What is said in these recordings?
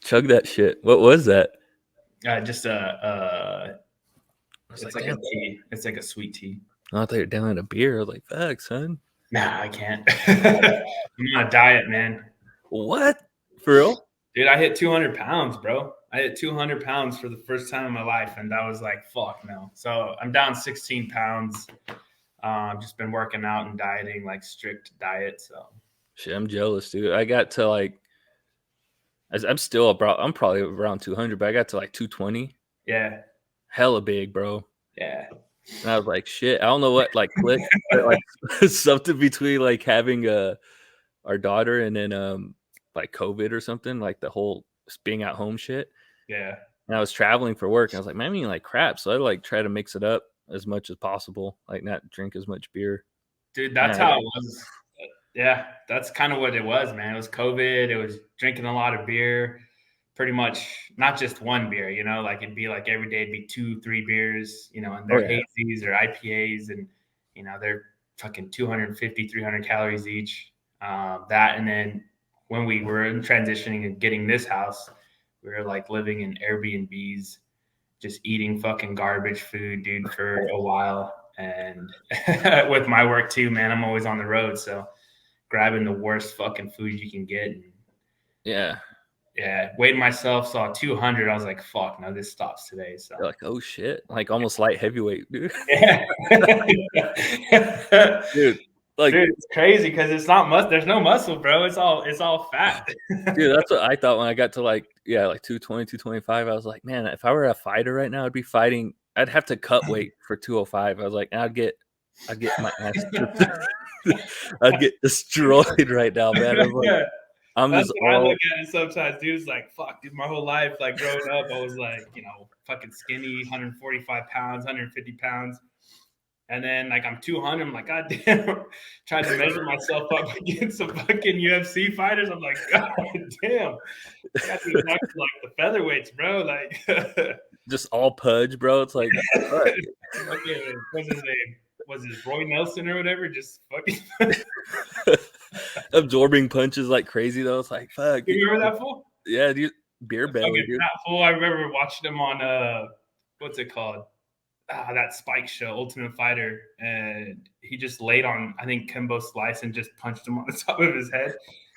Chug that shit. What was that? Just it's like a tea. It's like a sweet tea. I thought you were down a beer. I was like, fuck, son. Nah, I can't. I'm on a diet, man. What? For real? Dude, I hit 200 pounds, bro. I hit 200 pounds for the first time in my life, and that was like, fuck no. So I'm down 16 pounds. Just been working out and dieting, like strict diet. So shit, I'm jealous, dude. I got to like, I'm probably around 200, but I got to like 220. Yeah. Hella big, bro. Yeah. And I was like, shit, I don't know what like clicked, but like something between like having our daughter and then like COVID or something, like the whole being at home shit. Yeah. And I was traveling for work, and I was like, man, I'm eating like crap. So I like try to mix it up as much as possible, like not drink as much beer. Dude, that's how it was. Yeah, that's kind of what it was, man. It was COVID. It was drinking a lot of beer, pretty much not just one beer, you know, like it'd be like every day it'd be 2-3 beers, you know, and they're hazies or IPAs, and, you know, they're fucking 250, 300 calories each. That, and then when we were transitioning and getting this house, we were like living in Airbnbs, just eating fucking garbage food, dude, for a while. And with my work too, man, I'm always on the road. So grabbing the worst fucking food you can get. And yeah. Weighed myself, saw 200. I was like, fuck, no, this stops today. So you're like, oh shit, like almost light heavyweight, dude. Yeah. Dude, like, dude, it's crazy because it's not there's no muscle, bro. It's all fat. Dude, that's what I thought when I got to like 220, 225. I was like, man, if I were a fighter right now, I'd be fighting. I'd have to cut weight for 205. I was like, I'd get my ass. I'd get destroyed right now, man. I was like, That's what I look at it sometimes, dude. It's like, fuck, dude, my whole life, like growing up, I was like, you know, fucking skinny, 145 pounds, 150 pounds. And then like I'm 200, I'm like, God damn, trying to measure myself up against some fucking UFC fighters. I'm like, God damn, I got to like the featherweights, bro. Like just all pudge, bro. It's like okay, what's his name? Was it Roy Nelson or whatever? Just fucking absorbing punches like crazy though. It's like, fuck. You remember that fool? Yeah, dude. Beer belly, dude. That fool, I remember watching him on what's it called? That Spike show, Ultimate Fighter, and he just laid on, I think, Kimbo Slice and just punched him on the top of his head,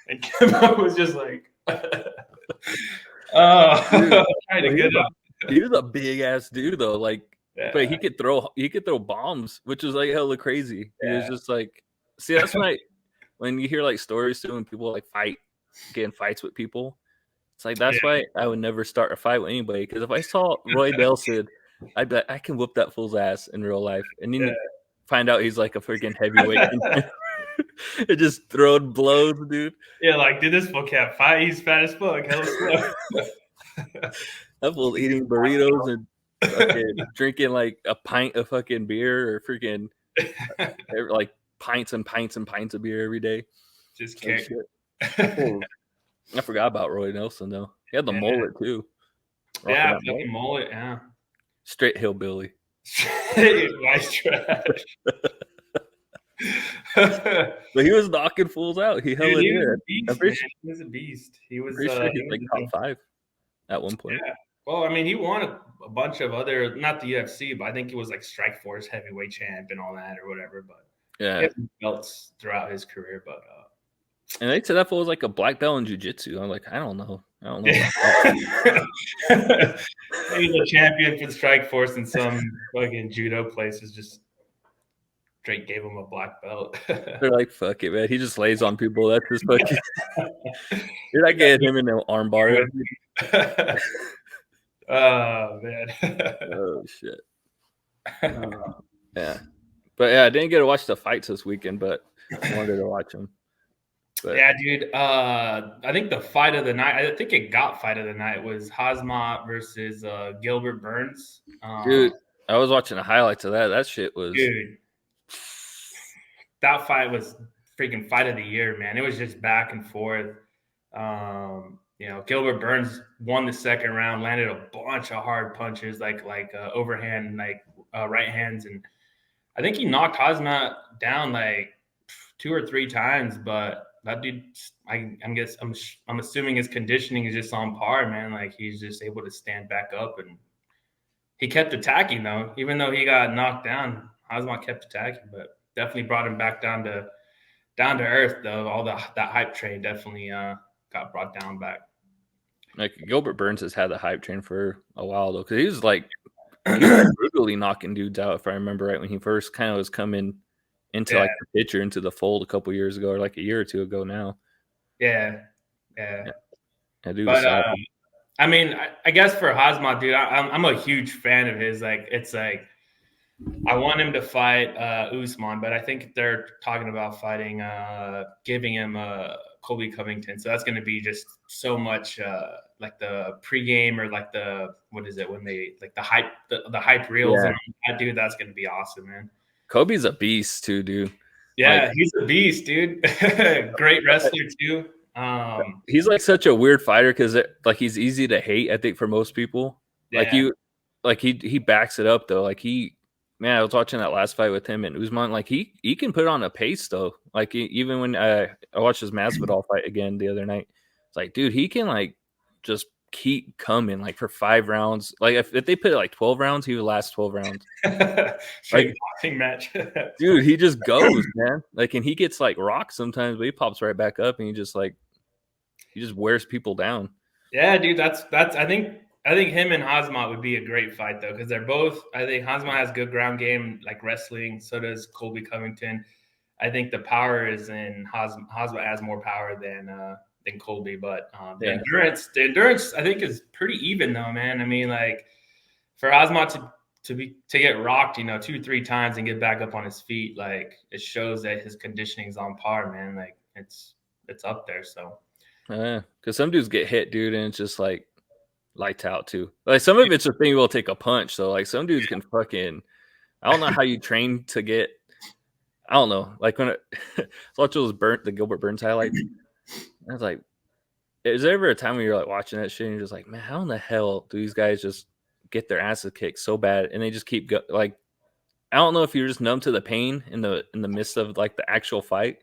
and Kimbo was just like, he was a big ass dude though, like, but he could throw bombs, which was like hella crazy. He was just like, see, that's when you hear like stories too, when people like getting fights with people, it's like that's why I would never start a fight with anybody, because if I saw Roy Nelson, I bet I can whoop that fool's ass in real life, and then you find out he's like a freaking heavyweight. It just throwing blows, dude. Yeah, like, dude, this fool can't fight. He's fat as fuck. Hell slow. That fool's eating burritos and fucking drinking like a pint of fucking beer, or freaking like pints and pints and pints of beer every day. Just can't. I forgot about Roy Nelson though. He had the mullet too. Yeah, fucking mullet. Yeah. Straight hillbilly. Nice trash. But he was knocking fools out. He held it in. He was a beast. He was pretty sure he was like top 5 at one point. Yeah. Well, I mean, he won a bunch of other, not the UFC, but I think he was like Strikeforce heavyweight champ and all that or whatever. But he had belts throughout his career. But and they said that fool was like a black belt in jiu-jitsu. I'm like, I don't know. He's a champion for Strikeforce, and some fucking judo places just straight gave him a black belt. They're like, fuck it, man. He just lays on people. That's his fucking. You're not getting him in the arm bar. Oh man. Oh shit. Yeah, but yeah, I didn't get to watch the fights this weekend, but I wanted to watch them. But. Yeah, dude. I think the fight of the night, I think it got fight of the night, was Hazmat versus Gilbert Burns. Dude, I was watching the highlights of that. That shit was. Dude, that fight was freaking fight of the year, man. It was just back and forth. You know, Gilbert Burns won the second round, landed a bunch of hard punches, like overhand, like right hands, and I think he knocked Hazmat down like 2 or 3 times, but that dude, I'm assuming his conditioning is just on par, man. Like he's just able to stand back up, and he kept attacking though, even though he got knocked down. Hazmat kept attacking, but definitely brought him back down to earth though. All that hype train definitely got brought down back. Like Gilbert Burns has had the hype train for a while though, because he was like brutally knocking dudes out, if I remember right, when he first kind of was coming into like the picture, into the fold a couple years ago, or like a year or two ago now. Yeah. But I mean, I guess for Hazmat, dude, I'm a huge fan of his. Like, it's like I want him to fight Usman, but I think they're talking about giving him Colby Covington. So that's going to be just so much like the pregame, or like what is it when they like the hype reels and that, dude. That's going to be awesome, man. Kobe's a beast too, dude. Yeah, like, he's a beast, dude. Great wrestler too. He's like such a weird fighter because like he's easy to hate, I think, for most people. Yeah. Like he backs it up though. Like man, I was watching that last fight with him and Usman. Like he can put on a pace though. Like even when I watched his Masvidal fight again the other night, it's like, dude, he can like just keep coming like for 5 rounds. Like if they put it like 12 rounds, he would last 12 rounds. Straight boxing match. Dude, he just goes, man. Like, and he gets like rocked sometimes, but he pops right back up and he just wears people down. Yeah, dude, that's I think him and Hazmat would be a great fight though, because they're both. I think Hazmat has good ground game, like wrestling. So does Colby Covington. I think the power is in Hazmat. Hazmat has more power than Colby, but the endurance I think is pretty even though, man. I mean, like for Hazmat to get rocked, 2-3 times and get back up on his feet, like it shows that his conditioning is on par, man. Like it's up there. So yeah, because some dudes get hit, dude, and it's just like lights out too. Like some of it's a thing will take a punch. So like some dudes can fucking. I don't know how you train to get. I don't know. Like when I watched the Gilbert Burns highlights, I was like, is there ever a time when you're like watching that shit and you're just like, man, how in the hell do these guys just get their asses kicked so bad and they just keep like, I don't know if you're just numb to the pain in the midst of like the actual fight,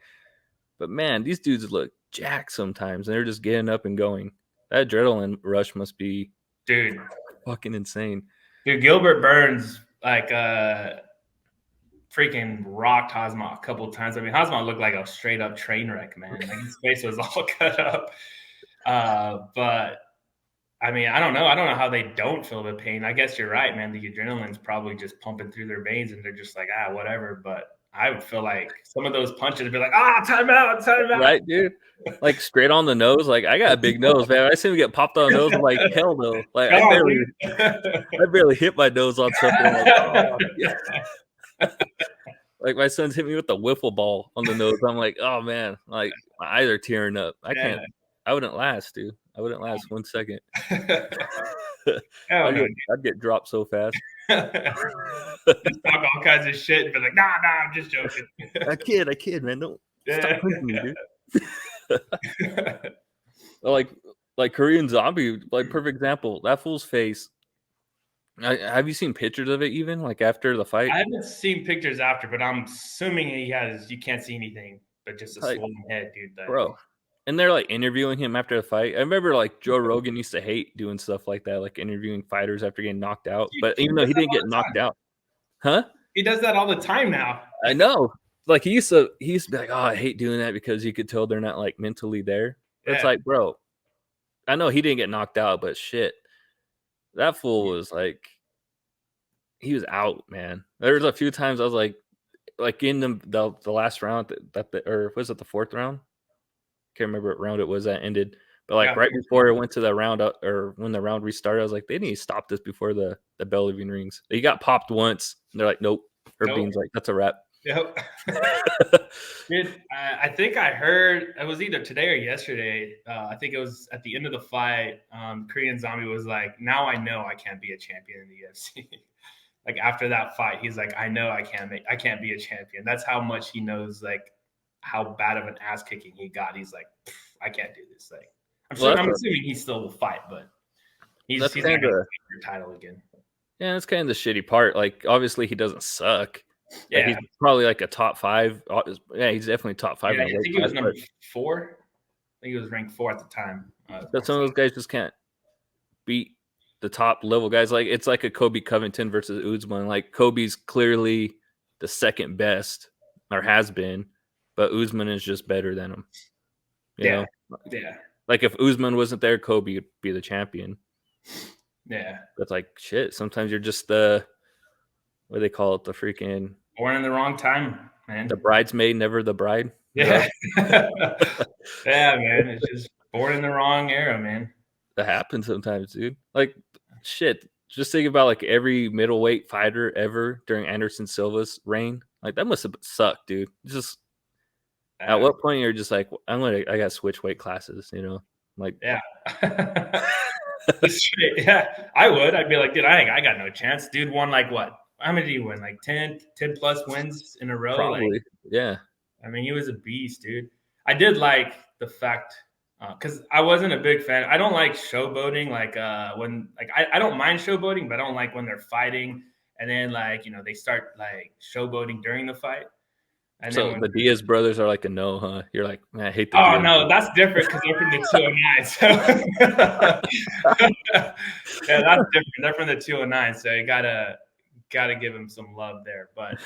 but man, these dudes look jacked sometimes and they're just getting up and going. That adrenaline rush must be, dude, fucking insane. Dude, Gilbert Burns like freaking rocked Hazmat a couple of times. I mean, Hazmat looked like a straight up train wreck, man. Like his face was all cut up. But I mean, I don't know how they don't feel the pain. I guess you're right, man. The adrenaline's probably just pumping through their veins and they're just like, whatever. But I would feel like some of those punches would be like, time out. Right, dude. Like straight on the nose. Like I got a big nose, man. I see him get popped on the nose. I'm like, hell no. Like I barely hit my nose on something. I'm like, oh, yeah. Like my son's hit me with the wiffle ball on the nose. I'm like, oh man, like my eyes are tearing up. I wouldn't last, dude. I wouldn't last 1 second. I'd get dropped so fast. Just talk all kinds of shit and be like, nah, I'm just joking. I kid, man. Don't stop pushing me, dude. like Korean Zombie, like perfect example. That fool's face. Have you seen pictures of it even like after the fight? I haven't seen pictures after, but I'm assuming you can't see anything but just a swollen head, dude. Bro. And they're like interviewing him after the fight. I remember like Joe Rogan used to hate doing stuff like that, like interviewing fighters after getting knocked out. But even though he didn't get knocked out. Huh? He does that all the time now. I know. Like he used to be like, I hate doing that because you could tell they're not like mentally there. Yeah. It's like, bro, I know he didn't get knocked out, but shit. That fool was like, he was out, man. There was a few times I was like in the last round or was it the 4th round? Can't remember what round it was that ended, but like right before it went to the round up, or when the round restarted, I was like, they need to stop this before the bell even rings. He got popped once, and they're like, nope. Bean's like, that's a wrap. Yep. Dude, I think I heard it was either today or yesterday. I think it was at the end of the fight. Korean Zombie was like, now I know I can't be a champion in the UFC. Like after that fight, he's like, I know I can't be a champion. That's how much he knows, like how bad of an ass kicking he got. He's like, I can't do this thing. I'm assuming he still will fight, but he's not going to get your title again. Yeah, that's kind of the shitty part. Like, obviously he doesn't suck. Like he's probably like a top 5. Yeah, he's definitely top 5 Yeah, in the I weight think he class. was number 4. I think he was ranked 4 at the time. But some of those guys just can't beat the top level guys. Like it's like a Kobe Covington versus Usman. Like Kobe's clearly the second best or has been, but Usman is just better than him. You know? Yeah. Like if Usman wasn't there, Kobe would be the champion. Yeah. But like shit, sometimes you're just the what do they call it? The freaking born in the wrong time, man. The bridesmaid, never the bride. Yeah. Yeah, man. It's just born in the wrong era, man. That happens sometimes, dude. Like shit. Just think about like every middleweight fighter ever during Anderson Silva's reign. Like that must have sucked, dude. Just at what point you're just like, I gotta switch weight classes, you know? Like, yeah. Yeah, I would. I'd be like, dude, I got no chance. Dude won like what? How many did he win? Like 10 plus wins in a row? Probably. Like, yeah. I mean, he was a beast, dude. I did like the fact because I wasn't a big fan. I don't like showboating. Like when like I don't mind showboating, but I don't like when they're fighting and then like they start like showboating during the fight. And so then the Diaz brothers are like a no, huh? You're like, man, I hate the Oh Diaz no, that's different because they're from the 209. So yeah, that's different. They're from the 209, so you gotta give them some love there. But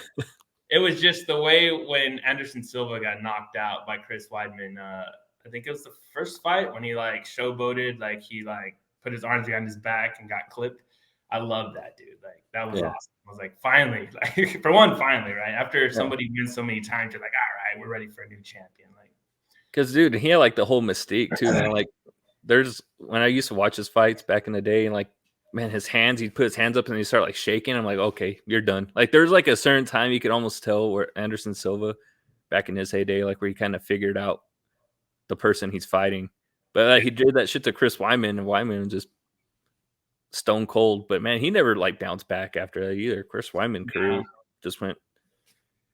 it was just the way when Anderson Silva got knocked out by Chris Weidman. I think it was the first fight when he like showboated, like he like put his arms behind his back and got clipped. I love that dude. Like that was awesome. I was like, finally, like for one, finally, right? After somebody wins so many times, you're like, all right, we're ready for a new champion. Like, because dude, he had like the whole mystique too, man. Like, there's when I used to watch his fights back in the day, and like, man, his hands, he'd put his hands up and he'd start like shaking. I'm like, okay, you're done. Like, there's like a certain time you could almost tell where Anderson Silva, back in his heyday, like where he kind of figured out the person he's fighting. But he did that shit to Chris Weidman, and Weidman just stone cold. But man, he never like bounced back after that either. Chris Weidman career just went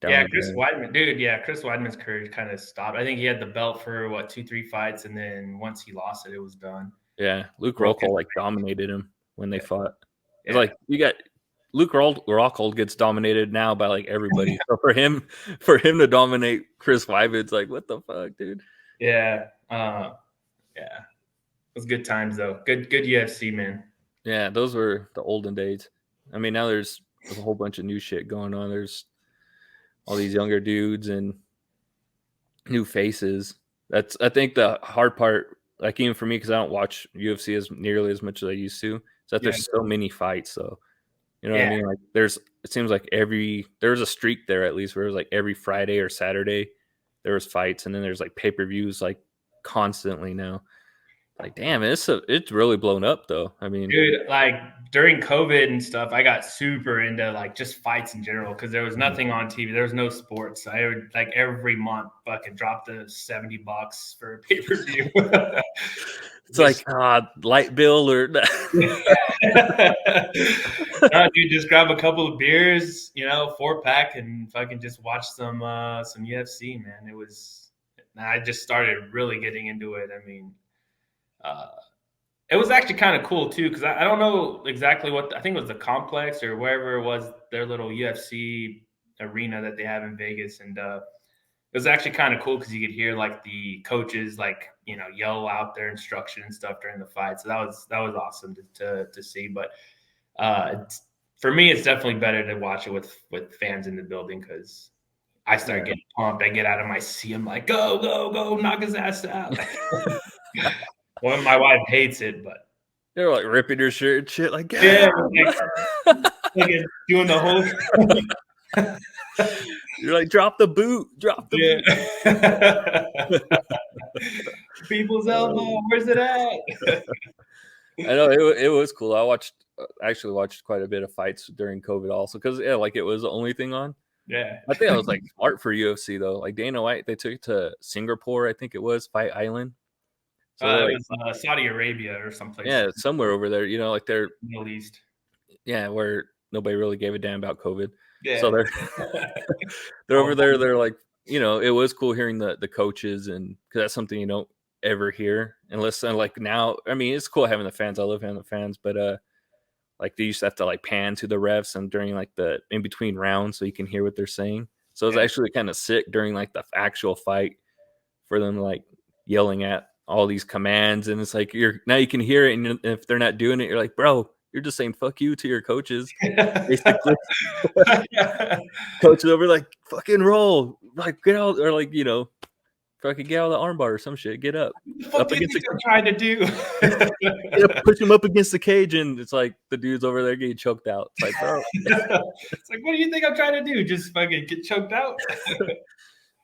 down. Yeah, Chris Weidman, dude. Yeah, Chris Weidman's career kind of stopped. I think he had the belt for what 2-3 fights, and then once he lost it, it was done. Yeah, Luke Rockhold like dominated him when they fought. It's like you got Luke Rockhold gets dominated now by like everybody. So for him to dominate Chris Weidman, it's like what the fuck, dude. Yeah, yeah. It was good times though. Good UFC, man. Yeah, those were the olden days. I mean, now there's a whole bunch of new shit going on. There's all these younger dudes and new faces. That's I think the hard part. Like even for me, because I don't watch UFC as nearly as much as I used to, is that there's so many fights. So you know what I mean? Like it seems like there's a streak there at least where it was like every Friday or Saturday there was fights, and then there's like pay-per-views like constantly now. Like damn, it's really blown up though. I mean, dude, like during COVID and stuff, I got super into like just fights in general because there was nothing on TV. There was no sports. I would like every month fucking drop the $70 for a pay-per-view. It's like light bill or no, dude, just grab a couple of beers, 4-pack, and fucking just watch some UFC, man. I just started really getting into it. I mean, it was actually kind of cool too because I don't know exactly what I think it was the complex or wherever it was, their little UFC arena that they have in Vegas, and it was actually kind of cool because you could hear like the coaches like yell out their instruction and stuff during the fight. So that was awesome to see. But for me, it's definitely better to watch it with fans in the building because I start getting pumped. I get out of my seat. I'm like, go, go, go, knock his ass out. Well, my wife hates it, but they're like ripping your shirt and shit. Like, like doing the whole. You're like, drop the boot, boot. People's elbow, where's it at? I know it was cool. I actually watched quite a bit of fights during COVID also because like it was the only thing on. Yeah, I think I was like smart for UFC though. Like Dana White, they took it to Singapore, I think it was Fight Island. So it was Saudi Arabia or someplace. Yeah, somewhere over there. Like they're Middle East. Yeah, where nobody really gave a damn about COVID. Yeah. So they're over there. They're like, it was cool hearing the coaches, and because that's something you don't ever hear unless like now. I mean, it's cool having the fans. I love having the fans, but like they used to have to like pan to the refs and during like the in between rounds so you can hear what they're saying. So it was actually kind of sick during like the actual fight for them like yelling at all these commands, and it's like you're now you can hear it, and if they're not doing it, you're like, bro, you're just saying fuck you to your coaches, basically. Coach is over like fucking roll, like get out, or like fucking get out of the armbar or some shit, get up, What the fuck up do you against think the I'm trying to do? push him up against the cage, and it's like the dude's over there getting choked out. It's like, bro, It's like, what do you think I'm trying to do? Just fucking get choked out?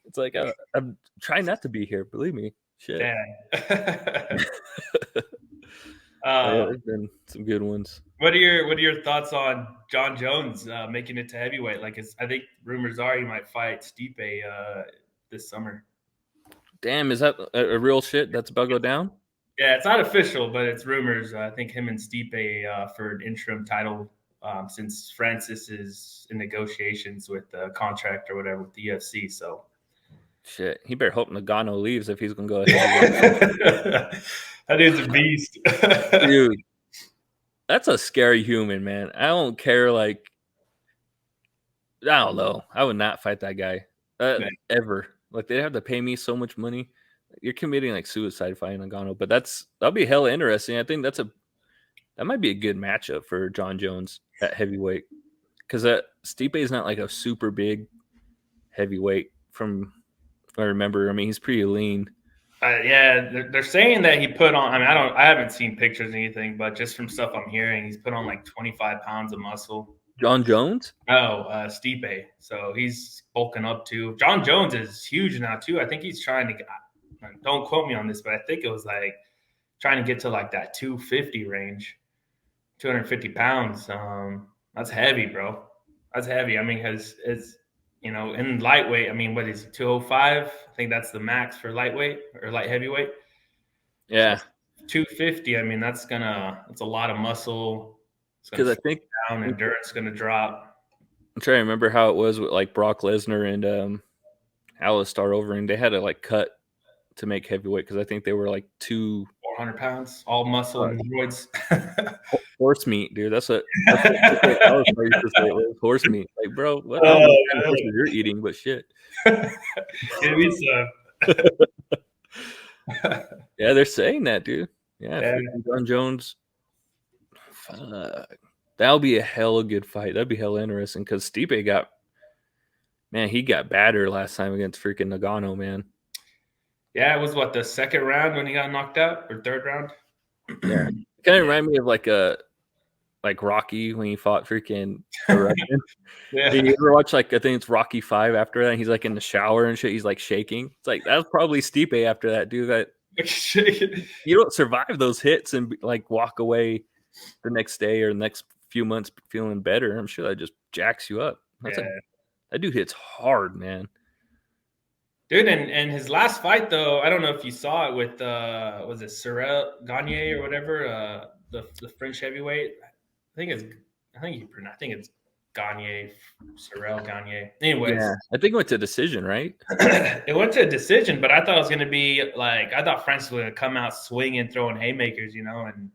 it's like I'm trying not to be here. Believe me, shit. Damn. Yeah, there's been some good ones. What are your thoughts on John Jones making it to heavyweight? Like, I think rumors are he might fight Stipe this summer. Damn, is that a real shit that's about to go down? Yeah, it's not official, but it's rumors. I think him and Stipe for an interim title since Francis is in negotiations with the contract or whatever with the UFC. So shit, he better hope Nagano leaves if he's gonna go ahead. That dude's a beast, dude. That's a scary human, man. I don't care. Like, I don't know. I would not fight that guy ever. Like, they'd have to pay me so much money. You're committing like suicide fighting Nagano, but that'll be hella interesting. I think that might be a good matchup for John Jones at heavyweight, because Stipe is not like a super big heavyweight from what I remember. I mean, he's pretty lean. Yeah, they're saying that he put on. I mean, I haven't seen pictures or anything, but just from stuff I'm hearing, he's put on like 25 pounds of muscle. John Jones? Oh, Stipe. So he's bulking up too. John Jones is huge now too. I think he's trying to. Don't quote me on this, but I think it was like trying to get to like that 250 range, 250 pounds. That's heavy, bro. That's heavy. I mean, because it's in lightweight. I mean, what is it, 205? I think that's the max for lightweight or light heavyweight. Yeah, so 250. I mean, that's a lot of muscle. Because I think down, endurance gonna drop. I'm trying to remember how it was with like Brock Lesnar and Alistair Overeem. They had to like cut to make heavyweight because I think they were like 400 pounds, all muscle and roids. Horse meat, dude. That's what Alistair used to say. It was horse meat. Like, bro, what kind of horses you're eating? But shit. Give me some. Yeah, they're saying that, dude. Yeah. John Jones. That'll be a hella good fight. That'd be hella interesting because Stipe he got battered last time against freaking Nagano, man. Yeah, it was what, the second round when he got knocked out, or third round? Yeah, it kind of reminded me of like Rocky when he fought freaking Russian. Yeah. Did you ever watch I think it's Rocky 5 after that? He's like in the shower and shit. He's like shaking. It's like that was probably Stipe after that, dude. That you don't survive those hits and like walk away the next day or the next few months feeling better. I'm sure that just jacks you up. That dude hits hard, man. Dude, and his last fight though, I don't know if you saw it with was it Cyril Gagne or whatever, the French heavyweight. I think it's Gagne, Cyril Gagne. Anyways, yeah, I think it went to decision, right? It went to a decision, but I thought it was going to be like I thought Francis was going to come out swinging, throwing haymakers, and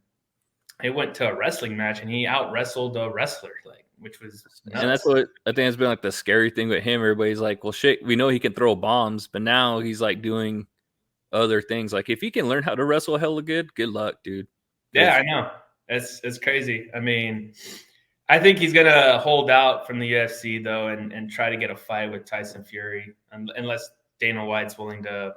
it went to a wrestling match, and he out wrestled a wrestler, which was nuts. And that's what I think has been like the scary thing with him. Everybody's like, well, shit, we know he can throw bombs, but now he's like doing other things. Like if he can learn how to wrestle hella good luck, dude. Yeah, I know. It's crazy. I mean, I think he's gonna hold out from the UFC though, and try to get a fight with Tyson Fury, unless Dana White's willing to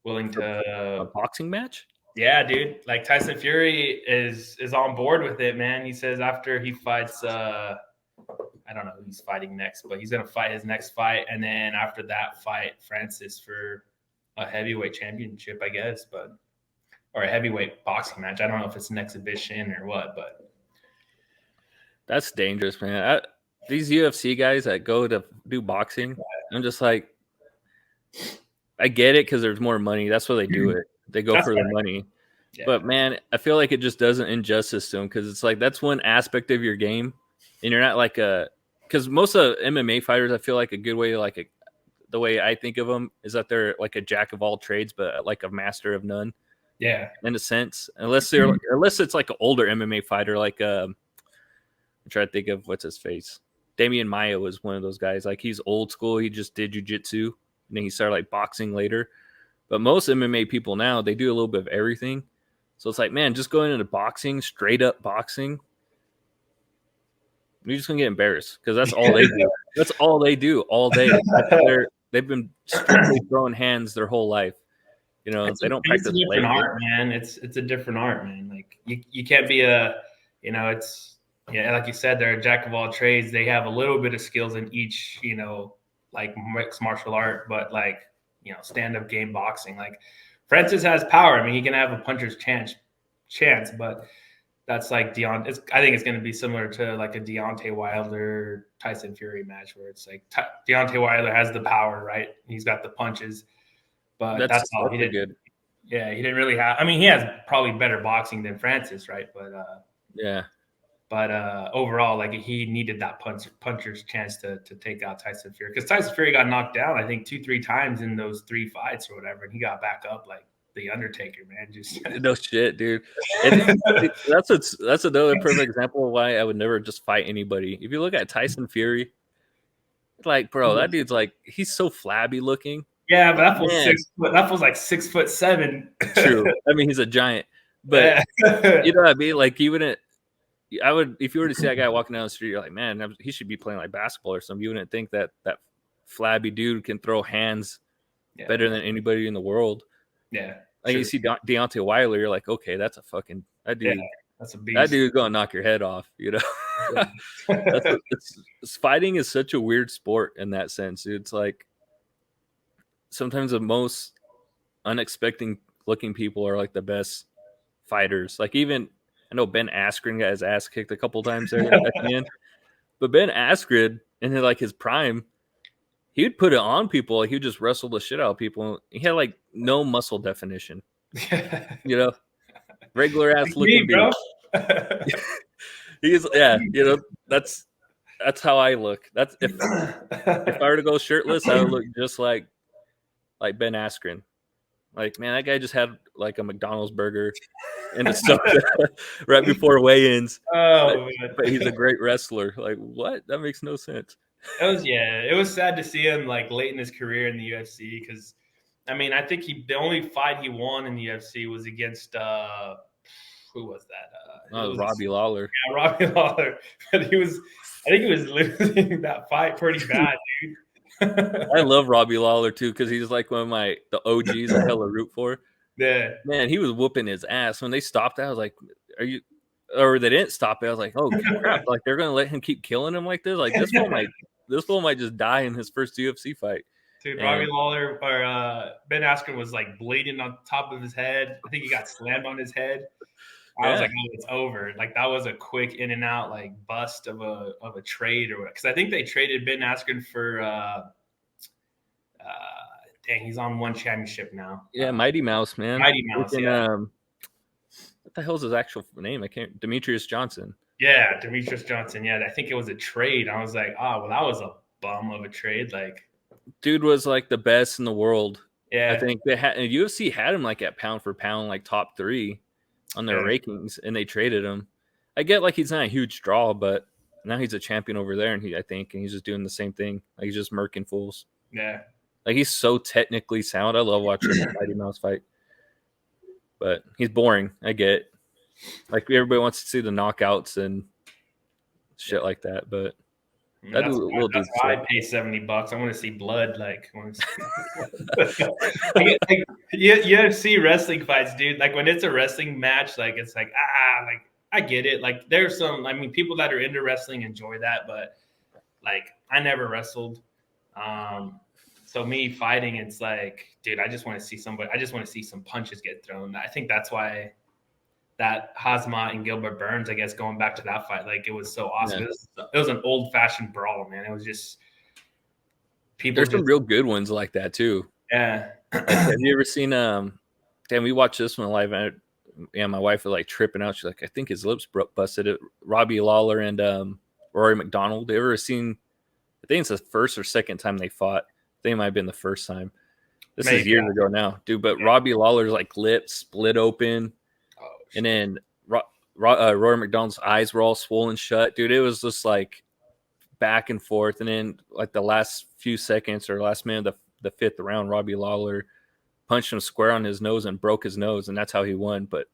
a boxing match. Yeah, dude. Like Tyson Fury is on board with it, man. He says after he fights, I don't know who he's fighting next, but he's gonna fight his next fight, and then after that fight Francis for a heavyweight championship, I guess, or a heavyweight boxing match. I don't know if it's an exhibition or what, but that's dangerous, man. These UFC guys that go to do boxing, I'm just like, I get it because there's more money. That's why they do it. They go for the money. Yeah. But, man, I feel like it just doesn't injustice to them because it's like that's one aspect of your game. And you're not like because most of MMA fighters, I feel like a good way to the way I think of them is that they're like a jack of all trades, but like a master of none. Yeah. In a sense, unless it's like an older MMA fighter, like I'm trying to think of what's his face. Damian Maia was one of those guys. Like he's old school. He just did jujitsu, and then he started like boxing later. But most MMA people now, they do a little bit of everything. So it's like, man, just going into boxing, straight up boxing, you're just gonna get embarrassed because that's all they do. That's all they do all day. They've been strictly throwing hands their whole life. You know, It's they don't it's a practice different leg. art, man. It's a different art, man. Like you can't be a, you know, it's yeah, like you said, they're a jack of all trades. They have a little bit of skills in each, you know, like mixed martial art, but like, you know, stand up game boxing. Like Francis has power. I mean, he can have a puncher's chance, but that's like I think it's going to be similar to like a Deontay Wilder Tyson Fury match where it's like Deontay Wilder has the power, right? He's got the punches, but that's all. He didn't. Good. Yeah, he didn't really have. I mean, he has probably better boxing than Francis, right? But yeah. But overall, like he needed that puncher's chance to take out Tyson Fury because Tyson Fury got knocked down, I think 2-3 times in those 3 fights or whatever, and he got back up like the Undertaker, man. Just no shit, dude. That's another perfect example of why I would never just fight anybody. If you look at Tyson Fury, like, bro, that dude's like he's so flabby looking. Yeah, but that was 6 foot. That was like 6'7". True. I mean, he's a giant, but you know what I mean. Like, you wouldn't. I would if you were to see that guy walking down the street, you're like, man, he should be playing like basketball or something. You wouldn't think that flabby dude can throw hands better than anybody in the world. Yeah, like you see Deontay Wilder, you're like, okay, that's a fucking that dude. Yeah, that's a beast. That dude's gonna knock your head off. You know, fighting is such a weird sport in that sense. It's like sometimes the most unexpected looking people are like the best fighters. Like even I know Ben Askren got his ass kicked a couple times there at the end, but Ben Askren in his prime, he would put it on people. Like he would just wrestle the shit out of people. He had like no muscle definition. You know, regular ass looking dude. He's you know, that's how I look. That's if I were to go shirtless, I would look just like Ben Askren. Like, man, that guy just had like a McDonald's burger and a soda right before weigh-ins. But he's a great wrestler. Like, what? That makes no sense. It was sad to see him like late in his career in the UFC because, I mean, I think the only fight he won in the UFC was against who was that? Robbie Lawler. Yeah, Robbie Lawler. But I think he was losing that fight pretty bad, dude. I love Robbie Lawler too because he's like one of the OGs I hella root for. Yeah, man, he was whooping his ass when they stopped. I was like, "Are you?" Or they didn't stop it. I was like, "Oh crap!" Like they're gonna let him keep killing him like this. Like this fool might just die in his first UFC fight. Dude, Robbie Lawler or Ben Askren was like bleeding on top of his head. I think he got slammed on his head. I was like, "Oh, it's over!" Like that was a quick in and out like bust of a trade or because I think they traded Ben Askren for. Dang, he's on one championship now. Yeah, Mighty Mouse, man. Mighty Mouse. What the hell's his actual name? I can't. Demetrius Johnson. Yeah, Demetrius Johnson. Yeah, I think it was a trade. I was like, oh, well, that was a bum of a trade. Like, dude was like the best in the world. Yeah, I think they had UFC had him like at pound for pound, like top 3 on their rankings, and they traded him. I get like he's not a huge draw, but now he's a champion over there, and he's just doing the same thing. Like he's just murking fools. Yeah. Like he's so technically sound. I love watching Mighty Mouse fight, but he's boring. I get like everybody wants to see the knockouts and shit like that, but that's why I pay $70. I want to see blood. Like, UFC wrestling fights, dude. Like when it's a wrestling match, like it's like like I get it. Like there's some. I mean, people that are into wrestling enjoy that, but like I never wrestled. So me fighting, it's like, dude, I just want to see somebody. I just want to see some punches get thrown. I think that's why that Hazmat and Gilbert Burns, I guess, going back to that fight, like it was so awesome. Yeah. It was an old fashioned brawl, man. It was just people. There's some real good ones like that too. Yeah. Like, have you ever seen? Damn, we watched this one live, and my wife was like tripping out. She's like, I think his lips busted. It. Robbie Lawler and Rory McDonald. They ever seen? I think it's the first or second time they fought. They might have been the first time. This is years ago now, dude. But Robbie Lawler's like lip split open, and then Rory McDonald's eyes were all swollen shut, dude. It was just like back and forth, and then like the last few seconds or last minute of the fifth round, Robbie Lawler punched him square on his nose and broke his nose, and that's how he won. But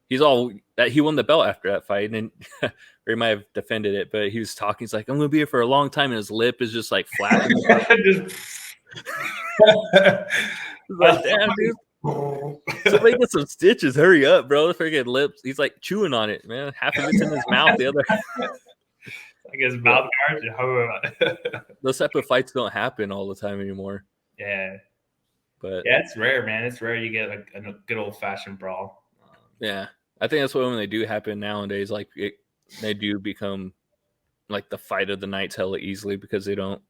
he won the belt after that fight, and or he might have defended it, but he was talking. He's like, "I'm gonna be here for a long time," and his lip is just like flapping. Like, damn, dude. Somebody get some stitches. Hurry up, bro. Freaking lips. He's like chewing on it, man. Half of it's in his mouth. The other. I guess mouth guards. Those type of fights don't happen all the time anymore. Yeah. But yeah, it's rare, man. It's rare you get a good old fashioned brawl. Yeah. I think that's why when they do happen nowadays, like they do become like the fight of the nights hella easily because they don't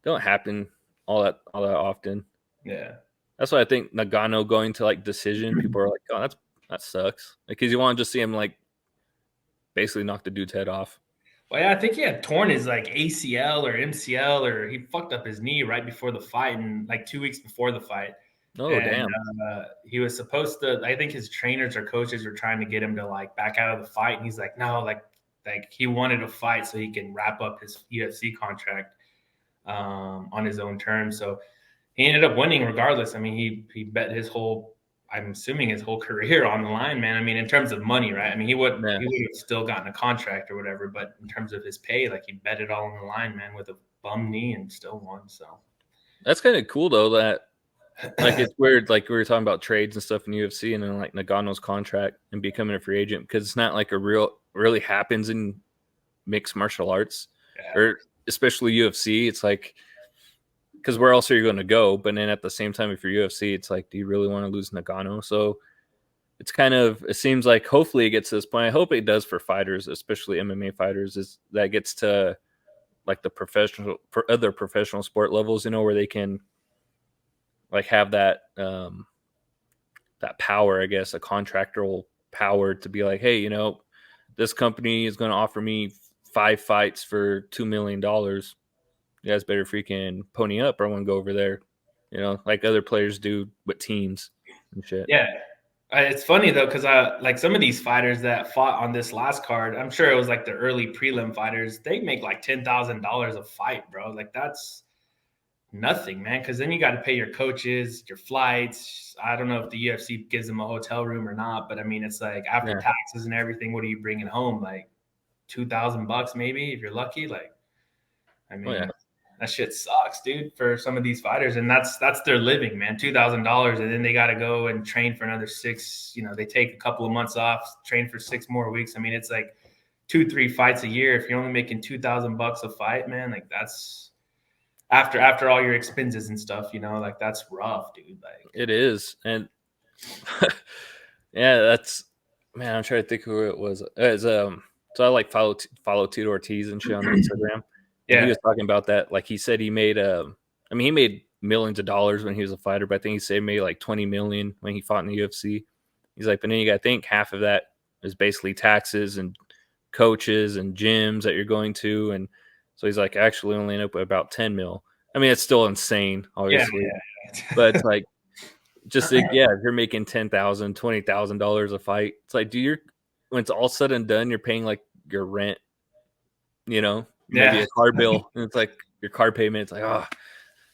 happen all that often. Yeah. That's why I think Nagano going to like decision, people are like, oh, that sucks. Like, because you want to just see him like basically knock the dude's head off. Well, yeah, I think he had torn his like ACL or MCL, or he fucked up his knee right before the fight, and like 2 weeks before the fight. Oh, damn. He was supposed to, I think his trainers or coaches were trying to get him to like back out of the fight, and he's like, no, like he wanted to fight so he can wrap up his UFC contract on his own terms. So he ended up winning regardless. I mean, he bet I'm assuming his whole career on the line, man. I mean, in terms of money, right? I mean, he would have still gotten a contract or whatever, but in terms of his pay, like he bet it all on the line, man, with a bum knee and still won. So that's kind of cool though, that like it's weird, like we were talking about trades and stuff in UFC, and then like Nagano's contract and becoming a free agent, because it's not like really happens in mixed martial arts, or especially UFC. It's like, because where else are you going to go? But then at the same time, if you're UFC, it's like, do you really want to lose Nagano? So it's kind of, it seems like hopefully it gets to this point. I hope it does for fighters, especially MMA fighters, is that gets to like the other professional sport levels, you know, where they can like have that that power, I guess, a contractual power to be like, hey, you know, this company is going to offer me 5 fights for $2 million. You guys better freaking pony up, or I want to go over there, you know, like other players do with teams and shit. Yeah. It's funny though, because like some of these fighters that fought on this last card, I'm sure it was like the early prelim fighters, they make like $10,000 a fight, bro. Like that's nothing, man, because then you got to pay your coaches, your flights. I don't know if the UFC gives them a hotel room or not, but I mean, it's like after taxes and everything, what are you bringing home? Like $2,000 maybe, if you're lucky. Like, I mean, that shit sucks, dude, for some of these fighters, and that's their living, man. $2,000, and then they got to go and train for another 6. You know, they take a couple of months off, train for 6 more weeks. I mean, it's like 2-3 fights a year. If you're only making $2,000 a fight, man, like that's after all your expenses and stuff. You know, like that's rough, dude. Like it is, and yeah, that's, man. I'm trying to think who it was. So I like follow Tito Ortiz and shit on Instagram. Yeah, he was talking about that. Like he said, he made he made millions of dollars when he was a fighter, but I think he said he made like 20 million when he fought in the UFC. He's like, but then you got to think half of that is basically taxes and coaches and gyms that you're going to, and so he's like, actually only end up with about 10 mil. I mean, it's still insane, obviously, but it's like, just if you're making $10,000, $20,000 a fight, it's like, when it's all said and done, you're paying like your rent, you know, maybe a car bill, and it's like your car payment. It's like, oh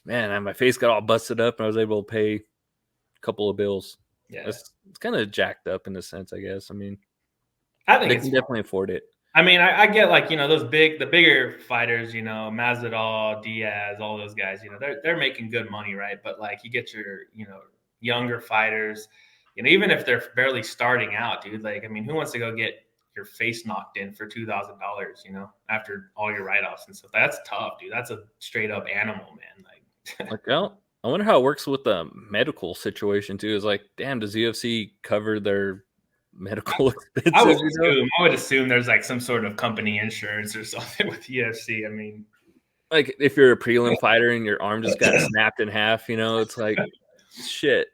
man, my face got all busted up, and I was able to pay a couple of bills. Yeah, it's kind of jacked up in a sense, I guess. I mean, I think they can definitely afford it. I mean, I get like, you know, the bigger fighters, you know, Masvidal, Diaz, all those guys, you know, they're making good money, right? But like you get your, you know, younger fighters, you know, even if they're barely starting out, dude, like, I mean, who wants to go get your face knocked in for $2,000, you know, after all your write-offs and stuff? That's tough, dude. That's a straight up animal, man. Like, I wonder how it works with the medical situation too. Is like, damn, does UFC cover their medical expenses? I would assume there's like some sort of company insurance or something with UFC. I mean, like if you're a prelim fighter and your arm just got snapped in half, you know, it's like, shit,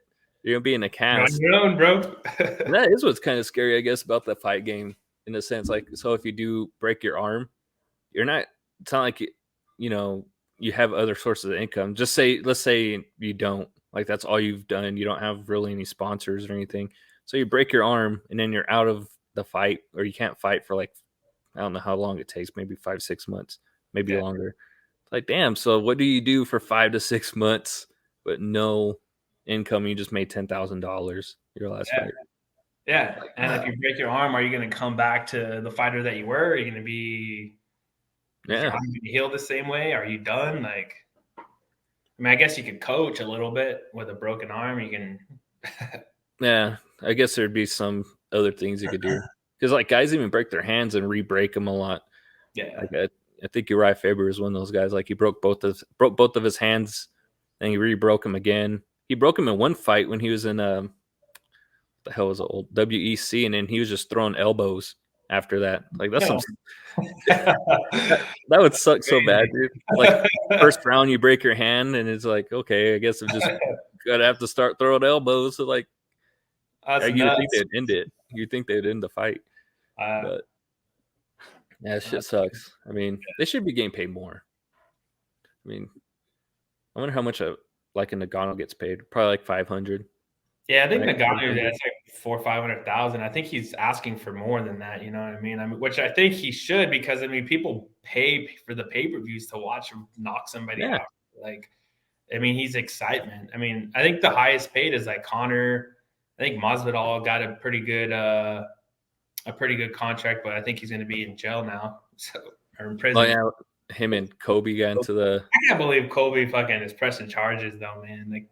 you're gonna be in a cast. You're on your own, bro. That is what's kind of scary, I guess, about the fight game in a sense. Like, so if you do break your arm, it's not like you know, you have other sources of income. Let's say you don't, Like that's all you've done. You don't have really any sponsors or anything. So you break your arm and then you're out of the fight, or you can't fight for like, I don't know how long it takes, maybe 5-6 months, maybe Yeah. longer. It's like, damn. So what do you do for 5 to 6 months but no income? You just made $10,000 your last Yeah. fight. Yeah. And if you break your arm, are you going to come back to the fighter that you were? Are you going to be, is your Yeah. arm going to heal the same way? Are you done? Like, I mean, I guess you could coach a little bit with a broken arm. You can, Yeah. I guess there'd be some other things you could do. Because like guys even break their hands and re-break them a lot. yeah. Like I think Uriah Faber was one of those guys. Like he broke both of his hands, and he re-broke them again. He broke them in one fight when he was in the hell was it, old WEC, and then he was just throwing elbows after that. Like that's some that would suck so bad, dude. Like first round you break your hand, and it's like, okay, I guess I'm just gonna have to start throwing elbows. So like, That's you'd think nuts. they'd end it. You'd think they'd end the fight, Uh, but yeah, shit sucks. I mean, they should be getting paid more. I mean, I wonder how much like a Nagano gets paid. Probably like 500. yeah, I think Right? Nagano, 700. that's like 400,000, 500,000. I think he's asking for more than that. You know what I mean? I mean, which I think he should, because I mean, people pay for the pay per views to watch him knock somebody Yeah. out. Like, I mean, he's excitement. I mean, I think the highest paid is like Connor. I think Masvidal got a pretty good contract, but I think he's going to be in jail now, so, or in Oh prison. yeah, him and Kobe got into the. I can't believe Kobe fucking is pressing charges though, man. Like,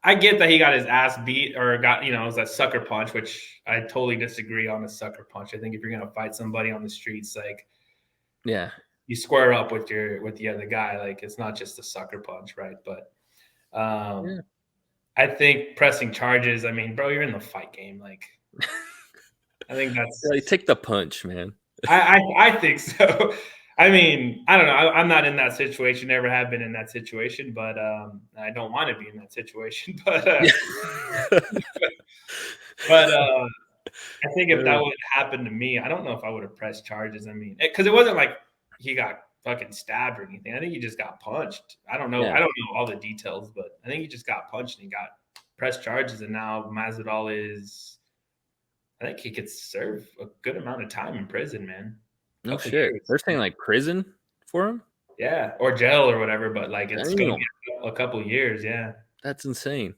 I get that he got his ass beat or got, it was a sucker punch, which I totally disagree on a sucker punch. I think if you're gonna fight somebody on the streets, like, Yeah. you square up with the other guy. Like, it's not just a sucker punch, right? But Yeah. I think pressing charges. I mean, bro, you're in the fight game. Like, I think that's. Yeah, take the punch, man. I think so. I mean, I don't know. I'm not in that situation. Never have been in that situation, but I don't want to be in that situation. But but I think if that would happen to me, I don't know if I would have pressed charges. I mean, because it wasn't like he got fucking stabbed or anything. I think he just got punched. I don't know. Yeah. I don't know all the details, but I think he just got punched and he got pressed charges. And now Masvidal is. I think he could serve a good amount of time in prison, man. No shit. They're saying like prison for him. Yeah, or jail or whatever, but like it's gonna Damn. be a couple of years. Yeah, That's insane.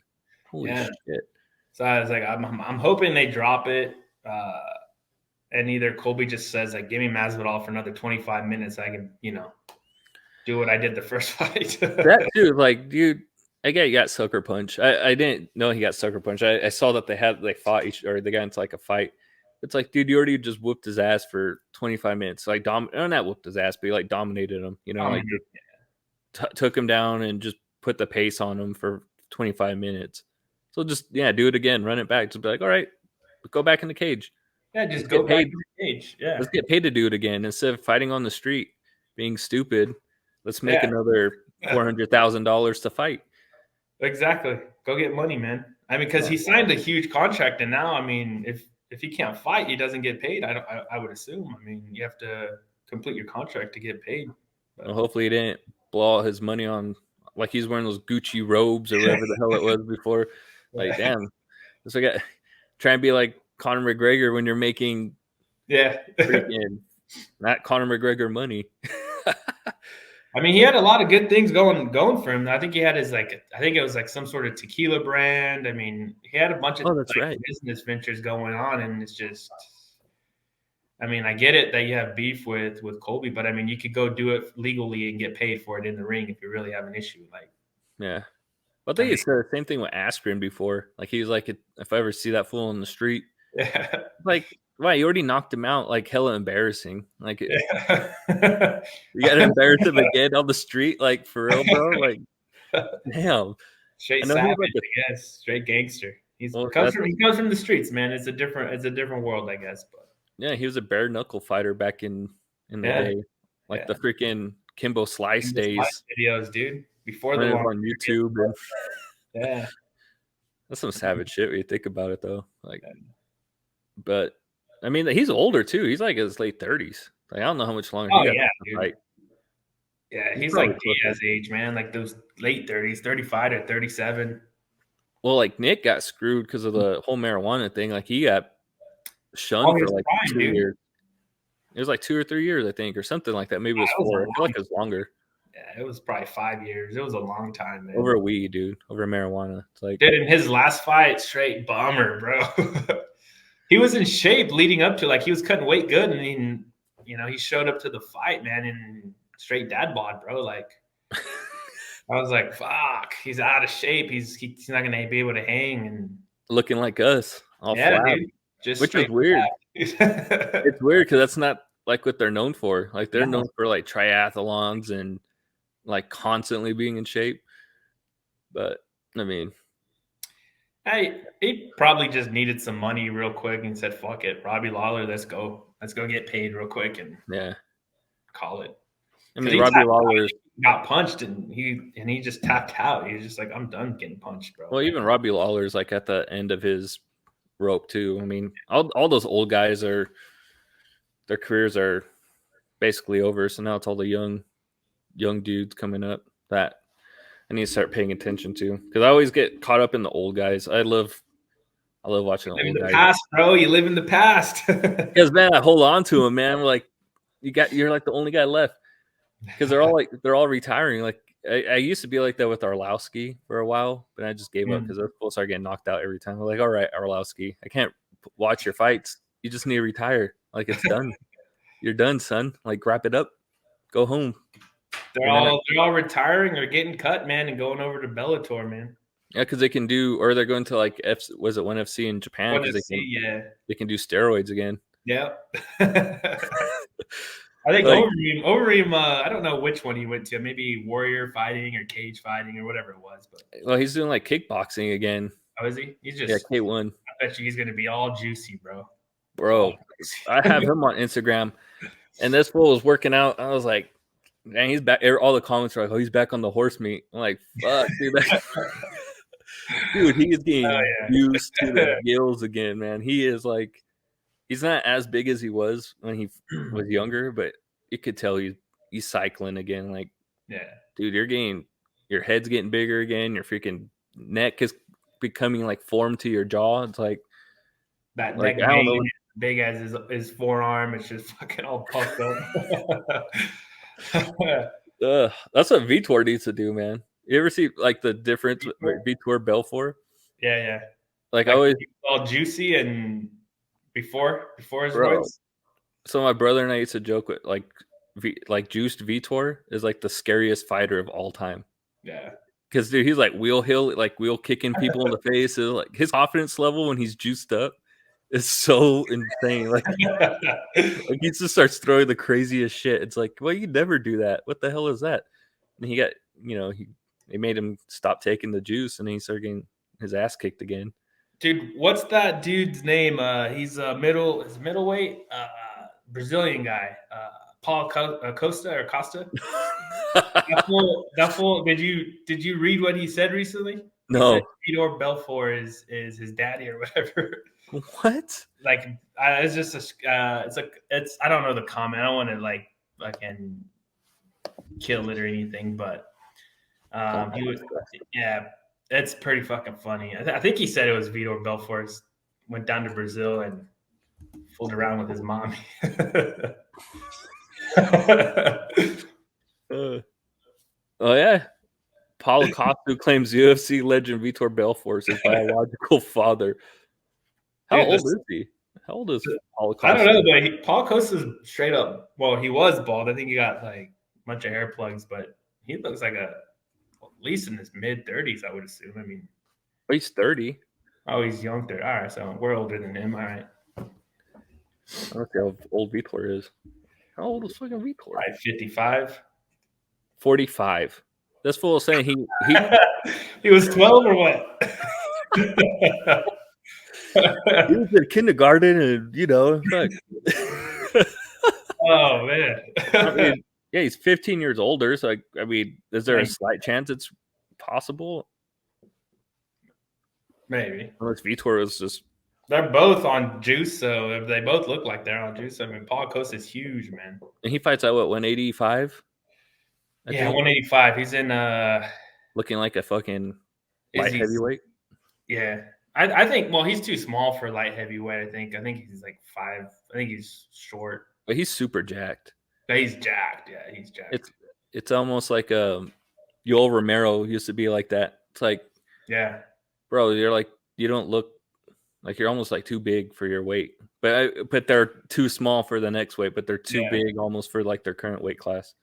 Holy yeah. shit. So I was like, I'm hoping they drop it, and either Colby just says like, give me Masvidal for another 25 minutes. I can, do what I did the first fight. That dude, like, dude, I get he got sucker punch. I didn't know he got sucker punch. I saw that they fought or they got into like a fight. It's like, dude, you already just whooped his ass for 25 minutes. Like, not whooped his ass, but he like dominated him. Like took him down and just put the pace on him for 25 minutes. So just do it again, run it back. Just be like, all right, go back in the cage. Yeah, just go back to the cage. Yeah, let's get paid to do it again instead of fighting on the street, being stupid. Let's make another $400,000 to fight. Exactly. Go get money, man. I mean, because he signed a huge contract, and now, I mean, if he can't fight, he doesn't get paid. I would assume. I mean, you have to complete your contract to get paid. Well, hopefully, he didn't blow all his money on like he's wearing those Gucci robes or whatever the hell it was before. Like, damn, so I got trying to be like Conor McGregor when you're making freaking not Conor McGregor money. I mean, he had a lot of good things going for him. I think he had his I think it was like some sort of tequila brand. I mean, he had a bunch of business ventures going on, and it's just, I mean, I get it that you have beef with Colby, but I mean, you could go do it legally and get paid for it in the ring if you really have an issue. Like, yeah, I think it's the same thing with Askren before. Like he was like, if I ever see that fool in the street, like. Why you already knocked him out? Like hella embarrassing. Like you got to embarrass him again on the street, like for real, bro. Like damn, straight savage, I guess. Straight gangster. He comes from the streets, man. It's a different world, I guess. But yeah, he was a bare knuckle fighter back in the day, like the freaking Kimbo Slice days videos, dude. Before the on YouTube. Yeah, that's some savage shit when you think about it, though. Like, but. I mean, he's older too. He's like in his late 30s. Like, I don't know how much longer he got to fight. Yeah, he's like Diaz age, man. Like those late 30s, 35 to 37. Well, like Nick got screwed because of the whole marijuana thing. Like he got shunned for like prime, 2 dude. years. It was like 2 or 3 years, I think, or something like that. Maybe it was 4. I feel like it was longer. Yeah, it was probably 5 years. It was a long time, man. Over weed, dude. Over marijuana. It's like, dude, in his last fight, straight bummer, bro. He was in shape leading up to, like, he was cutting weight good, and then, he showed up to the fight, man, in straight dad bod, bro. Like, I was like, fuck, he's out of shape. He's not gonna be able to hang, and looking like us, all yeah, flab, dude, just which is weird. It's weird because that's not like what they're known for. Like they're known for like triathlons and like constantly being in shape. But I mean, he probably just needed some money real quick and said, "Fuck it, Robbie Lawler, let's go get paid real quick and call it." I mean, Robbie Lawler got punched and he just tapped out. He was just like, "I'm done getting punched, bro." Well, even Robbie Lawler's like at the end of his rope too. I mean, all those old guys their careers are basically over. So now it's all the young dudes coming up that I need to start paying attention to because I always get caught up in the old guys. I love watching the old guys. Past, bro. You live in the past. Because man, I hold on to them, man. Like you're like the only guy left because they're all retiring. Like I used to be like that with Arlowski for a while, but I just gave up because those people start getting knocked out every time. I'm like, all right, Arlowski, I can't watch your fights. You just need to retire. Like it's done. You're done, son. Like wrap it up. Go home. They're all retiring or getting cut, man, and going over to Bellator, man. Yeah, because they can do, or they're going to like was it 1FC in Japan? Because they can do steroids again. Yeah. I think like, Overeem, I don't know which one he went to. Maybe Warrior Fighting or Cage Fighting or whatever it was. But well, he's doing like kickboxing again. Oh, is he? He's just K1. I bet you he's gonna be all juicy, bro. I have him on Instagram, and this fool was working out. I was like, man, he's back. All the comments are like, oh, he's back on the horse meat. I'm like, fuck, dude. Dude, he is getting used to the gills again, man. He is like, he's not as big as he was when he was younger, but you could tell he's cycling again. Like, dude, your head's getting bigger again. Your freaking neck is becoming like formed to your jaw. It's like that neck, I don't know, big as his forearm. It's just fucking all puffed up. That's what Vitor needs to do, man. You ever see like the difference with Vitor Belfort? Yeah. Like I always all juicy and before his fights. So my brother and I used to joke with like juiced Vitor is like the scariest fighter of all time. Yeah. Because dude, he's like wheel kicking people in the face. And, like his confidence level when he's juiced up is so insane. Like he just starts throwing the craziest shit. It's like, well, you never do that. What the hell is that? And he got, they made him stop taking the juice, and he started getting his ass kicked again. Dude, what's that dude's name? He's middleweight, Brazilian guy, Paul Costa. That fool. Did you read what he said recently? No. Vitor Belfort is his daddy or whatever. What? Like, it's just it's I don't know the comment. I don't want to like fucking kill it or anything, but it's pretty fucking funny. I think he said it was Vitor Belfort went down to Brazil and fooled around with his mommy. Oh yeah, Paulo Costa claims UFC legend Vitor Belfort is his biological father. How old is he? How old is Paulo Costa? I don't know, but Paulo Costa's straight up. Well, he was bald. I think he got like a bunch of hair plugs, but he looks like at least in his mid-30s, I would assume. I mean, he's 30. Oh, he's young 30. All right, so we're older than him. All right. I don't see how old Vitor is. How old is fucking Vitor? Right, 55. 45. This fool is saying he he was 12 or what? He was in kindergarten, and fuck. Oh man. I mean, yeah, he's 15 years older. So I mean, is there a slight chance it's possible? Maybe. Unless Vitor was just. They're both on juice, so they both look like they're on juice. I mean, Paul Costa is huge, man. And he fights at what, 185? Yeah, 185. He's in. Looking like a fucking Is light he? heavyweight. Yeah, I think. Well, he's too small for light heavyweight. I think he's like 5. I think he's short. But he's super jacked. But he's jacked. Yeah, he's jacked. It's almost like Yoel Romero used to be like that. It's like, yeah, bro, you don't look like you're almost like too big for your weight. But they're too small for the next weight, but they're too big almost for like their current weight class.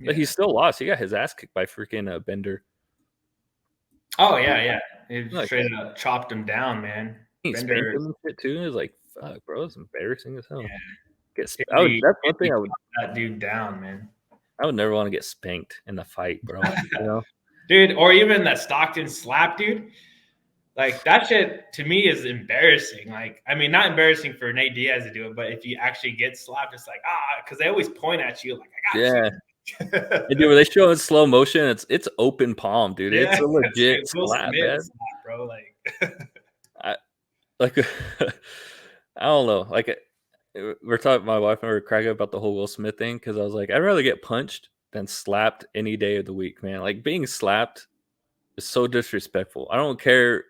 But he still lost. He got his ass kicked by freaking Bender. Oh yeah. He straight up chopped him down, man. He spanked him and shit too. It was like, fuck, bro, it's embarrassing as hell. Yeah. That's one thing I would. That dude down, man. I would never want to get spanked in the fight, bro. You know, dude, or even that Stockton slap, dude. Like that shit to me is embarrassing. Like, I mean, not embarrassing for Nate Diaz to do it, but if you actually get slapped, it's like because they always point at you like, I got you. Dude, when they show in slow motion, it's open palm, dude. Yeah, it's a legit slap, man. Slap, bro. I don't know. Like, we're talking. My wife and I were cracking about the whole Will Smith thing because I was like, I'd rather get punched than slapped any day of the week, man. Like being slapped is so disrespectful. I don't care.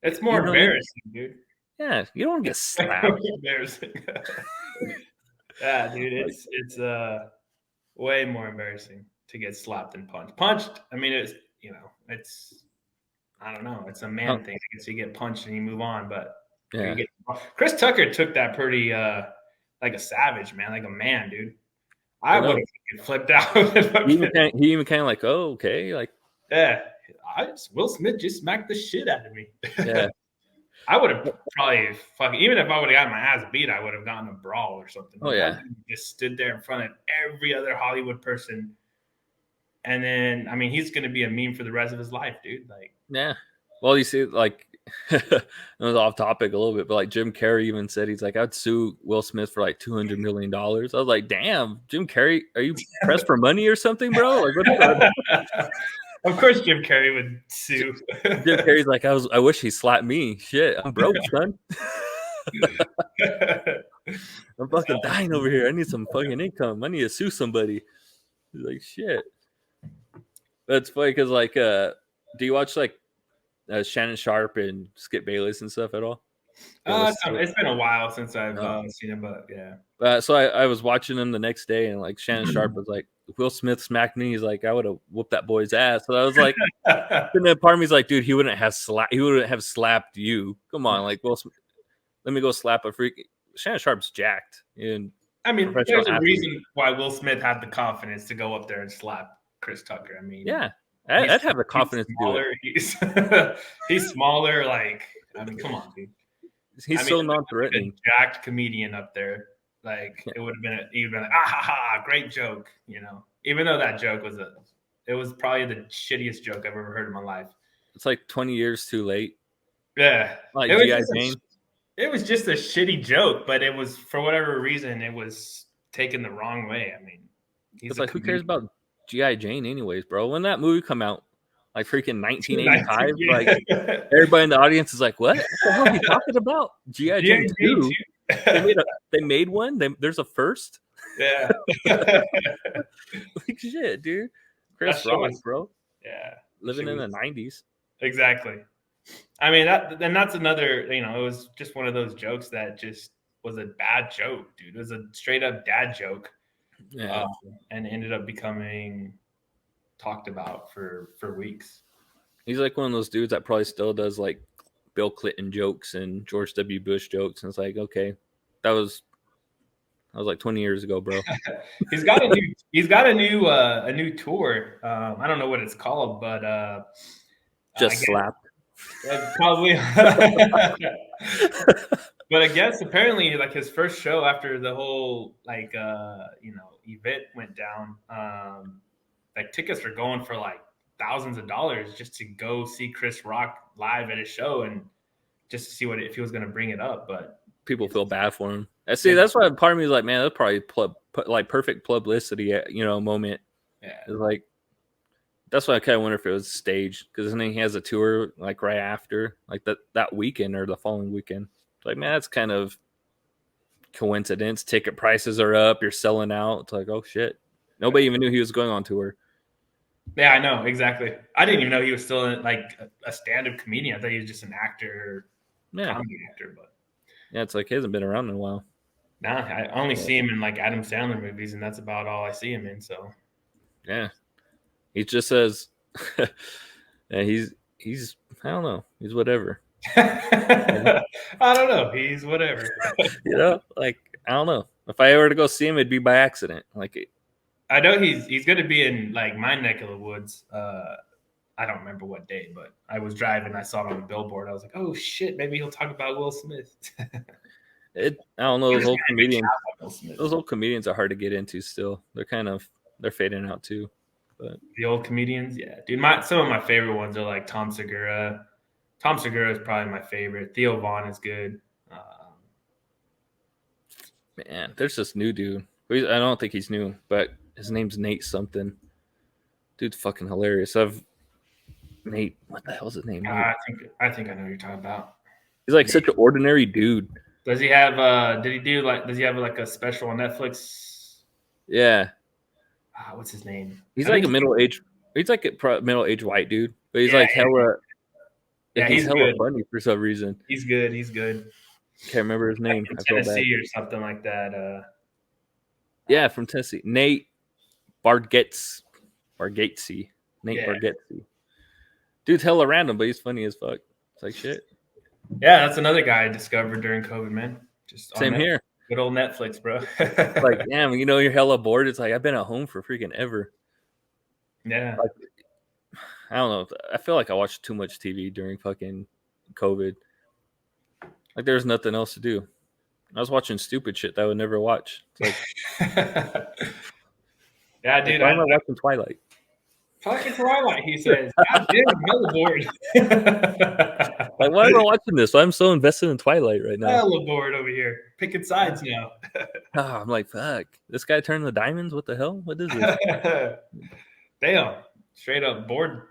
It's more embarrassing, dude. Yeah, you don't want to get slapped. Embarrassing. Yeah, dude, it's way more embarrassing to get slapped than punched. Punched, I mean, it's I don't know, it's a man thing. I guess you get punched and you move on, but Chris Tucker took that pretty like a savage, man, like a man, dude. I would have flipped out. He even kind of like, oh, okay, like Will Smith just smacked the shit out of me. Yeah. I would have probably even if I would have gotten my ass beat, I would have gotten a brawl or something. Oh yeah, just stood there in front of every other Hollywood person, and then I mean, he's going to be a meme for the rest of his life, dude. Like, yeah. Well, you see, like, it was off topic a little bit, but like Jim Carrey even said he's like, I'd sue Will Smith for like $200 million. I was like, damn, Jim Carrey, are you pressed for money or something, bro? Like, what's that? Of course, Jim Carrey would sue. Jim Carrey's like, I wish he slapped me. Shit, I'm broke, son. I'm fucking dying over here. I need some fucking income. I need to sue somebody. He's like, shit. That's funny because, like, do you watch like Shannon Sharp and Skip Bayless and stuff at all? It's been a while since I've seen him, but yeah. So I was watching him the next day, and like Shannon Sharp was like, Will Smith smacked me. He's like, I would have whooped that boy's ass. So I was like, and then part of me's like, dude, he wouldn't have slapped you. Come on, like, Will Smith, let me go slap a freak. Shannon Sharp's jacked. And I mean, there's a reason why Will Smith had the confidence to go up there and slap Chris Tucker. I mean, yeah, I'd have the confidence to do it. He's smaller. Like, I mean, come on, dude. He's so non-threatening. A jacked comedian up there. Like, it would have been he'd been like, ah ha ha, great joke, you know. Even though that joke was probably the shittiest joke I've ever heard in my life. It's like 20 years too late. Yeah. Like G.I. Jane. It was just a shitty joke, but it was, for whatever reason, it was taken the wrong way. I mean, it's like, who cares about G.I. Jane anyways, bro? When that movie come out, like freaking 1985, like everybody in the audience is like, what the hell are you talking about? G.I. Jane 2? They made one? There's a first? Yeah. Like, shit, dude. Chris Rock, bro. Yeah. Living in the 90s. Exactly. I mean, that's another, it was just one of those jokes that just was a bad joke, dude. It was a straight up dad joke. Yeah. And ended up becoming talked about for weeks. He's like one of those dudes that probably still does like Bill Clinton jokes and George W. Bush jokes. And it's like, okay, that was like 20 years ago, bro. He's got a new tour. I don't know what it's called, but just slapped. Probably. But I guess apparently, like, his first show after the whole event went down, like, tickets are going for like thousands of dollars just to go see Chris Rock live at his show and just to see if he was going to bring it up. But people feel bad for him. I see. That's why part of me is like, man, that's probably like perfect publicity, moment. Yeah. It's like, that's why I kind of wonder if it was staged, because then he has a tour like right after, like that weekend or the following weekend. It's like, man, that's kind of coincidence. Ticket prices are up. You're selling out. It's like, oh shit. Nobody even knew he was going on tour. Yeah, I know exactly. I didn't even know he was still like a stand-up comedian. I thought he was just an actor, comedy actor. But yeah, it's like he hasn't been around in a while. Nah, I only see him in like Adam Sandler movies, and that's about all I see him in. So yeah, he just says, yeah, he's I don't know, he's whatever. I don't know. He's whatever. Like I don't know. If I ever to go see him, it'd be by accident. Like I know he's going to be in like my neck of the woods. I don't remember what day, but I was driving. I saw it on the billboard. I was like, oh shit, maybe he'll talk about Will Smith. I don't know. Those old comedians are hard to get into. Still, they're fading out too. But the old comedians, yeah, dude. Some of my favorite ones are like Tom Segura. Tom Segura is probably my favorite. Theo Vaughn is good. Man, there's this new dude. I don't think he's new, but his name's Nate something. Dude's fucking hilarious. Nate, what the hell's his name? I think I know what you're talking about. He's like such an ordinary dude. Does he have does he have like a special on Netflix? Yeah. What's his name? He's like a middle-aged white dude, but he's like hella he's hella funny for some reason. He's good. Can't remember his name. Like Tennessee or something like that. Yeah, from Tennessee. Nate Bargatze. Nate Bargatze. Dude's hella random, but he's funny as fuck. It's like shit. Yeah, that's another guy I discovered during COVID, man. Just same here. Good old Netflix, bro. Like, damn, you're hella bored. It's like I've been at home for freaking ever. Yeah. Like, I don't know. I feel like I watched too much TV during fucking COVID. Like there's nothing else to do. I was watching stupid shit that I would never watch. It's like, yeah, dude. Why am I watching Twilight? Fucking Twilight, he says. God damn, hella bored. Like, why am I watching this? I'm so invested in Twilight right now. Hella bored over here. Picking sides now. I'm like, fuck. This guy turned the diamonds? What the hell? What is this? Damn. Straight up bored.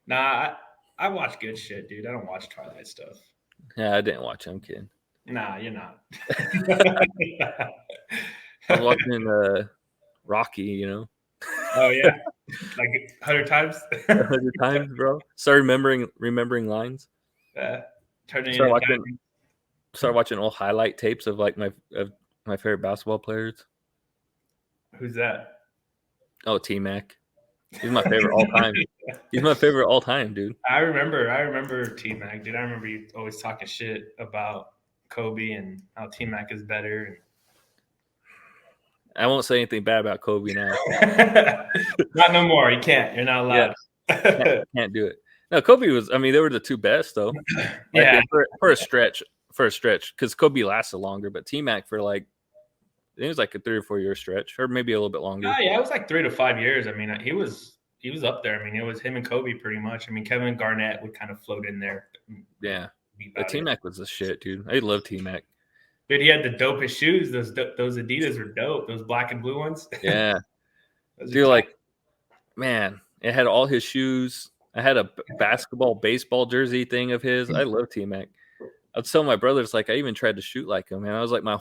Nah, I watch good shit, dude. I don't watch Twilight stuff. Yeah, I didn't watch it. I'm kidding. Nah, you're not. I was watching Rocky, Oh yeah, like 100 times. 100 times, bro. Started remembering lines. Start watching old highlight tapes of like my favorite basketball players. Who's that? Oh, T-Mac. He's my favorite all time. He's my favorite all time, dude. I remember T-Mac, dude. I remember you always talking shit about Kobe and how T-Mac is better. I won't say anything bad about Kobe now. Not no more. You can't. You're not allowed. Yeah. Can't do it. No, Kobe was. I mean, they were the two best though. Yeah, for a stretch, because Kobe lasted longer, but T-Mac for like, it was like a 3 or 4 year stretch, or maybe a little bit longer. Yeah, it was like 3 to 5 years. I mean, he was up there. I mean, it was him and Kobe pretty much. I mean, Kevin Garnett would kind of float in there. Yeah, but T-Mac was the shit, dude. I love T-Mac. Dude, he had the dopest shoes. Those Adidas were dope. Those black and blue ones. Yeah. Dude, like, man, it had all his shoes. I had a basketball, baseball jersey thing of his. I love T-Mac. I'd tell my brothers, like, I even tried to shoot like him, man. I was like I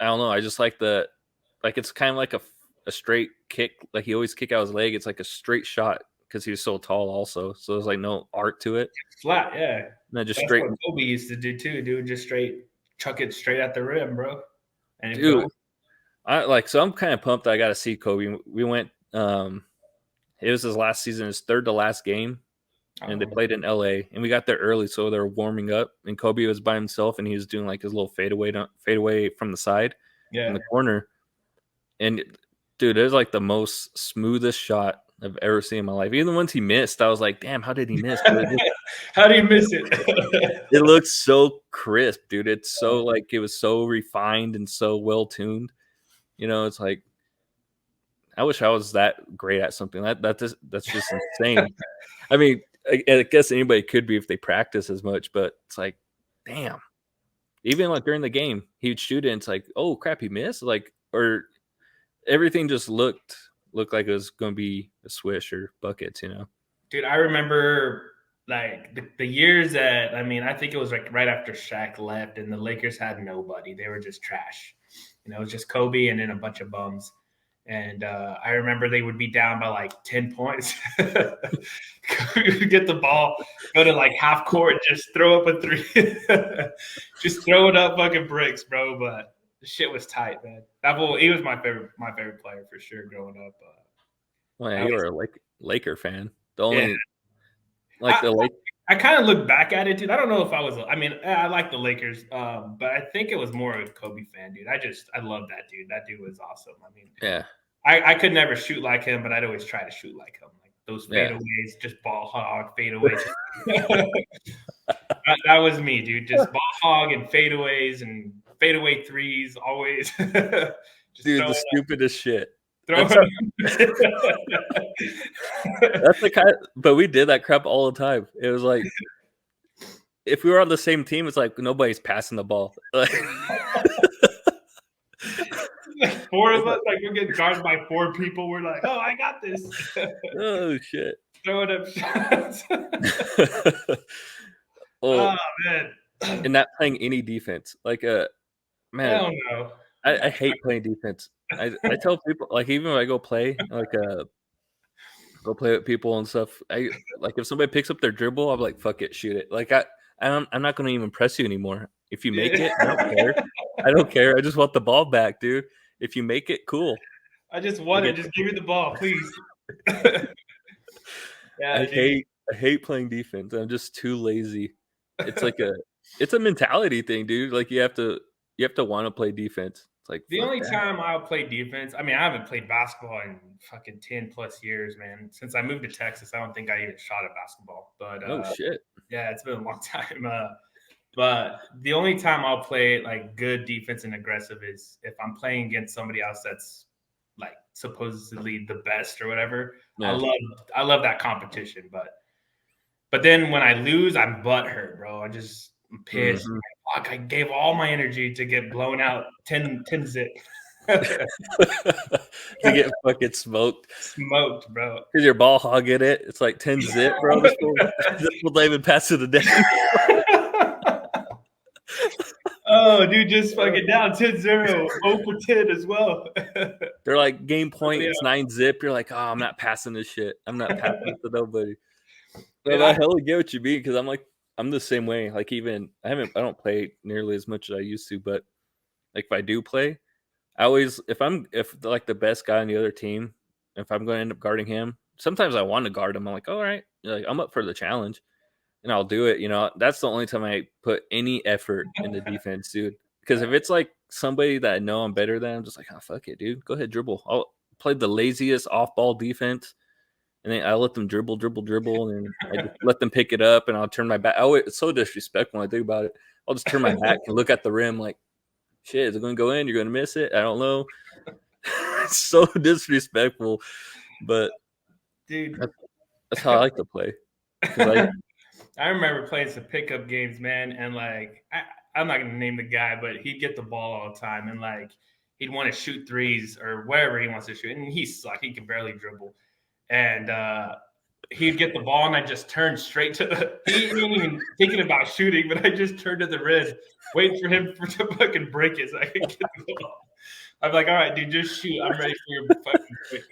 don't know. I just like it's kind of like a straight kick. Like, he always kick out his leg. It's like a straight shot because he was so tall also. So there's like no art to it. Flat, yeah. And just straight. What Kobe used to do too, dude. Just straight. Chuck it straight at the rim, bro. And dude, so I'm kind of pumped that I got to see Kobe. We went, it was his last season, his third to last game, and they played in LA, and we got there early, so they were warming up, and Kobe was by himself, and he was doing like his little fadeaway from the side, in the corner, and dude, it was like the most smoothest shot I've ever seen in my life. Even the ones he missed, I was like, damn, how did he miss? How do you miss it? It looks so crisp, dude. It's so like, it was so refined and so well tuned. It's like, I wish I was that great at something. That's just insane. I mean, I guess anybody could be if they practice as much, but it's like, damn. Even like during the game, he'd shoot it and it's like, oh crap, he missed. Like, or everything just looked like it was going to be a swish or buckets, Dude, I remember like the years that, I mean, I think it was like right after Shaq left and the Lakers had nobody. They were just trash. You know, it was just Kobe and then a bunch of bums. And I remember they would be down by like 10 points. Get the ball, go to like half court, just throw up a three. Just throw it up fucking bricks, bro. But the shit was tight, man. He was my favorite player for sure growing up. Well, yeah, you were a Laker fan. The Yeah. only I kind of look back at it, dude. I don't know if I was. I mean, I like the Lakers, but I think it was more of a Kobe fan, dude. I love that dude. That dude was awesome. I mean, yeah. I could never shoot like him, but I'd always try to shoot like him. Like those fadeaways, just ball hog fadeaways. that was me, dude. Just ball hog and fadeaways and fadeaway threes always. Dude, the stupidest shit. Throw that's the kind. But we did that crap all the time. It was like if we were on the same team, it's like nobody's passing the ball. Like 4 of us, like we're getting guarded by 4 people. We're like, oh, I got this. Oh shit! Throwing up shots. Oh man! And not playing any defense, like man. I don't know. I hate playing defense. I tell people, like, even when I go play, like go play with people and stuff. Like if somebody picks up their dribble, I'm like, fuck it, shoot it. Like I'm not going to even press you anymore. If you make it, I don't care. I don't care. I just want the ball back, dude. If you make it, cool. I just want it. Just give me the ball, please. Yeah, I hate playing defense. I'm just too lazy. It's like it's a mentality thing, dude. Like you have to want to play defense. It's like the only time I'll play defense. I mean, I haven't played basketball in fucking 10 plus years, man. Since I moved to Texas, I don't think I even shot at basketball. But oh shit, yeah, it's been a long time. But the only time I'll play like good defense and aggressive is if I'm playing against somebody else that's like supposedly the best or whatever. Yeah. I love that competition, but then when I lose, I'm butthurt, bro. I'm pissed. Mm-hmm. Fuck, I gave all my energy to get blown out 10 zip. To get fucking smoked, bro. Because your ball hogging it. It's like 10 zip, bro. This will not even pass it a day. Oh, dude, just fucking down 10-0, 0 for 10 as well. They're like game point. It's 9 zip. You're like, oh, I'm not passing this shit. I'm not passing it to nobody. But I hella get what you mean because I'm the same way. Like even I don't play nearly as much as I used to, but like if I do play, I always if like the best guy on the other team, if I'm going to end up guarding him, sometimes I want to guard him. I'm like, all right, like I'm up for the challenge, and I'll do it. You know, that's the only time I put any effort in the defense, dude. Because if it's like somebody that I know I'm better than, I'm just like, oh fuck it, dude, go ahead, dribble. I'll play the laziest off-ball defense. And then I let them dribble, and I just let them pick it up, and I'll turn my back. Oh, it's so disrespectful when I think about it. I'll just turn my back and look at the rim like, shit, is it going to go in? You're going to miss it? I don't know. It's so disrespectful. But, dude, that's how I like to play. I remember playing some pickup games, man, and like I'm not going to name the guy, but he'd get the ball all the time, and like he'd want to shoot threes or wherever he wants to shoot, and he sucked. He can barely dribble. And he'd get the ball, and I just turned straight to the. He ain't even thinking about shooting, but I just turned to the rim, waiting for him to fucking break it so I could get the ball. I'm like, all right, dude, just shoot. I'm ready for your fucking break.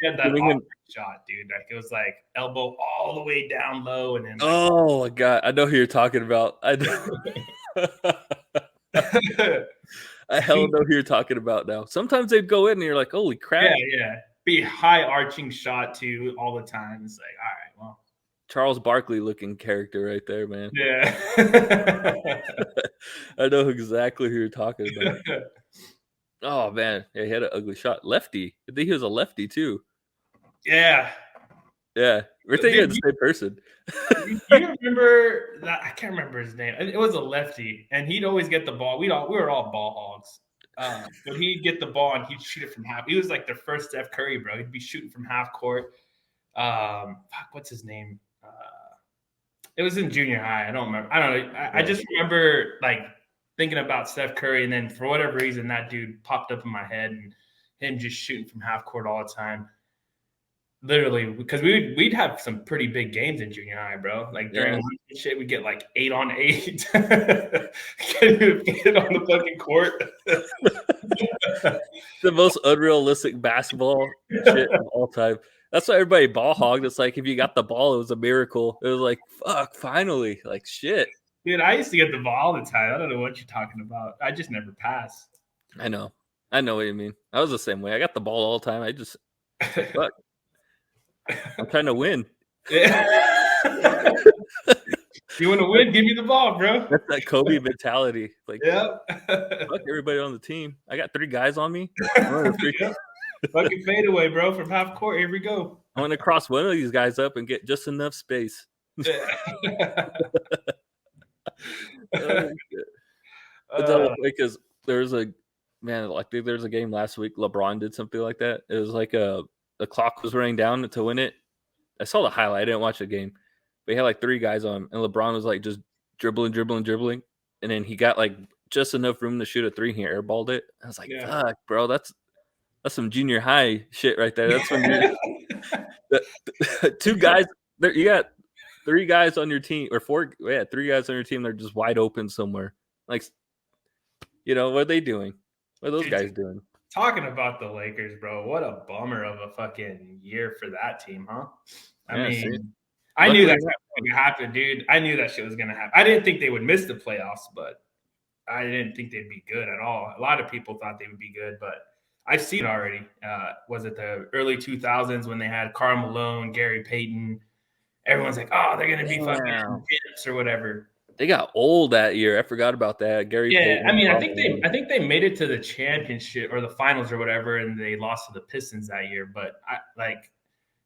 He had that awkward shot, dude. Like it was like elbow all the way down low, and then. Like, oh my god, I know who you're talking about. I hell know who you're talking about now. Sometimes they'd go in and you're like, holy crap. Yeah. Be high arching shot too all the time. It's like, all right, well. Charles Barkley looking character right there, man. Yeah. I know exactly who you're talking about. Oh man, yeah, he had an ugly shot. Lefty. I think he was a lefty too. Yeah. Yeah. We're thinking of the same person. You remember that? I can't remember his name. It was a lefty, and he'd always get the ball. We were all ball hogs. But he'd get the ball and he'd shoot it from half. He was like the first Steph Curry, bro. He'd be shooting from half court. What's his name? It was in junior high. I don't remember. I don't know. I just remember like thinking about Steph Curry, and then for whatever reason, that dude popped up in my head, and him just shooting from half court all the time. Literally, because we'd have some pretty big games in junior high, bro. Like during lunch and shit, we'd get like 8-on-8. Can't even get on the fucking court. The most unrealistic basketball shit of all time. That's why everybody ball hogged. It's like if you got the ball, it was a miracle. It was like, fuck, finally. Like shit. Dude, I used to get the ball all the time. I don't know what you're talking about. I just never pass. I know. I know what you mean. I was the same way. I got the ball all the time. I just like, fuck. I'm trying to win. You want to win? Give me the ball, bro. That's that Kobe mentality. Like, yeah. fuck everybody on the team. I got 3 guys on me. Yeah. Fucking fade away, bro, from half court. Here we go. I'm gonna cross one of these guys up and get just enough space. Because there's a man, like there's a game last week. LeBron did something like that. It was like the clock was running down to win it. I saw the highlight. I didn't watch the game. But he had like 3 guys on him, and LeBron was like just dribbling, and then he got like just enough room to shoot a 3. He airballed it. I was like, fuck, bro, that's some junior high shit right there. That's when you're 2 guys. You got 3 guys on your team, or 4. Yeah, 3 guys on your team. They're just wide open somewhere. Like, what are they doing? What are those guys doing? Talking about the Lakers, bro. What a bummer of a fucking year for that team, huh? I mean, I knew that was going to happen, dude. I knew that shit was going to happen. I didn't think they would miss the playoffs, but I didn't think they'd be good at all. A lot of people thought they would be good, but I've seen it already. Was it the early 2000s when they had Karl Malone, Gary Payton? Everyone's like, oh, they're going to be fucking champs or whatever. They got old that year. I forgot about that. Gary Payton. I mean, I think they made it to the championship or the finals or whatever, and they lost to the Pistons that year. But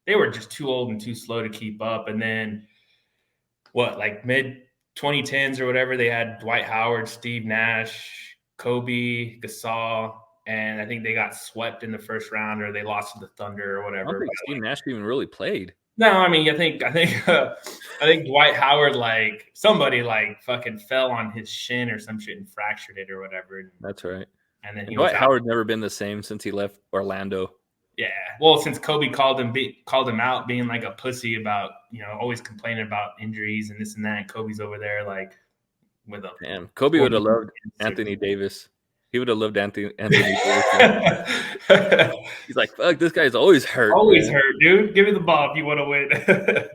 they were just too old and too slow to keep up. And then mid 2010s or whatever, they had Dwight Howard, Steve Nash, Kobe, Gasol, and I think they got swept in the first round or they lost to the Thunder or whatever. I don't think Steve Nash even really played. No, I mean, I think Dwight Howard, somebody fucking fell on his shin or some shit and fractured it or whatever. That's right. And then Dwight Howard never been the same since he left Orlando. Yeah, well, since Kobe called him out being like a pussy about always complaining about injuries and this and that. And Kobe's over there with a damn. Kobe would have loved Anthony Davis. He would have loved Anthony Davis. He's like, fuck, this guy's always hurt. Always hurt, dude. Give me the ball if you want to win.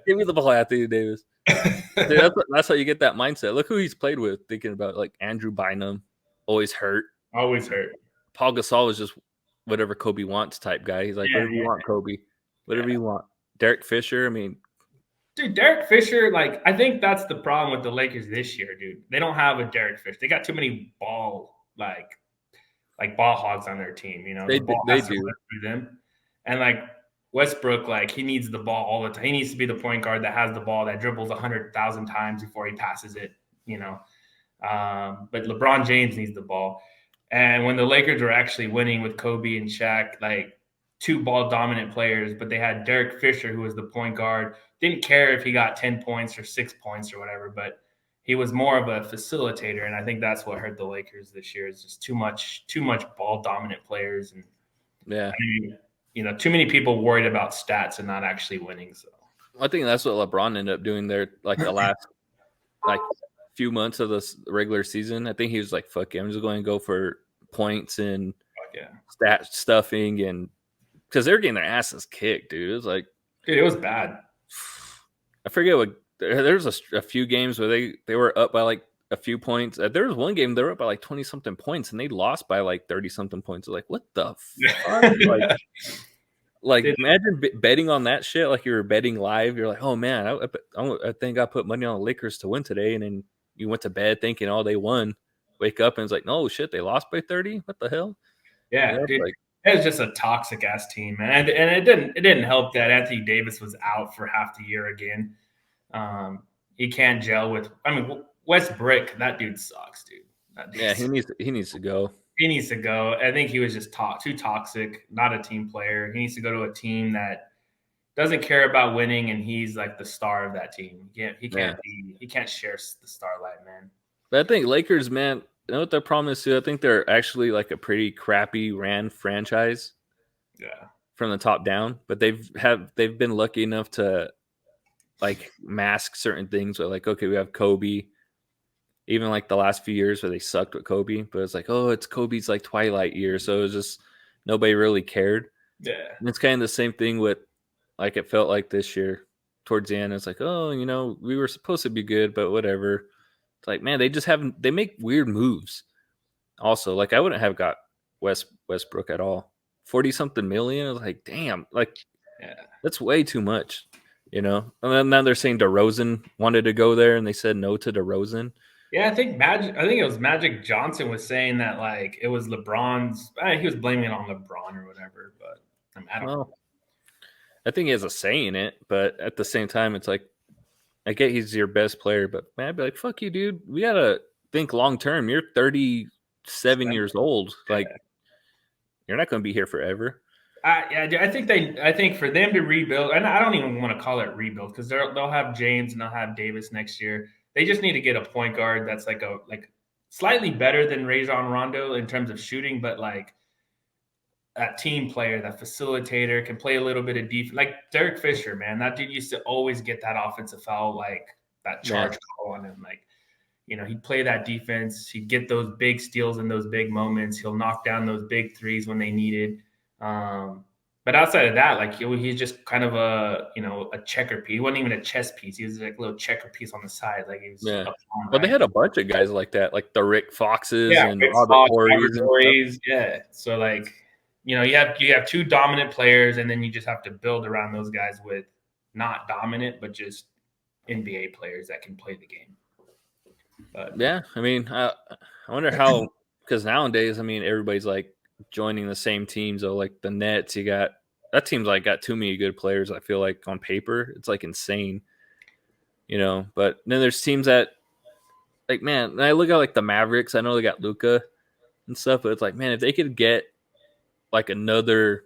Give me the ball, Anthony Davis. Dude, that's how you get that mindset. Look who he's played with. Thinking about Andrew Bynum, always hurt. Always hurt. Paul Gasol was just whatever Kobe wants type guy. He's like, whatever you want, Kobe. Whatever you want. Derek Fisher, I mean. Dude, Derek Fisher, I think that's the problem with the Lakers this year, dude. They don't have a Derek Fisher. They got too many ball ball hogs on their team, They do. Them. And Westbrook, he needs the ball all the time. He needs to be the point guard that has the ball, that dribbles 100,000 times before he passes it, But LeBron James needs the ball. And when the Lakers were actually winning with Kobe and Shaq, 2 ball dominant players, but they had Derek Fisher, who was the point guard. Didn't care if he got 10 points or 6 points or whatever, but he was more of a facilitator, and I think that's what hurt the Lakers this year. Is just too much ball dominant players, and too many people worried about stats and not actually winning. So I think that's what LeBron ended up doing there, the last few months of the regular season. I think he was like, "Fuck it, I'm just going to go for points and stat stuffing," and because they were getting their asses kicked, dude. It was dude, it was bad. I forget what. There was a few games where they were up by a few points. There was one game they were up by 20-something points and they lost by 30-something points. What the fuck? Imagine betting on that shit you were betting live. You're like, oh man, I think I put money on the Lakers to win today, and then you went to bed thinking, oh, they won. Wake up and it's like, no shit, they lost by 30. What the hell? Yeah, dude. It was just a toxic ass team, man. And it didn't help that Anthony Davis was out for half the year again. He can't gel with. I mean, Westbrook, that dude sucks, dude. He needs to go. He needs to go. I think he was just too toxic. Not a team player. He needs to go to a team that doesn't care about winning, and he's the star of that team. He can't share the starlight, man. But I think Lakers, man. You know what their problem is too? I think they're actually a pretty crappy ran franchise. Yeah. from the top down, but they've been lucky enough to like mask certain things with like, okay, we have Kobe. Even like the last few years where they sucked with Kobe, but it's like, oh, it's Kobe's like twilight year, so it was just nobody really cared. Yeah. And it's kind of the same thing with like it felt like this year towards the end. It's like, oh, we were supposed to be good, but whatever. It's like, man, they just haven't. They make weird moves. Also, like I wouldn't have got Westbrook at all. 40-something million. I was like, damn, like that's way too much. And then now they're saying DeRozan wanted to go there, and they said no to DeRozan. Yeah, I think it was Magic Johnson was saying that like it was LeBron's. He was blaming it on LeBron or whatever, but I don't know. I think he has a say in it, but at the same time, it's like I get he's your best player, but man, I'd be like, fuck you, dude. We gotta think long term. You're 37 years old. Like you're not gonna be here forever. I think for them to rebuild, and I don't even want to call it rebuild because they'll have James and they'll have Davis next year. They just need to get a point guard that's like slightly better than Rajon Rondo in terms of shooting, but like that team player, that facilitator, can play a little bit of defense. Like Derek Fisher, man, that dude used to always get that offensive foul, like that charge call on him. Like, he'd play that defense. He'd get those big steals in those big moments. He'll knock down those big threes when they needed. But outside of that, like he's just kind of a checker piece. He wasn't even a chess piece. He was like a little checker piece on the side. Like he was Well, they had a bunch of guys like that, like the Rick Foxes and Robert Horrys. Yeah. So like, you have two dominant players, and then you just have to build around those guys with not dominant, but just NBA players that can play the game. But yeah, I mean, I wonder how, because nowadays, I mean, everybody's like joining the same teams. So like the Nets, that team's like got too many good players. I feel like on paper, it's like insane, But then there's teams that, like, man, I look at like the Mavericks. I know they got Luka and stuff, but it's like, man, if they could get like another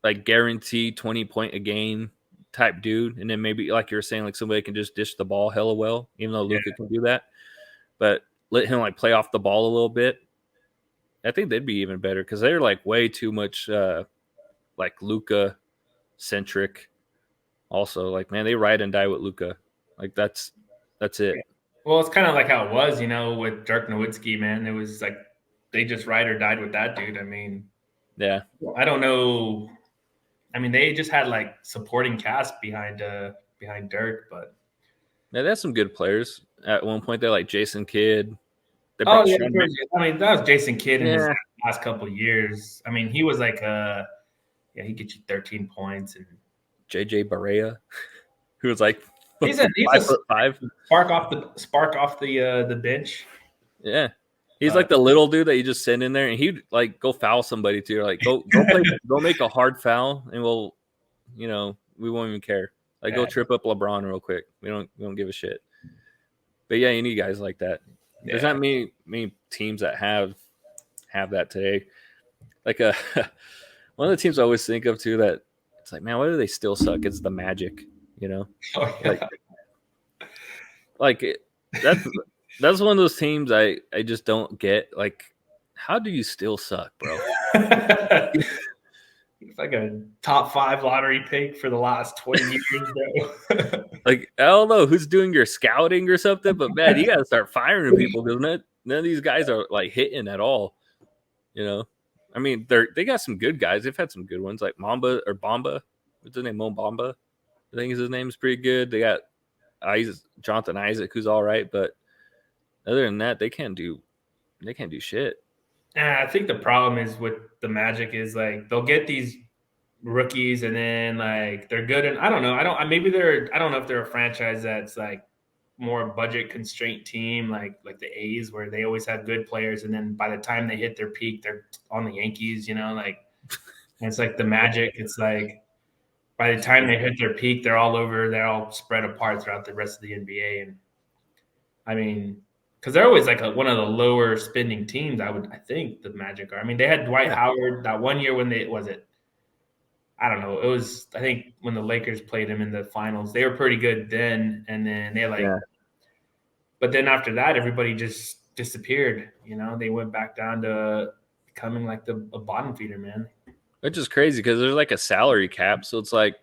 like guaranteed 20-point a game type dude, and then maybe like you're saying, like somebody can just dish the ball hella well, even though Luka can do that, but let him like play off the ball a little bit. I think they'd be even better because they're like way too much like Luka centric. Also, like, man, they ride and die with Luka. Like that's it. Well, it's kind of like how it was, with Dirk Nowitzki, man. It was like they just ride or died with that dude. I mean, yeah, I don't know. I mean, they just had like supporting cast behind Dirk, but yeah, they had some good players. At one point, they're like Jason Kidd. I mean, that was Jason Kidd in his last couple of years. I mean, he was like, he gets you 13 points, and JJ Barea, who was like he's a 5'5", spark off the bench. Yeah, he's like the little dude that you just send in there, and he'd like go foul somebody too. Like go play, go make a hard foul, and we'll, we won't even care. Like go trip up LeBron real quick. We don't give a shit. But yeah, you need guys like that. Yeah. There's not many teams that have that today. Like one of the teams I always think of too that it's like, man, why do they still suck? It's the Magic, Oh, yeah. Like that's one of those teams I just don't get. Like, how do you still suck, bro? It's like a top 5 lottery pick for the last 20 years, bro. Like, I don't know who's doing your scouting or something, but man, you got to start firing people because none of these guys are like hitting at all. I mean, they got some good guys. They've had some good ones like Mamba or Bamba. What's his name? Mo Bamba. I think his name is pretty good. They got Jonathan Isaac, who's all right, but other than that, they can't do shit. I think the problem is with the Magic is like they'll get these rookies and then like they're good, and I don't know. I don't know if they're a franchise that's like more budget constraint team like the A's, where they always have good players, and then by the time they hit their peak, they're on the Yankees. Like, and it's like the Magic. It's like by the time they hit their peak, they're all spread apart throughout the rest of the NBA. And I mean, because they're always like one of the lower spending teams. I think the Magic are. I mean, they had Dwight Howard that one year when I don't know. It was, I think, when the Lakers played him in the finals. They were pretty good then, and then but then after that, everybody just disappeared. They went back down to becoming like a bottom feeder, man. Which is crazy because there's like a salary cap, so it's like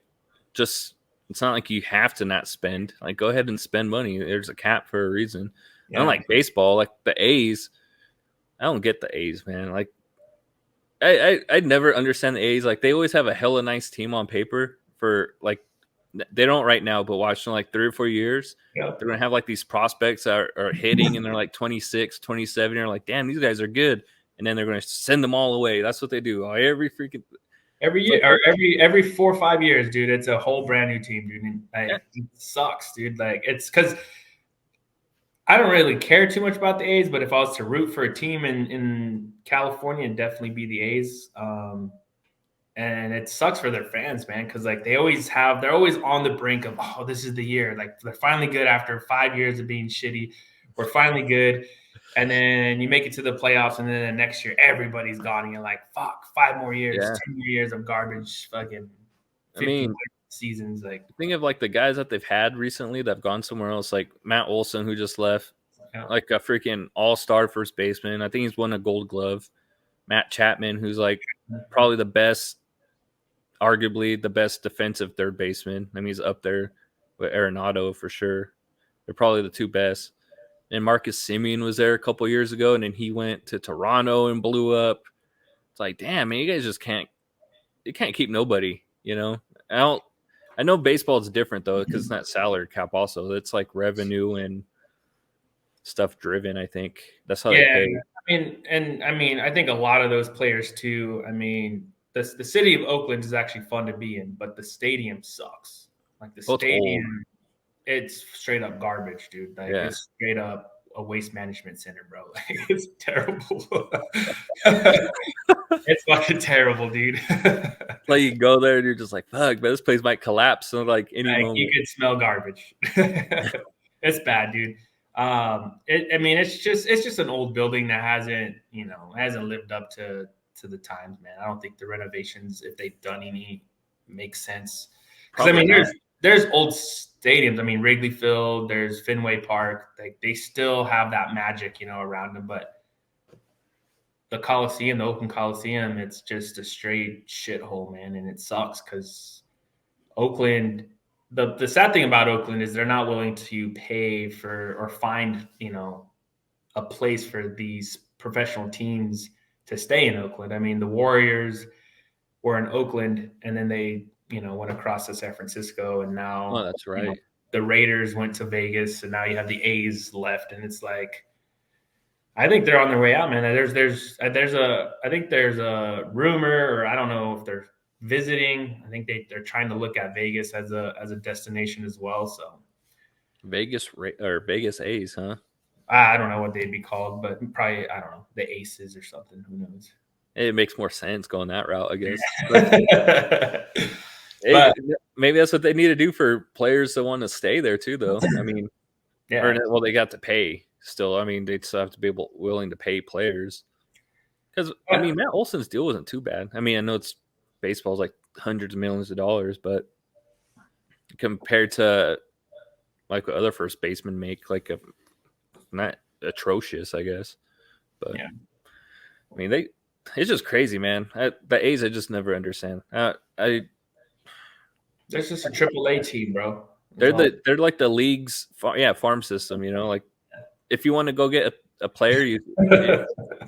just it's not like you have to not spend. Like go ahead and spend money. There's a cap for a reason. Yeah. Unlike baseball, like the A's, I don't get the A's, man. Like I never understand the A's. Like they always have a hella nice team on paper for like they don't right now, but watching like 3 or 4 years, Yep. they're gonna have like these prospects that are hitting and they're like 26, 27. You're like, damn, these guys are good. And then they're gonna send them all away. That's what they do. Every freaking Every year, like, or every 4 or 5 years, dude, it's a whole brand new team, dude. And, yeah. it sucks, dude. Like it's because I don't really care too much about the A's, but if I was to root for a team in California, it'd definitely be the A's. And it sucks for their fans, man, because like they're always on the brink of, oh, this is the year. Like they're finally good after 5 years of being shitty. We're finally good. And then you make it to the playoffs, and then the next year everybody's gone, and you're like, fuck, 5 more years, Yeah. 10 more years of garbage, fucking 50 I mean, seasons. Like think of like the guys that they've had recently that have gone somewhere else, like Matt Olson, who just left, like a freaking all-star first baseman. I think he's won a Gold Glove. Matt Chapman, who's like probably the best, arguably the best defensive third baseman. I mean, he's up there with Arenado for sure. They're probably the two best. And Marcus Semien was there a couple years ago, and then he went to Toronto and blew up. It's like, damn, man, you guys just can't. You can't keep nobody. You know, I know baseball is different though because it's not salary cap. Also, it's like revenue and stuff driven. I think that's how they pay. I mean, I think a lot of those players too. I mean, the city of Oakland is actually fun to be in, but the stadium sucks. Like the stadium, it's straight up garbage, dude. Like it's straight up a waste management center, bro. Like it's terrible. It's fucking terrible, dude. Like you go there and you're just like, fuck, but this place might collapse. So like any moment, you could smell garbage. It's bad, dude. I mean, it's just an old building that hasn't lived up to the times, man. I don't think the renovations, if they've done any, make sense. Because I mean, there's old stadiums. I mean, Wrigley Field, there's Fenway Park. Like they still have that magic, around them. But the Coliseum, the Oakland Coliseum, it's just a straight shithole, man, and it sucks because Oakland. The sad thing about Oakland is they're not willing to pay for or find a place for these professional teams to stay in Oakland. I mean, the Warriors were in Oakland, and then they went across to San Francisco, and now that's right. The Raiders went to Vegas, and now you have the A's left, and it's like. I think they're on their way out, man. I think there's a rumor, or I don't know if they're visiting. I think they're trying to look at Vegas as a destination as well. So Vegas A's, huh? I don't know what they'd be called, but probably I don't know, the Aces or something. Who knows? It makes more sense going that route, I guess. But maybe that's what they need to do for players that want to stay there too, though. I mean, well, they got to pay still. I mean, they still have to be willing to pay players. Because I mean, Matt Olson's deal wasn't too bad. I mean, I know baseball's like hundreds of millions of dollars, but compared to like what other first basemen make, like not atrocious, I guess. But I mean, it's just crazy, man. The A's, I just never understand. There's just a AAA team, bro. They're like the league's farm system. Like if you want to go get a player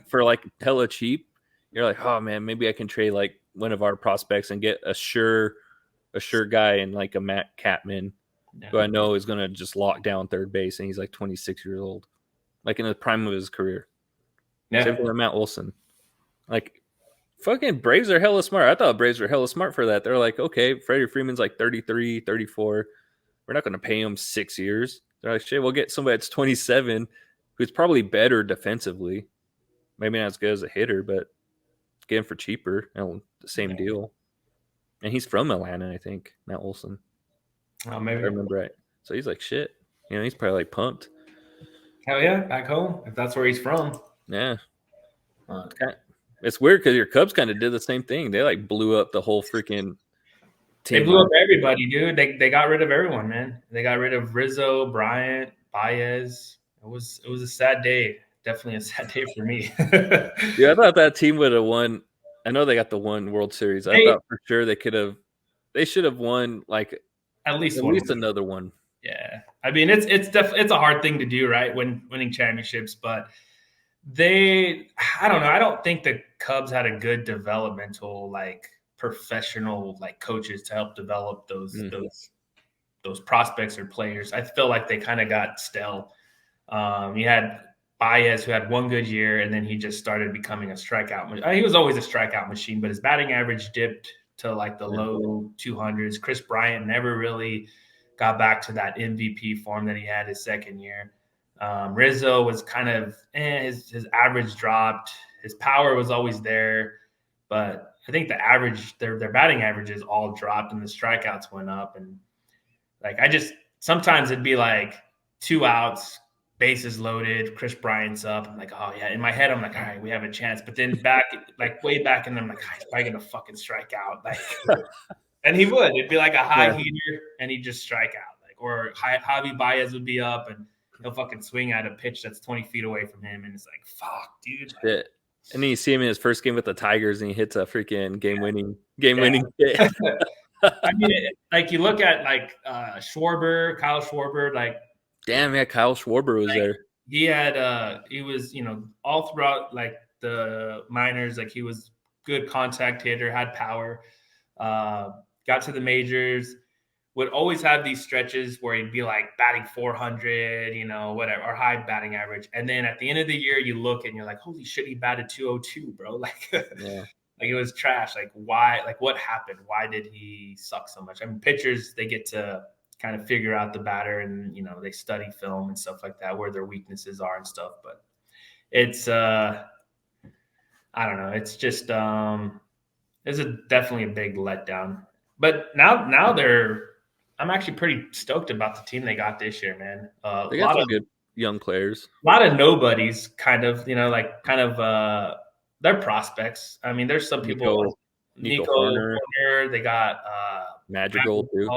for like hella cheap, you're like, oh man, maybe I can trade like one of our prospects and get a sure guy and like a Matt Chapman, who I know is gonna just lock down third base, and he's like 26 years old, like in the prime of his career. Same for Matt Olson. Like fucking Braves are hella smart. I thought Braves were hella smart for that. They're like, okay, Freddie Freeman's like 33, 34. We're not going to pay him 6 years. They're like, shit, we'll get somebody that's 27 who's probably better defensively. Maybe not as good as a hitter, but get him for cheaper. The same deal. And he's from Atlanta, I think, Matt Olson. Oh, maybe. If I remember right. So he's like, shit. He's probably like pumped. Hell yeah, back home, if that's where he's from. Yeah. It's weird because your Cubs kind of did the same thing. They like blew up the whole freaking team. They blew up everybody, dude. They got rid of everyone, man. They got rid of Rizzo, Bryant, Baez. It was a sad day. Definitely a sad day for me. Yeah, I thought that team would have won I know they got the one World Series. I They thought for sure they should have won like at least at one. least another one. Yeah, I mean it's a hard thing to do, right? When winning championships, but I don't know. I don't think the Cubs had a good developmental like professional like coaches to help develop those prospects or players. I feel like they kind of got stale. You had Baez, who had one good year, and then he just started becoming a strikeout. He was always a strikeout machine, but his batting average dipped to like the Yeah. low 200s. Chris Bryant never really got back to that MVP form that he had his second year. Rizzo was kind of his average dropped. His power was always there, but I think the average their batting averages all dropped and the strikeouts went up. And like I just sometimes it'd be like 2 outs, bases loaded, Chris Bryant's up. I'm like, oh yeah. In my head, I'm like, all right, we have a chance. But then way back, and I'm like, he's probably gonna fucking strike out. Like, and he would. It'd be like a high heater, and he'd just strike out. Like, or Javi Baez would be up, and he'll fucking swing at a pitch that's 20 feet away from him, and it's like, fuck, dude. Shit. And then you see him in his first game with the Tigers, and he hits a freaking game-winning hit. I mean, like you look at like Kyle Schwarber, like damn, yeah, Kyle Schwarber was there. He was, all throughout like the minors, like he was good contact hitter, had power, got to the majors, would always have these stretches where he'd be like batting 400, whatever, or high batting average. And then at the end of the year, you look and you're like, holy shit, he batted 202, bro. Like, yeah. Like it was trash. Like why? Like what happened? Why did he suck so much? I mean, pitchers, they get to kind of figure out the batter, and they study film and stuff like that, where their weaknesses are and stuff. But it's I don't know. It's just it's definitely a big letdown. But now I'm actually pretty stoked about the team they got this year, man. They got some good young players. A lot of nobodies, kind of, they're prospects. I mean, there's some people. Nico Horner. They got Madrigal too.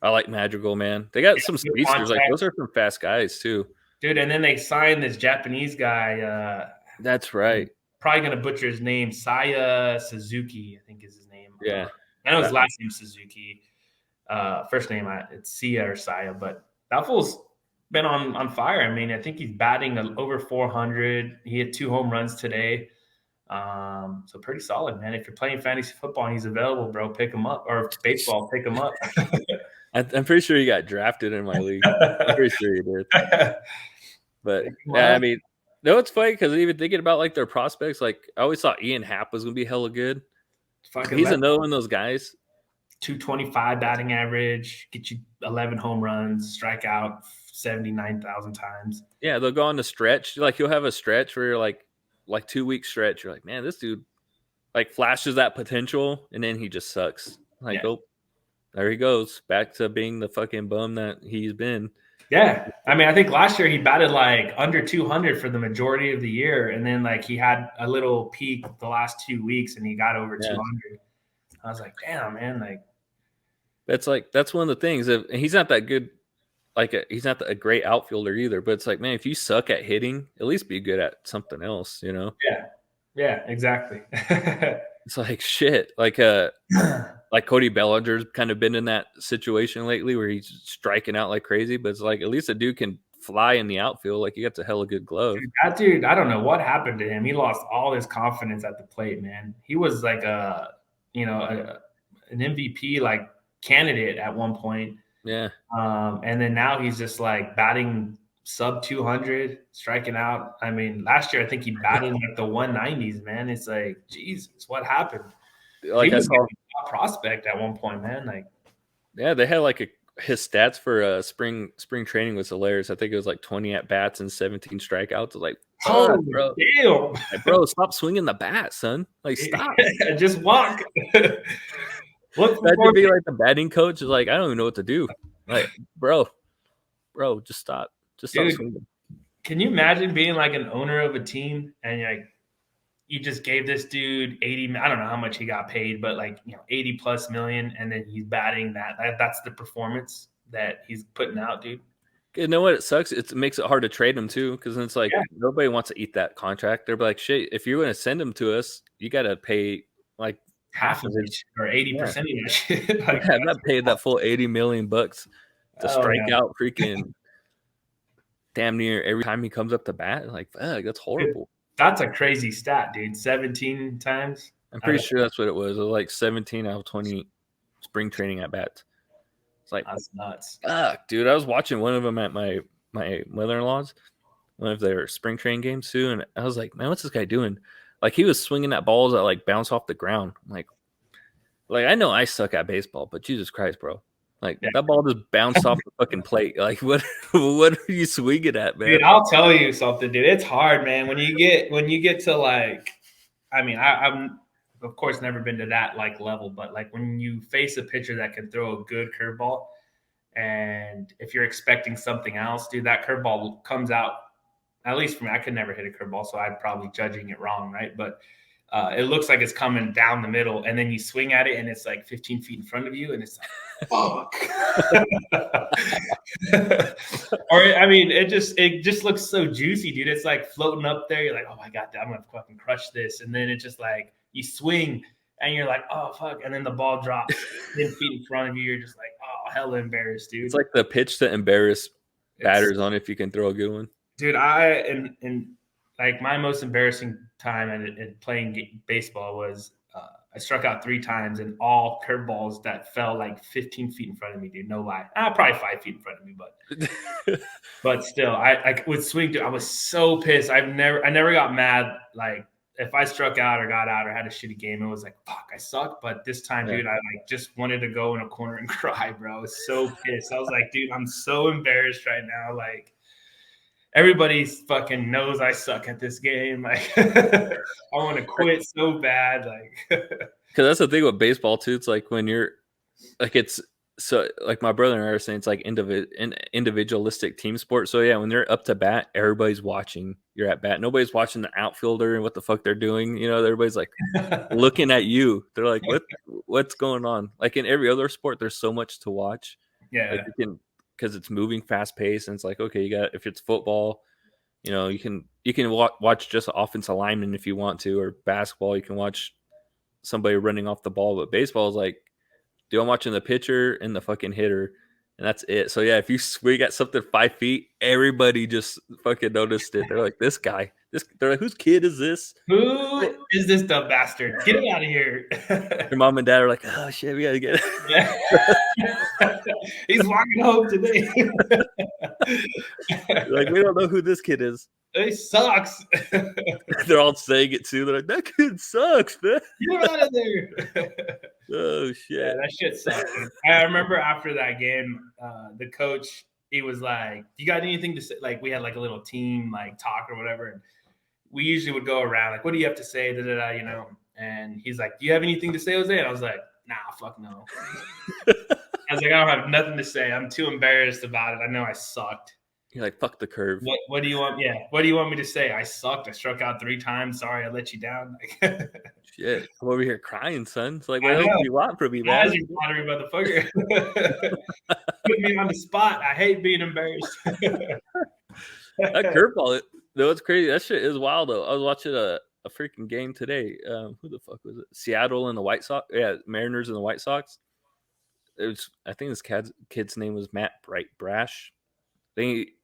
I like Madrigal, man. They got some speedsters. Like those are some fast guys too, dude. And then they signed this Japanese guy. That's right. Probably gonna butcher his name. Saya Suzuki, I think is his name. Yeah, I know his last name Suzuki. First name it's Sia or Saya, but that fool's been on fire. I mean, I think he's batting over 400. He hit 2 home runs today. So pretty solid, man. If you're playing fantasy football and he's available, bro, pick him up. Or baseball, pick him up. I'm pretty sure he got drafted in my league. I'm pretty sure he did. But yeah, I mean, no, it's funny because even thinking about like their prospects, like I always thought Ian Happ was gonna be hella good. He's another one of those guys. 225 batting average, get you 11 home runs, strike out 79,000 times. Yeah, they'll go on the stretch. Like you'll have a stretch where you're like 2-week stretch. You're like, man, this dude like flashes that potential, and then he just sucks. Like, oh, there he goes back to being the fucking bum that he's been. Yeah, I mean, I think last year he batted like under 200 for the majority of the year, and then like he had a little peak the last 2 weeks, and he got over 200. I was like, damn, man, like that's one of the things. And he's not that good. Like he's not a great outfielder either, but it's like, man, if you suck at hitting, at least be good at something else, Yeah, exactly. It's like shit. Like Cody Bellinger's kind of been in that situation lately where he's striking out like crazy, but it's like at least a dude can fly in the outfield. Like he gets a hella good glove. That dude, I don't know what happened to him. He lost all his confidence at the plate, man. He was like an MVP like candidate at one point. Yeah. And then now he's just like batting sub 200, striking out. I mean, last year I think he batted like the 190s, man. It's like, Jesus, what happened? Like he was a prospect at one point, man. Like, yeah, they had like his stats for spring training was hilarious. I think it was like 20 at bats and 17 strikeouts. Like, oh, bro, damn, like, bro, stop swinging the bat, son. Like, stop. Just walk. That could be like the batting coach is like, I don't even know what to do. Like, bro, just stop. Just stop swinging. Can you imagine being like an owner of a team and you just gave this dude 80, I don't know how much he got paid, but 80 plus million, and then he's batting that's the performance that he's putting out, dude. You know what? It sucks. It makes it hard to trade him too, because it's like Yeah, nobody wants to eat that contract. They're like, shit. If you're going to send him to us, you got to pay like half half of of it his. or Yeah, 80% of that shit. Like, yeah. I'm not paying that full $80 million to oh strike no, out freaking damn near every time he comes up to bat. Like, fuck, that's horrible. that's a crazy stat, dude. 17 times. I'm Out pretty of, sure that's what it was. It was like 17 out of 20 spring training at bats. It's like, that's nuts. fuck, dude. I was watching one of them at my mother in law's, one of their spring training games too, and I was like, man, what's this guy doing? Like he was swinging at balls that like bounce off the ground. I'm like I know I suck at baseball, but Jesus Christ, bro. Like Yeah. that ball just bounced off the fucking plate. Like what what are you swinging at, Dude, man? I'll tell you something, dude. It's hard, man. When you get to like, I mean, I'm of course never been to that like level, but like when you face a pitcher that can throw a good curveball, and if you're expecting something else, dude, that curveball comes out. At least for me, I could never hit a curveball, so I'm probably judging it wrong, right? But it looks like it's coming down the middle, and then you swing at it, and it's like 15 feet in front of you, and it's like, fuck. Or I mean, it just looks so juicy, dude. It's like floating up there. You're like, oh my god, I'm gonna fucking crush this, and then it's just like you swing, and you're like, oh fuck, and then the ball drops 10 feet in front of you. You're just like, oh, hella embarrassed, It's dude. like the pitch to embarrass It's batters on if you can throw a good one. dude, I in like my most embarrassing time in playing baseball was I struck out 3 times and all curveballs that fell like 15 feet in front of me, dude. No lie, probably 5 feet in front of me, but still, I would swing. Dude, I was so pissed. I never got mad. Like if I struck out or got out or had a shitty game, it was like fuck, I suck. But this time, Yeah. dude, I like just wanted to go in a corner and cry, bro. I was so pissed. I was like, dude, I'm so embarrassed right now. Like everybody fucking knows I suck at this game. Like I want to quit so bad. Like Because that's the thing with baseball too. It's like when you're like it's so like my brother and I are saying it's like individualistic team sport. So yeah, when they're up to bat, everybody's watching you're at bat. Nobody's watching the outfielder and what the fuck they're doing. You know, everybody's like looking at you. They're like, what's going on? Like in every other sport, there's so much to watch. Like yeah, you can because it's moving fast paced and it's like okay, you got if it's football, you know, you can watch just offensive lineman if you want to, or basketball, you can watch somebody running off the ball. But baseball is like, dude, I'm watching the pitcher and the fucking hitter, and that's it. So yeah, if you swing at something 5 feet, everybody just fucking noticed it. They're like, this guy, this. They're like, whose kid is this? who is this dumb bastard? Get him out of here. Your mom and dad are like, oh shit, we gotta get Yeah. He's walking home today. They're like, we don't know who this kid is. He sucks. They're all saying it too. They're like, that kid sucks, man. Get out of there. Oh Yeah, shit. that shit sucked. I remember after that game, the coach, he was like, "You got anything to say?" Like we had like a little team like talk or whatever, and we usually would go around like, "What do you have to say?" Da, da, da, you know. And he's like, "Do you have anything to say, Jose?" And I was like, "Nah, fuck no." I was like, "I don't have nothing to say. I'm too embarrassed about it. I know I sucked." You're like, fuck the curve. What do you want? Yeah, what do you want me to say? I sucked. I struck out 3 times. Sorry, I let you down. Like, Shit. I'm over here crying, son. It's like, what I else know. do you want from me, As man? you flattering motherfucker. Put me on the spot. I hate being embarrassed. That curveball, though, it's crazy. That shit is wild, though. I was watching a freaking game today. Who the fuck was it? Seattle and the White Sox. Yeah, Mariners and the White Sox. It was, I think this kid's name was Matt Brash.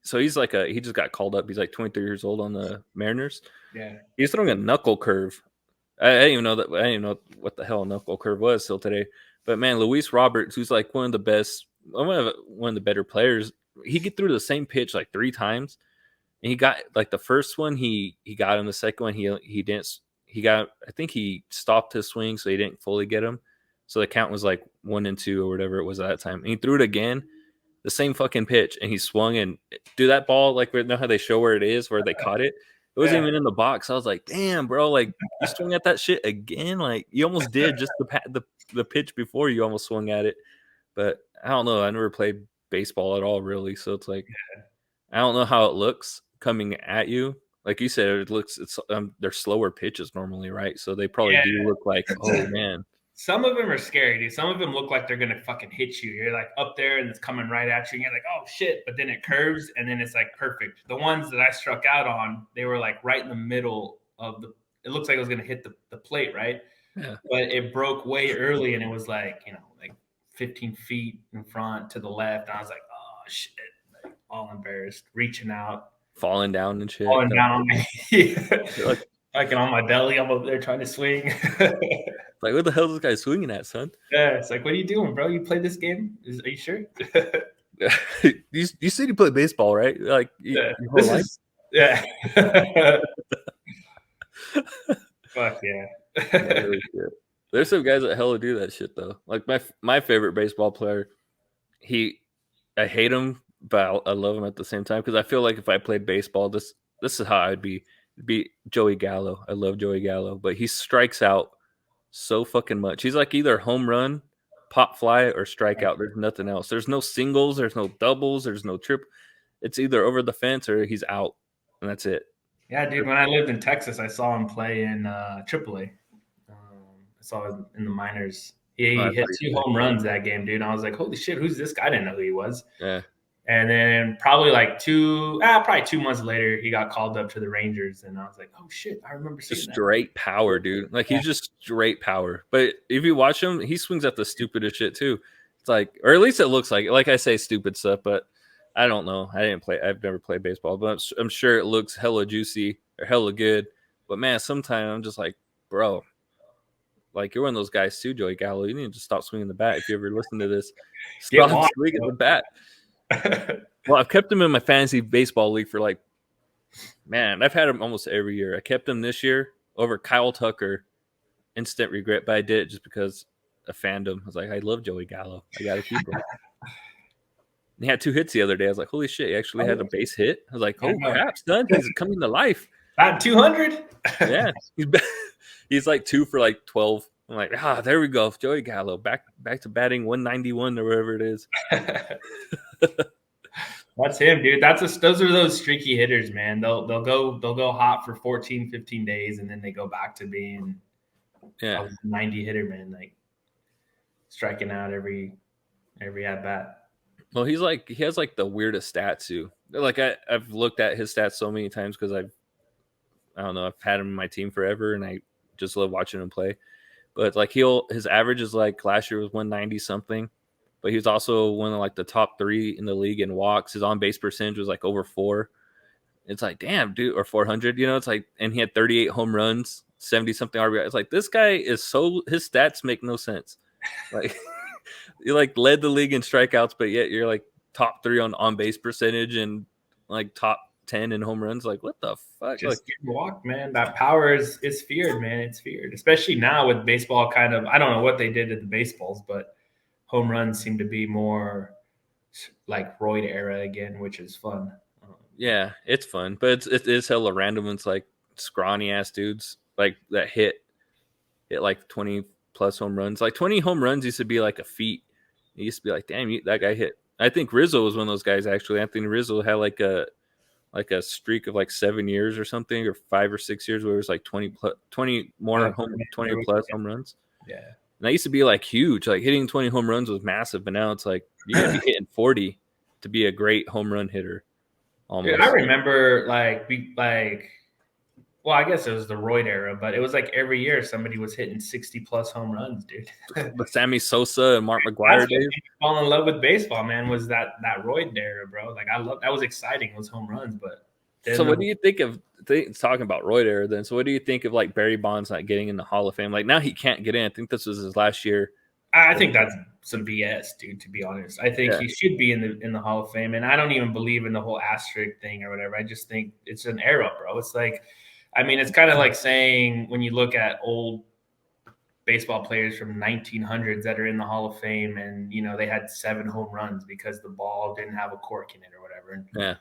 So he's like he just got called up. He's like 23 years old on the Mariners. Yeah. He's throwing a knuckle curve. I didn't even know that. I didn't even know what the hell a knuckle curve was till today. But man, Luis Roberts, who's like one of the better players, he get through the same pitch like 3 times. And he got like the first one, he got him. The second one, he didn't. He got. I think he stopped his swing, so he didn't fully get him. So the count was like 1-2 or whatever it was at that time. And he threw it again, the same fucking pitch, and he swung and do that ball like you know how they show where it is, where they caught it. It wasn't Yeah. even in the box. I was like, damn, bro, like you swung at that shit again. Like you almost did just the pitch before you almost swung at it. But I don't know. I never played baseball at all, really. So it's like I don't know how it looks coming at you. Like you said, it's they're slower pitches normally, right? So they probably Yeah. do look like, oh man. Some of them are scary, dude. Some of them look like they're gonna fucking hit you. You're like up there and it's coming right at you, and you're like, oh shit! But then it curves, and then it's like perfect. The ones that I struck out on, they were like right in the middle of the. It looks like it was gonna hit the plate, right? Yeah. But it broke way early, and it was like like 15 feet in front to the left. And I was like, oh shit! Like, all embarrassed, reaching out, Falling down and shit. falling down on me. Like on my belly. I'm up there trying to swing. what the hell is this guy swinging at, son? Yeah, it's like, what are you doing, bro? You play this game? Are you sure? You said you play baseball, right? Like, yeah. This is yeah. Fuck yeah. There's some guys that hella do that shit though. Like my favorite baseball player, I hate him, but I love him at the same time because I feel like if I played baseball, this is how I'd be. It'd be Joey Gallo. I love Joey Gallo, but he strikes out so fucking much. He's like either home run, pop fly, or strikeout. There's nothing else. There's no singles. There's no doubles. There's no trip. It's either over the fence or he's out, and that's it. Yeah, dude. When I lived in Texas, I saw him play in AAA. I saw him in the minors. He hit 2 home runs that game, dude. And I was like, holy shit, who's this guy? I didn't know who he was. Yeah. And then probably like 2 months later, he got called up to the Rangers, and I was like, "Oh shit, I remember seeing that." Straight power, dude. Like he's just straight power. But if you watch him, he swings at the stupidest shit too. It's like, or at least it looks like it. Like I say, stupid stuff, but I don't know. I've never played baseball, but I'm sure it looks hella juicy or hella good. But man, sometimes I'm just like, bro, like you're one of those guys too, Joey Gallo. You need to stop swinging the bat. If you ever listen to this, stop swinging the bat. Well, I've kept him in my fantasy baseball league for like, man, I've had him almost every year. I kept him this year over Kyle Tucker. Instant regret, but I did it just because of fandom. I was like, I love Joey Gallo. I got to keep him. He had 2 hits the other day. I was like, holy shit, he actually had a base hit. I was like, oh crap, son, he's coming to life. At 200? Yeah, he's like 2 for like 12. I'm like, there we go, Joey Gallo back to batting 191 or whatever it is. That's him, dude. Those are those streaky hitters, man. They'll go hot for 14, 15 days, and then they go back to being a 90 hitter, man. Like striking out every at bat. Well, he has like the weirdest stats too. Like I've looked at his stats so many times because I don't know, I've had him in my team forever, and I just love watching him play. But like his average is like last year was 190 something. But he was also one of like the top 3 in the league in walks. His on base percentage was like over 4. It's like, damn, dude, or 400. It's like, and he had 38 home runs, 70 something RBI. It's like this guy is his stats make no sense. Like you like led the league in strikeouts, but yet you're like top 3 on base percentage and like top 10 in home runs. Like what the fuck? Just walk, man. That power is feared, man. It's feared, especially now with baseball. Kind of, I don't know what they did to the baseballs, but home runs seem to be more like roid era again, which is fun. Yeah, it's fun, but it is hella random. It's like scrawny ass dudes like that hit like 20 plus home runs. Like 20 home runs used to be like a feat. It used to be like, damn, that guy hit. I think Rizzo was one of those guys actually. Anthony Rizzo had like a streak of like 7 years or something, or 5 or 6 years where it was like 20 more 20 plus home runs. Yeah. And that used to be like huge. Like hitting 20 home runs was massive, but now it's like you got to be hitting 40 to be a great home run hitter. Almost. Dude, I remember well, I guess it was the roid era, but it was like every year somebody was hitting 60 plus home runs, dude. The Sammy Sosa and Mark McGwire days. Fall in love with baseball, man. Was that roid era, bro? Like that was exciting. Those home runs, but. So what do you think of talking about roid era then? So what do you think of like Barry Bonds not getting in the Hall of Fame? Like now he can't get in. I think this was his last year. I think that's some BS, dude, to be honest. I think he should be in the Hall of Fame, and I don't even believe in the whole asterisk thing or whatever. I just think it's an era, bro. It's like, I mean, it's kind of like saying when you look at old baseball players from 1900s that are in the Hall of Fame, and they had 7 home runs because the ball didn't have a cork in it or whatever. Yeah.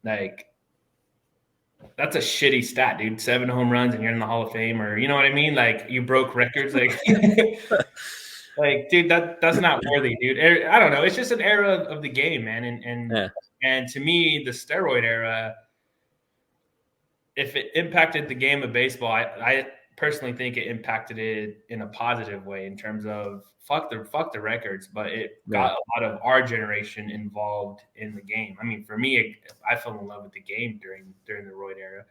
Like that's a shitty stat, dude. 7 home runs and you're in the Hall of Fame, or you know what I mean? Like you broke records, like like dude, that's not worthy, dude. I don't know. It's just an era of the game, man. And to me, the steroid era, if it impacted the game of baseball, I personally think it impacted it in a positive way in terms of fuck the records, but it got a lot of our generation involved in the game. I mean, for me, I fell in love with the game during the Royd era.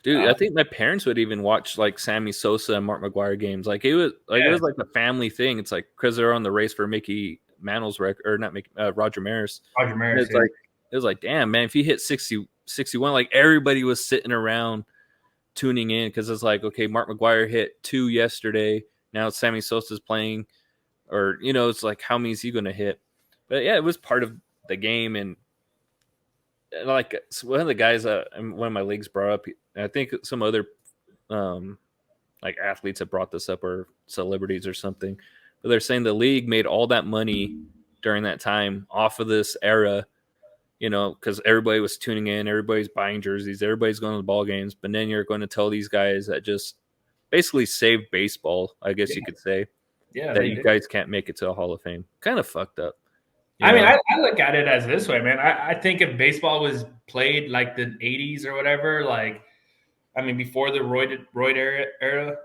Dude, I think my parents would even watch like Sammy Sosa and Mark McGwire games. Like it was like a family thing. It's like because they're on the race for Mickey Mantle's record, or not Mickey, Roger Maris. Roger Maris. It's like it was like, damn man, if he hit 60, 61, like everybody was sitting around tuning in because it's like, okay, Mark McGwire hit 2 yesterday. Now Sammy Sosa's playing, or it's like how many is he going to hit? But yeah, it was part of the game, and like one of the guys, one of my leagues brought up. I think some other like athletes have brought this up, or celebrities or something. But they're saying the league made all that money during that time off of this era, because everybody was tuning in, everybody's buying jerseys, everybody's going to the ball games. But then you're going to tell these guys that just basically saved baseball, I guess you could say, that you guys can't make it to a Hall of Fame. Kind of fucked up. I mean, I look at it as this way, man. I think if baseball was played like the 80s or whatever, like, I mean, before the Royd era,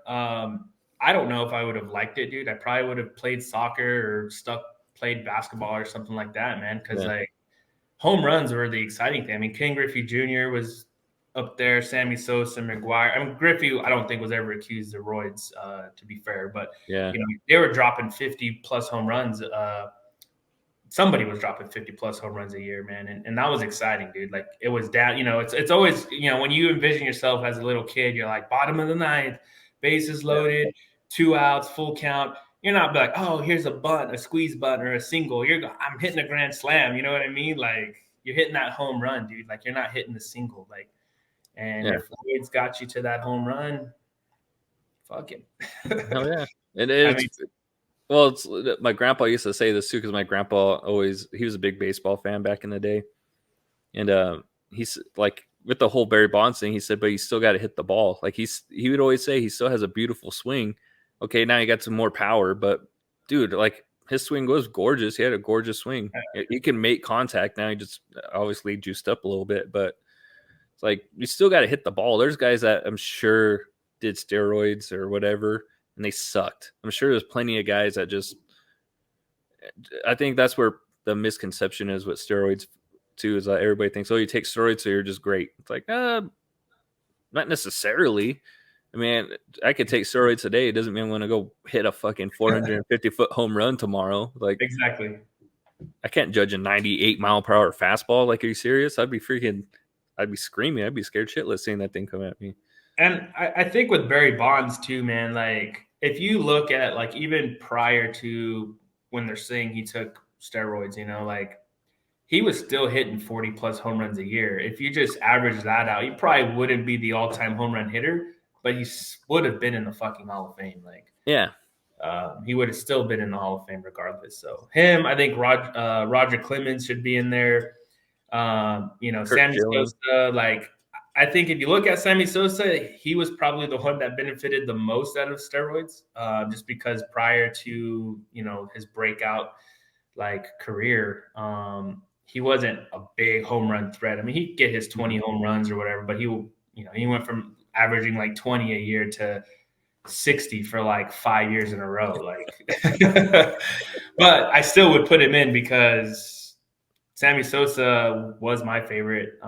I don't know if I would have liked it, dude. I probably would have played soccer or played basketball or something like that, man. Because like home runs were the exciting thing. I mean, Ken Griffey Jr. was up there, Sammy Sosa, McGwire. I mean, Griffey, I don't think was ever accused of roids, to be fair, but they were dropping 50 plus home runs. Somebody was dropping 50 plus home runs a year, man. And that was exciting, dude. Like it was down, it's always, when you envision yourself as a little kid, you're like bottom of the ninth, bases loaded, 2 outs, full count. You're not like, oh, here's a bunt, a squeeze bunt, or a single. I'm hitting a grand slam. You know what I mean? Like you're hitting that home run, dude. Like you're not hitting the single. Like, and if Floyd's got you to that home run, fuck it. Hell yeah. It is. I mean, well, my grandpa used to say this too, because my grandpa he was a big baseball fan back in the day. And he's like, with the whole Barry Bonds thing, he said, but you still got to hit the ball. Like he would always say he still has a beautiful swing. Okay, now he got some more power, but dude, like his swing was gorgeous. He had a gorgeous swing. He can make contact. Now he just obviously juiced up a little bit, but it's like you still got to hit the ball. There's guys that I'm sure did steroids or whatever, and they sucked. I'm sure there's plenty of guys that just. I think that's where the misconception is with steroids too. Is that everybody thinks, oh, you take steroids, so you're just great. It's like, not necessarily. I mean, I could take steroids today. It doesn't mean I'm going to go hit a fucking 450-foot home run tomorrow. Like, exactly. I can't judge a 98-mile-per-hour fastball. Like, are you serious? I'd be screaming. I'd be scared shitless seeing that thing come at me. And I think with Barry Bonds too, man, like if you look at like even prior to when they're saying he took steroids, like he was still hitting 40 plus home runs a year. If you just average that out, he probably wouldn't be the all-time home run hitter, but he would have been in the fucking Hall of Fame. Like, yeah, he would have still been in the Hall of Fame regardless. So him, I think Roger Clemens should be in there. Sammy Sosa, like I think if you look at Sammy Sosa, he was probably the one that benefited the most out of steroids, just because prior to his breakout like career, he wasn't a big home run threat. I mean, he'd get his 20 home runs or whatever, but he went from averaging like 20 a year to 60 for like 5 years in a row. Like, but I still would put him in because Sammy Sosa was my favorite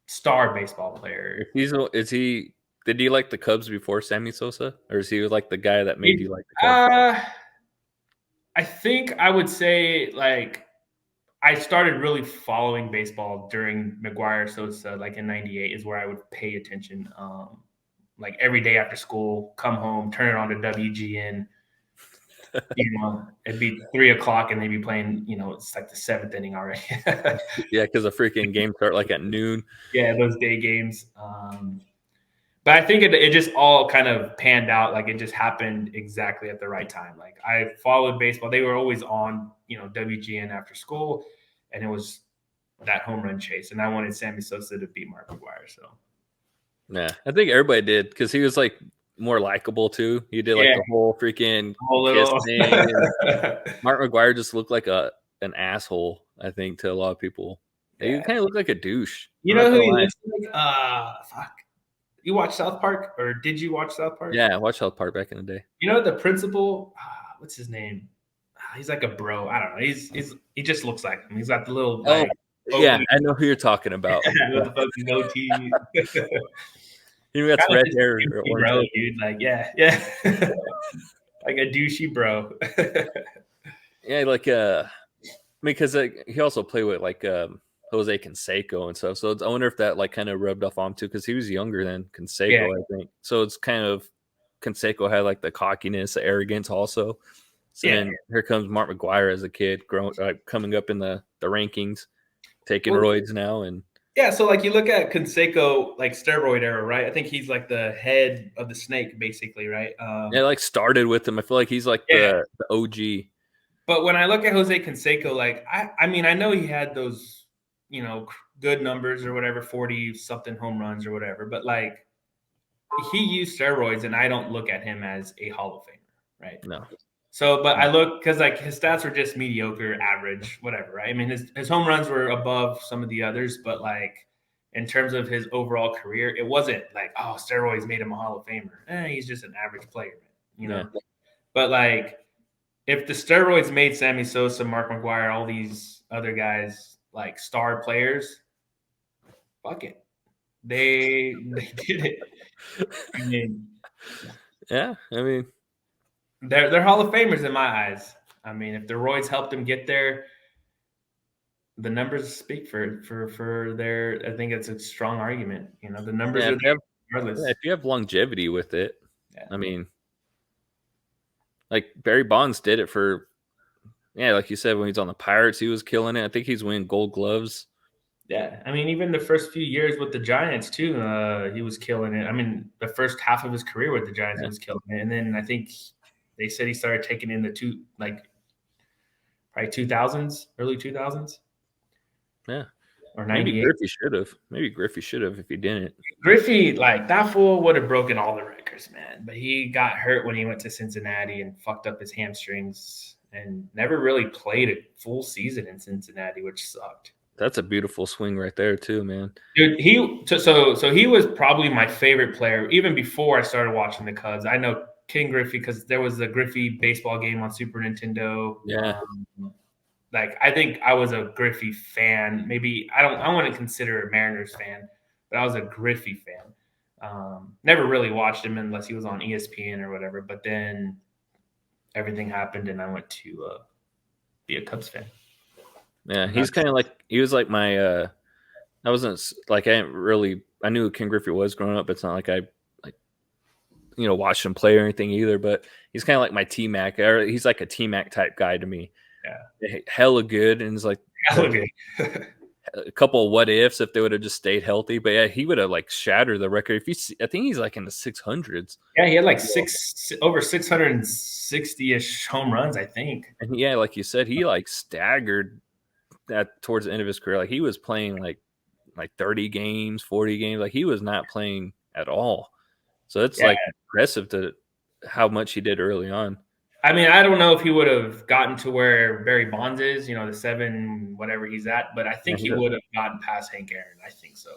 star baseball player. Did he like the Cubs before Sammy Sosa, or is he like the guy that made you like the Cubs? I think I would say like I started really following baseball during McGwire Sosa, like in '98 is where I would pay attention. Like every day after school, come home, turn it on to WGN. It'd be 3:00 and they'd be playing, it's like the 7th inning already. Yeah, because the freaking game start like at noon. Yeah, those day games. But I think it just all kind of panned out. Like it just happened exactly at the right time. Like I followed baseball. They were always on, WGN after school. And it was that home run chase. And I wanted Sammy Sosa to beat Mark McGwire. So, yeah, I think everybody did because he was like more likable too. He did like the whole freaking kiss thing. Mark McGwire just looked like an asshole, I think, to a lot of people. Yeah. He kind of looked like a douche. You know who he looks like? Fuck. You watch South Park, or did you watch South Park? Yeah, I watched South Park back in the day. You know the principal. What's his name? He's like a bro. I don't know. He just looks like him. He's got the little Oh, like yeah, I know who you're talking about. with the fucking goatee. He got red hair or orange bro, hair. dude. Like, yeah. Like a douchey bro. Yeah, like because he also played with like Jose Canseco and stuff. So I wonder if that like kind of rubbed off on him too, because he was younger than Canseco, I think. So it's kind of Canseco had like the cockiness, the arrogance also. So then here comes Mark McGuire as a kid, coming up in the rankings, taking roids now, and so like you look at Canseco, like steroid era, right? I think he's like the head of the snake, basically, right? Yeah, like started with him. I feel like he's like the OG. But when I look at Jose Canseco, like I mean, I know he had those, good numbers or whatever, 40 something home runs or whatever, but like he used steroids, and I don't look at him as a Hall of Famer, right? No. So, but I look because like his stats were just mediocre, average, whatever, right? I mean, his home runs were above some of the others, but like in terms of his overall career, it wasn't like, oh, steroids made him a Hall of Famer. He's just an average player, you know. Yeah. But like, if the steroids made Sammy Sosa, Mark McGuire, all these other guys like star players, fuck it, they did it. I mean, yeah, I mean, they're Hall of Famers in my eyes. I mean, if the roids helped them get there, the numbers speak for their. I think it's a strong argument. The numbers are there regardless. If you have longevity with it, I mean, like Barry Bonds did it for, like you said, when he's on the Pirates, he was killing it. I think he's winning Gold Gloves. Yeah, I mean, even the first few years with the Giants too, he was killing it. I mean, the first half of his career with the Giants, he was killing it, and then I think they said he started taking in the probably 2000s, early 2000s. Yeah, or 98. Maybe Griffey should have if he didn't. Griffey, like that fool would have broken all the records, man. But he got hurt when he went to Cincinnati and fucked up his hamstrings and never really played a full season in Cincinnati, which sucked. That's a beautiful swing right there, too, man. Dude, so he was probably my favorite player even before I started watching the Cubs. I know King Griffey because there was a Griffey baseball game on Super Nintendo. Yeah. Like I think I was a Griffey fan. Maybe I wouldn't consider a Mariners fan, but I was a Griffey fan. Never really watched him unless he was on ESPN or whatever. But then everything happened, and I went to be a Cubs fan. Yeah, he was like my. I wasn't like I knew who King Griffey was growing up, but it's not like I watched him play or anything either. But he's kind of like my T-Mac, or he's like a T-Mac type guy to me. Yeah, hella good, and it's like hella good. A couple of what ifs if they would have just stayed healthy, but yeah, he would have like shattered the record. I think he's like in the 600s. Yeah, he had like over 660-ish home runs, I think. And yeah, like you said, he like staggered that towards the end of his career. Like he was playing like 30 games, 40 games. Like he was not playing at all. So it's like impressive to how much he did early on. I mean, I don't know if he would have gotten to where Barry Bonds is, the 7, whatever he's at, but I think he would have gotten past Hank Aaron. I think so.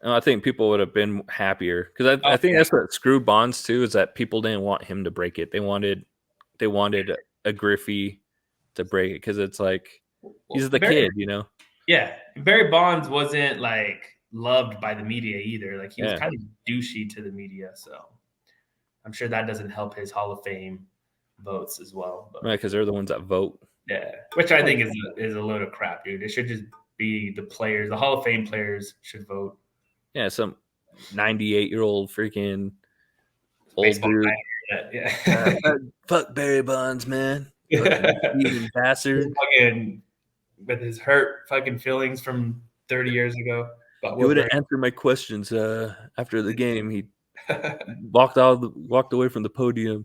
I think people would have been happier because I think that's what screwed Bonds too, is that people didn't want him to break it. They wanted a Griffey to break it because it's like he's the kid, Yeah, Barry Bonds wasn't like loved by the media either. Like he was kind of douchey to the media, so I'm sure that doesn't help his Hall of Fame votes as well. But, right, because they're the ones that vote. Yeah, which I think is a load of crap, dude. It should just be the players. The Hall of Fame players should vote. Yeah, some 98-year-old freaking old baseball dude. Yeah. Fuck Barry Bonds, man. Fucking bastard. Fucking with his hurt fucking feelings from 30 years ago. He wouldn't answer my questions after the game. He walked away from the podium.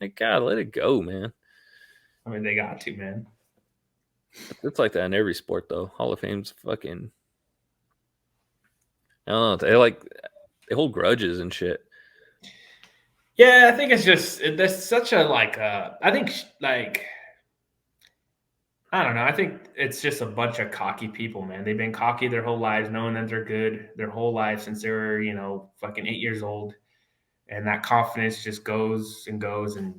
Like, God, let it go, man. I mean, they got to, man. It's like that in every sport, though. Hall of Fame's fucking. I don't know. They hold grudges and shit. Yeah, I think it's just there's such a I think like I don't know. I think it's just a bunch of cocky people, man. They've been cocky their whole lives, knowing that they're good their whole life since they were, fucking 8 years old. And that confidence just goes and goes. And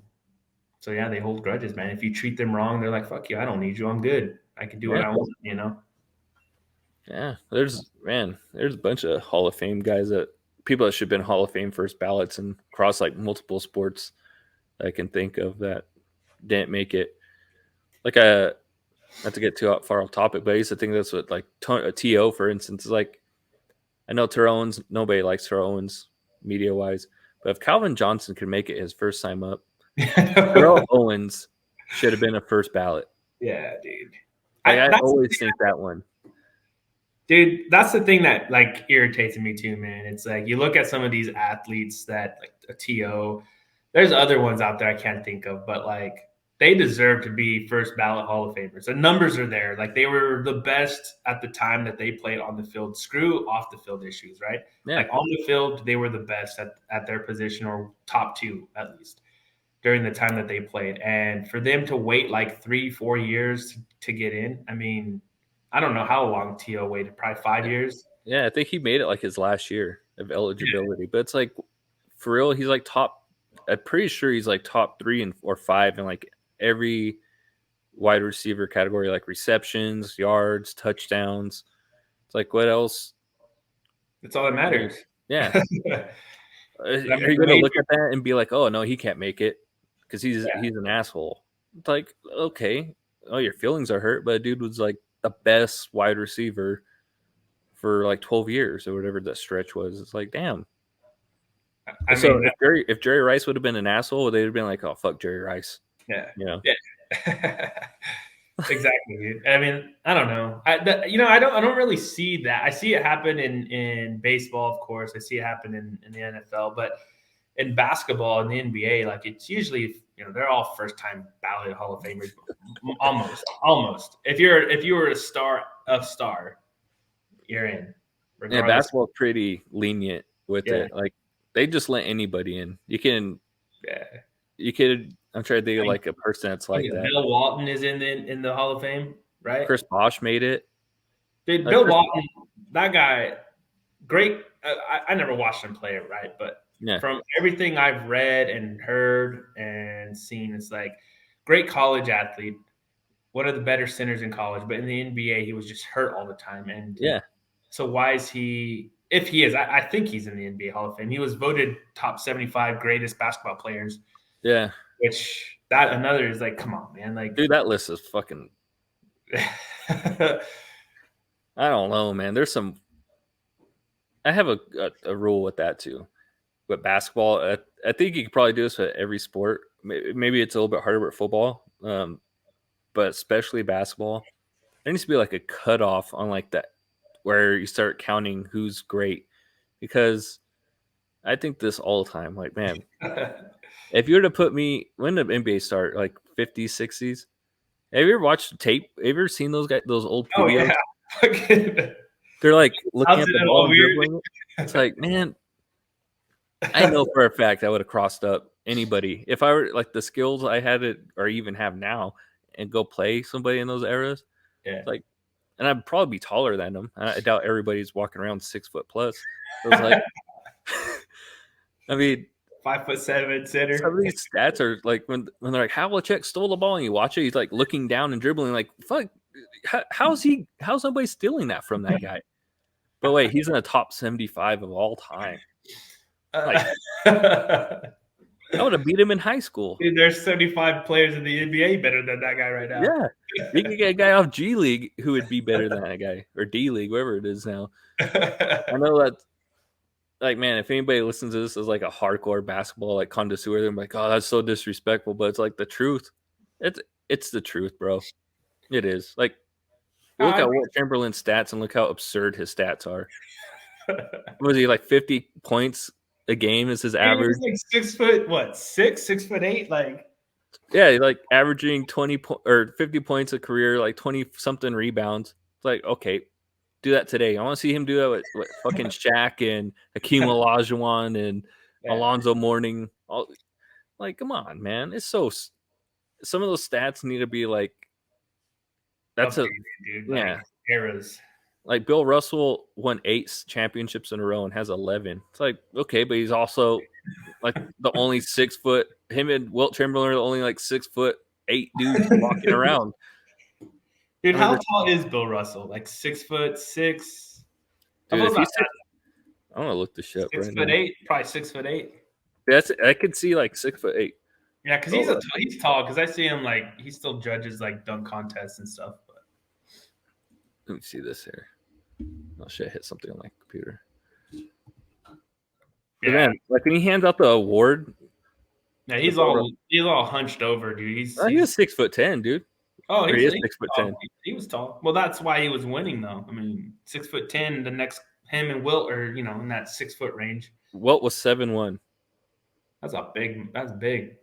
so, yeah, they hold grudges, man. If you treat them wrong, they're like, fuck you. I don't need you. I'm good. I can do what Yeah. I want. Yeah. There's a bunch of Hall of Fame guys that people that should have been Hall of Fame first ballots and across like multiple sports I can think of that didn't make it. Like not to get too far off topic, but I used to think that's what like TO for instance is like. I know Terrell Owens. Nobody likes Terrell Owens media wise, but if Calvin Johnson could make it his first time up, Terrell Owens should have been a first ballot. Yeah, dude. Like I always think that one. Dude, that's the thing that like irritates me too, man. It's like you look at some of these athletes that like a TO. There's other ones out there I can't think of, but like they deserve to be first ballot Hall of Famers. The numbers are there. Like they were the best at the time that they played on the field. Screw off the field issues, right? Yeah. Like on the field, they were the best at their position or top two at least during the time that they played. And for them to wait like 3-4 years to get in, I mean, I don't know how long T.O. waited, probably 5 years. Yeah, I think he made it like his last year of eligibility. But it's like for real, he's like top. I'm pretty sure he's like top 3 or 5 in like every wide receiver category, like receptions, yards, touchdowns. It's like what else? That's all that matters. Yeah. Are you going to look at that and be like, "Oh no, he can't make it because he's an asshole"? It's like, okay, oh, your feelings are hurt, but dude was like the best wide receiver for like 12 years or whatever that stretch was. It's like, damn. I So mean, if Jerry Rice would have been an asshole, they'd have been like, "Oh fuck Jerry Rice." yeah, Yeah. Exactly, dude. I mean, I don't know. I don't really see that. I see it happen in baseball, of course. I see it happen in the NFL, but in basketball in the NBA, like it's usually they're all first time ballot Hall of Famers, almost. If you were a star, you're in. Yeah, Regardless. basketball's pretty lenient with it. Like they just let anybody in. You could. I'm trying to think of like a person that's like that. Bill Walton is in the Hall of Fame, right? Chris Bosh made it. Dude, Bill Walton, that guy, great. I never watched him play it, right? But from everything I've read and heard and seen, it's like great college athlete, one of the better centers in college. But in the NBA, he was just hurt all the time. And so why is he? If he is, I think he's in the NBA Hall of Fame. He was voted top 75 greatest basketball players. Yeah. Which that another is like, come on, man. Like, dude, that list is fucking. I don't know, man. There's some. I have a rule with that too. But basketball, I think you could probably do this with every sport. Maybe it's a little bit harder with football, but especially basketball. There needs to be like a cutoff on like that where you start counting who's great. Because I think this all the time. Like, man, if you were to put me, when did NBA start? Like 50s, 60s? Have you ever watched the tape? Have you ever seen those guys, those old videos? Yeah. They're like looking at the ball and dribbling. It's like, man, I know for a fact I would have crossed up anybody. If I were like the skills I had it or even have now and go play somebody in those eras. Yeah. It's like, and I'd probably be taller than them. I doubt everybody's walking around 6 foot plus. So it's like, I mean, 5'7" center. Some of these stats are like when they're like Havlicek stole the ball and you watch it, he's like looking down and dribbling. Like, fuck, how's nobody stealing that from that guy? But wait, he's in the top 75 of all time. Like, I would have beat him in high school. Dude, there's 75 players in the NBA better than that guy right now. Yeah, you can get a guy off G League who would be better than that guy or D League, whatever it is now. I know that. Like, man, if anybody listens to this as like a hardcore basketball like connoisseur, they're like, "Oh, that's so disrespectful." But it's like the truth. It's the truth, bro. It is. Like, look at Wilt Chamberlain's stats and look how absurd his stats are. Was he like 50 points a game is his average? He was like 6 foot, what? 6'8"? Like, yeah, like averaging 20 or 50 points a career, like 20 something rebounds. It's like, okay, do that today. I want to see him do that with fucking Shaq and Hakeem Olajuwon and Alonzo Mourning. Like, come on, man. It's so. Some of those stats need to be like That's updated, dude. Like eras. Like Bill Russell won 8 championships in a row and has 11. It's like, okay, but he's also like the only 6 foot. Him and Wilt Chamberlain are the only like 6'8" dudes walking around. Dude, how tall is Bill Russell? Like 6'6"? Dude, if he's I'm gonna look this shit up right now. 6'8", probably 6'8". I could see like 6'8". Yeah, because he's tall. Because I see him like he still judges like dunk contests and stuff. But let me see this here. Oh shit! Hit something on my computer. Yeah, man, like when he hands out the award. Yeah, he's all hunched over, dude. He's 6'10", dude. Oh, he is 6'10". He was tall. Well, that's why he was winning, though. I mean, 6'10". The next him and Wilt are in that 6 foot range. Wilt was 7'1". That's big.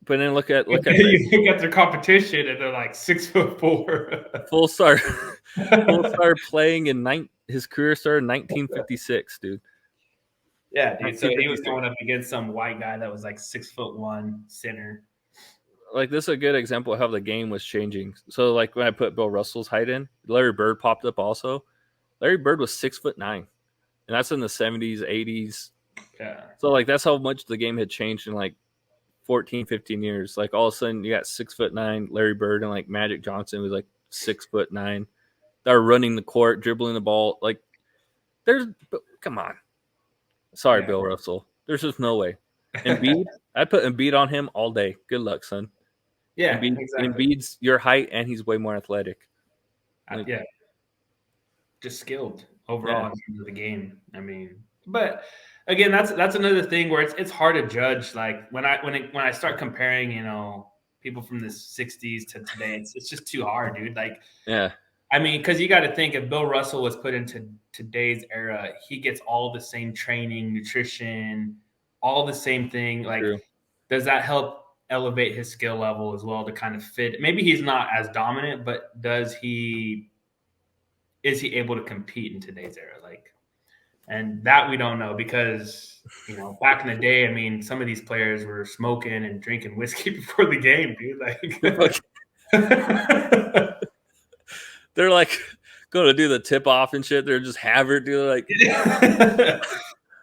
But then look at you look at their competition and they're like 6'4". Full star playing in his career started in 1956, dude. Yeah, dude. So he was going up against some white guy that was like 6'1" center. Like this is a good example of how the game was changing. So like when I put Bill Russell's height in, Larry Bird popped up also. Larry Bird was 6'9", and that's in the 70s, 80s. Yeah. So like that's how much the game had changed in like 14, 15 years. Like all of a sudden you got 6'9" Larry Bird and like Magic Johnson was like 6'9". They're running the court, dribbling the ball. Like come on. Sorry, Bill Russell. There's just no way. Embiid, I'd put Embiid on him all day. Good luck, son. Yeah, exactly. Embiid's your height, and he's way more athletic. Yeah. Just skilled overall in terms of the game. I mean, but again, that's another thing where it's hard to judge. Like when I start comparing, people from the 60s to today, it's just too hard, dude. Like, yeah. I mean, because you got to think if Bill Russell was put into today's era, he gets all the same training, nutrition, all the same thing. Like, does that help elevate his skill level as well to kind of fit? Maybe he's not as dominant, but is he able to compete in today's era? Like, and that we don't know because, back in the day, I mean, some of these players were smoking and drinking whiskey before the game, dude. Like, they're like going to do the tip off and shit. They're just hammered, dude. Like,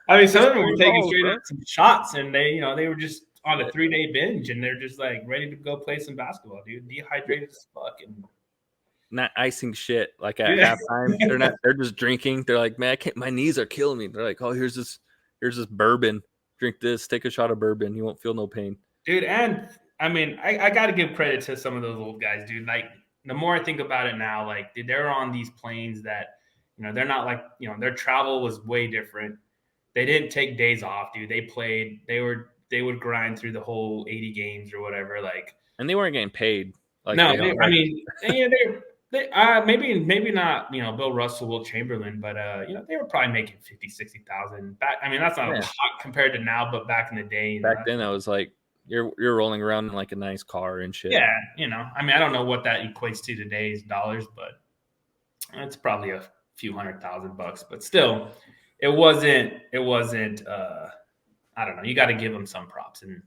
I mean, some of them were taking straight up some shots, and they were just on a 3-day binge, and they're just like ready to go play some basketball, dude. Dehydrated as fuck, and not icing shit. Like at halftime, they're just drinking. They're like, man, my knees are killing me. They're like, oh, here's this bourbon. Drink this. Take a shot of bourbon. You won't feel no pain, dude. And I mean, I got to give credit to some of those old guys, dude. Like, the more I think about it now, like, dude, they're on these planes that, they're not like, their travel was way different. They didn't take days off, dude. They played. They would grind through the whole 80 games or whatever. Like, and they weren't getting paid. Like, no, I mean, yeah, maybe not, Bill Russell, Wilt Chamberlain, but they were probably making 50,000-60,000 back. I mean, that's not a lot compared to now, but back in the day, then I was like, you're rolling around in like a nice car and shit. Yeah, I mean, I don't know what that equates to today's dollars, but it's probably a few $100,000, but still, it wasn't. I don't know. You got to give them some props, and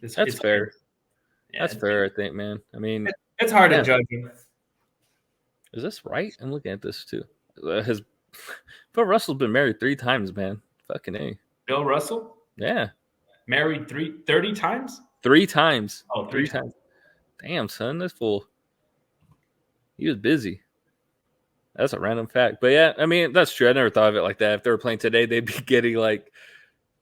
that's fair. Yeah, that's fair, I think, man. I mean, it's hard to judge him. Is this right? I'm looking at this too. Bill Russell's been married 3 times, man. Fucking A. Bill Russell? Yeah. Married 30 times? 3 times. Oh, 3 times. Damn, son, this fool. He was busy. That's a random fact. But yeah, I mean, that's true. I never thought of it like that. If they were playing today, they'd be getting like,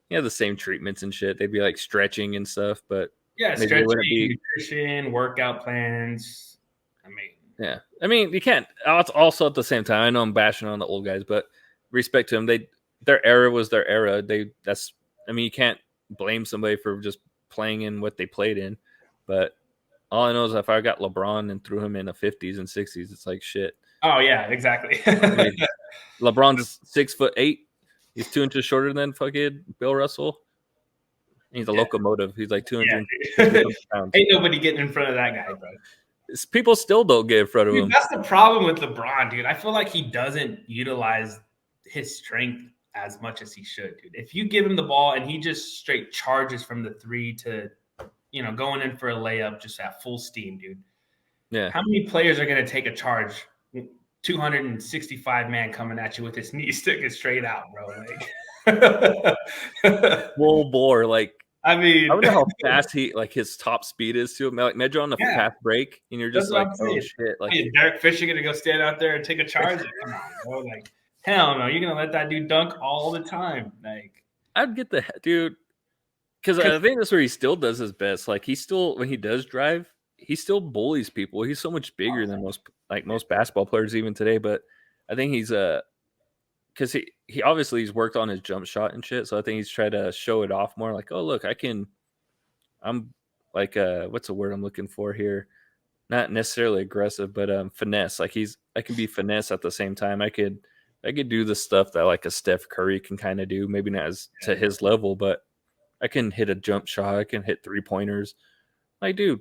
the same treatments and shit. They'd be like stretching and stuff, but stretching, nutrition, workout plans. I mean, yeah. I mean, you can't. Also, at the same time, I know I'm bashing on the old guys, but respect to them. Their era was their era. I mean, you can't blame somebody for just playing in what they played in. But all I know is if I got LeBron and threw him in the 50s and 60s, it's like shit. Oh yeah, exactly. I mean, LeBron's 6'8". He's 2 inches shorter than fucking Bill Russell. He's a locomotive. He's like 200 pounds. Ain't nobody getting in front of that guy, bro. People still don't get in front of him. That's the problem with LeBron, dude. I feel like he doesn't utilize his strength as much as he should, dude. If you give him the ball and he just straight charges from the 3 to, going in for a layup just at full steam, dude. Yeah. How many players are going to take a charge? 265 man coming at you with his knee sticking straight out, bro. Like, Full bore. Like, I I mean, wonder how fast his top speed is too. Like measure on the yeah, fast break, and you're that's just what like, I'm oh saying. shit! Like, Hey, Derek Fisher going to go stand out there and take a charge? Like, come on, bro. Like, hell no. You're going to let that dude dunk all the time. Like, I'd get the dude because I think that's where he still does his best. Like, he still when he does drive, he still bullies people. He's so much bigger than most basketball players even today. But I think he's because he obviously he's worked on his jump shot and shit. So I think he's tried to show it off more. Like, oh look, I'm like what's the word I'm looking for here? Not necessarily aggressive, but finesse. Like I can be finesse at the same time. I could do the stuff that like a Steph Curry can kind of do. Maybe not as to his level, but I can hit a jump shot. I can hit 3-pointers. Like, dude,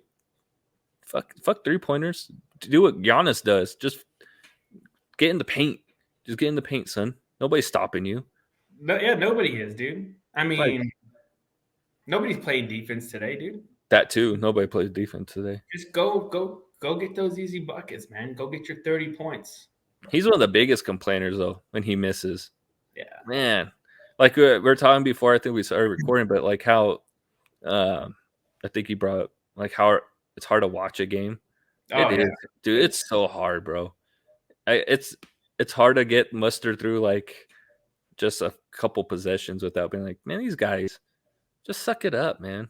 fuck 3-pointers. Do what Giannis does. Just get in the paint. Just get in the paint, son. Nobody's stopping you. no, yeah, nobody is, dude. I Like mean, nobody's playing defense today, dude. that too. Nobody plays defense today. Just go get those easy buckets, man. Go get your 30 points. He's one of the biggest complainers though when he misses. Yeah. Man, like we were talking before. I think we started recording, but like how I think he brought up like how it's hard to watch a game. Oh It yeah. is, dude. It's so hard, bro. It's hard to get mustered through like just a couple possessions without being like, man, these guys just suck it up, man.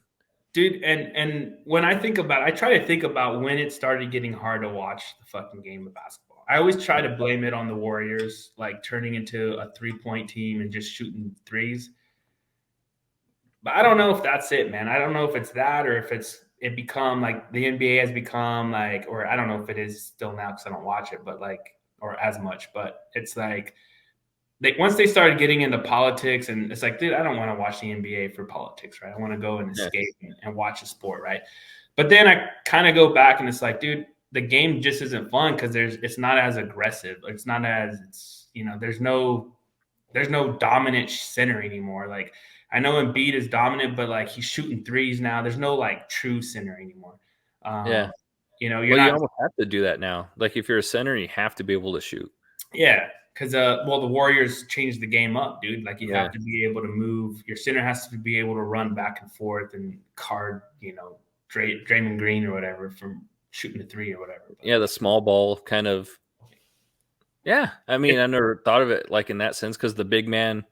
Dude, and when I think about it, I try to think about when it started getting hard to watch the fucking game of basketball. I always try to blame it on the Warriors, like turning into a 3-point team and just shooting threes. But I don't know if that's it, man. I don't know if it's that or if it become like the NBA has become like, or I don't know if it is still now because I don't watch it, but like, or as much, but it's like once they started getting into politics, and it's like, dude, I don't want to watch the NBA for politics, right? I want to go and Yeah, escape and watch a sport, right? But then I kind of go back and it's like, dude, the game just isn't fun because it's not as aggressive. It's not as there's no dominant center anymore. Like I know Embiid is dominant, but like he's shooting threes now. There's no like true center anymore. yeah. Um, you're Well, you not. almost have to do that now. Like if you're a center, you have to be able to shoot. Yeah, because well, the Warriors changed the game up, dude. Like you Yeah, have to be able to move. Your center has to be able to run back and forth and card, Draymond Green or whatever from shooting the three or whatever. But yeah. The small ball kind of. Yeah, I mean, I never thought of it like in that sense because the big man.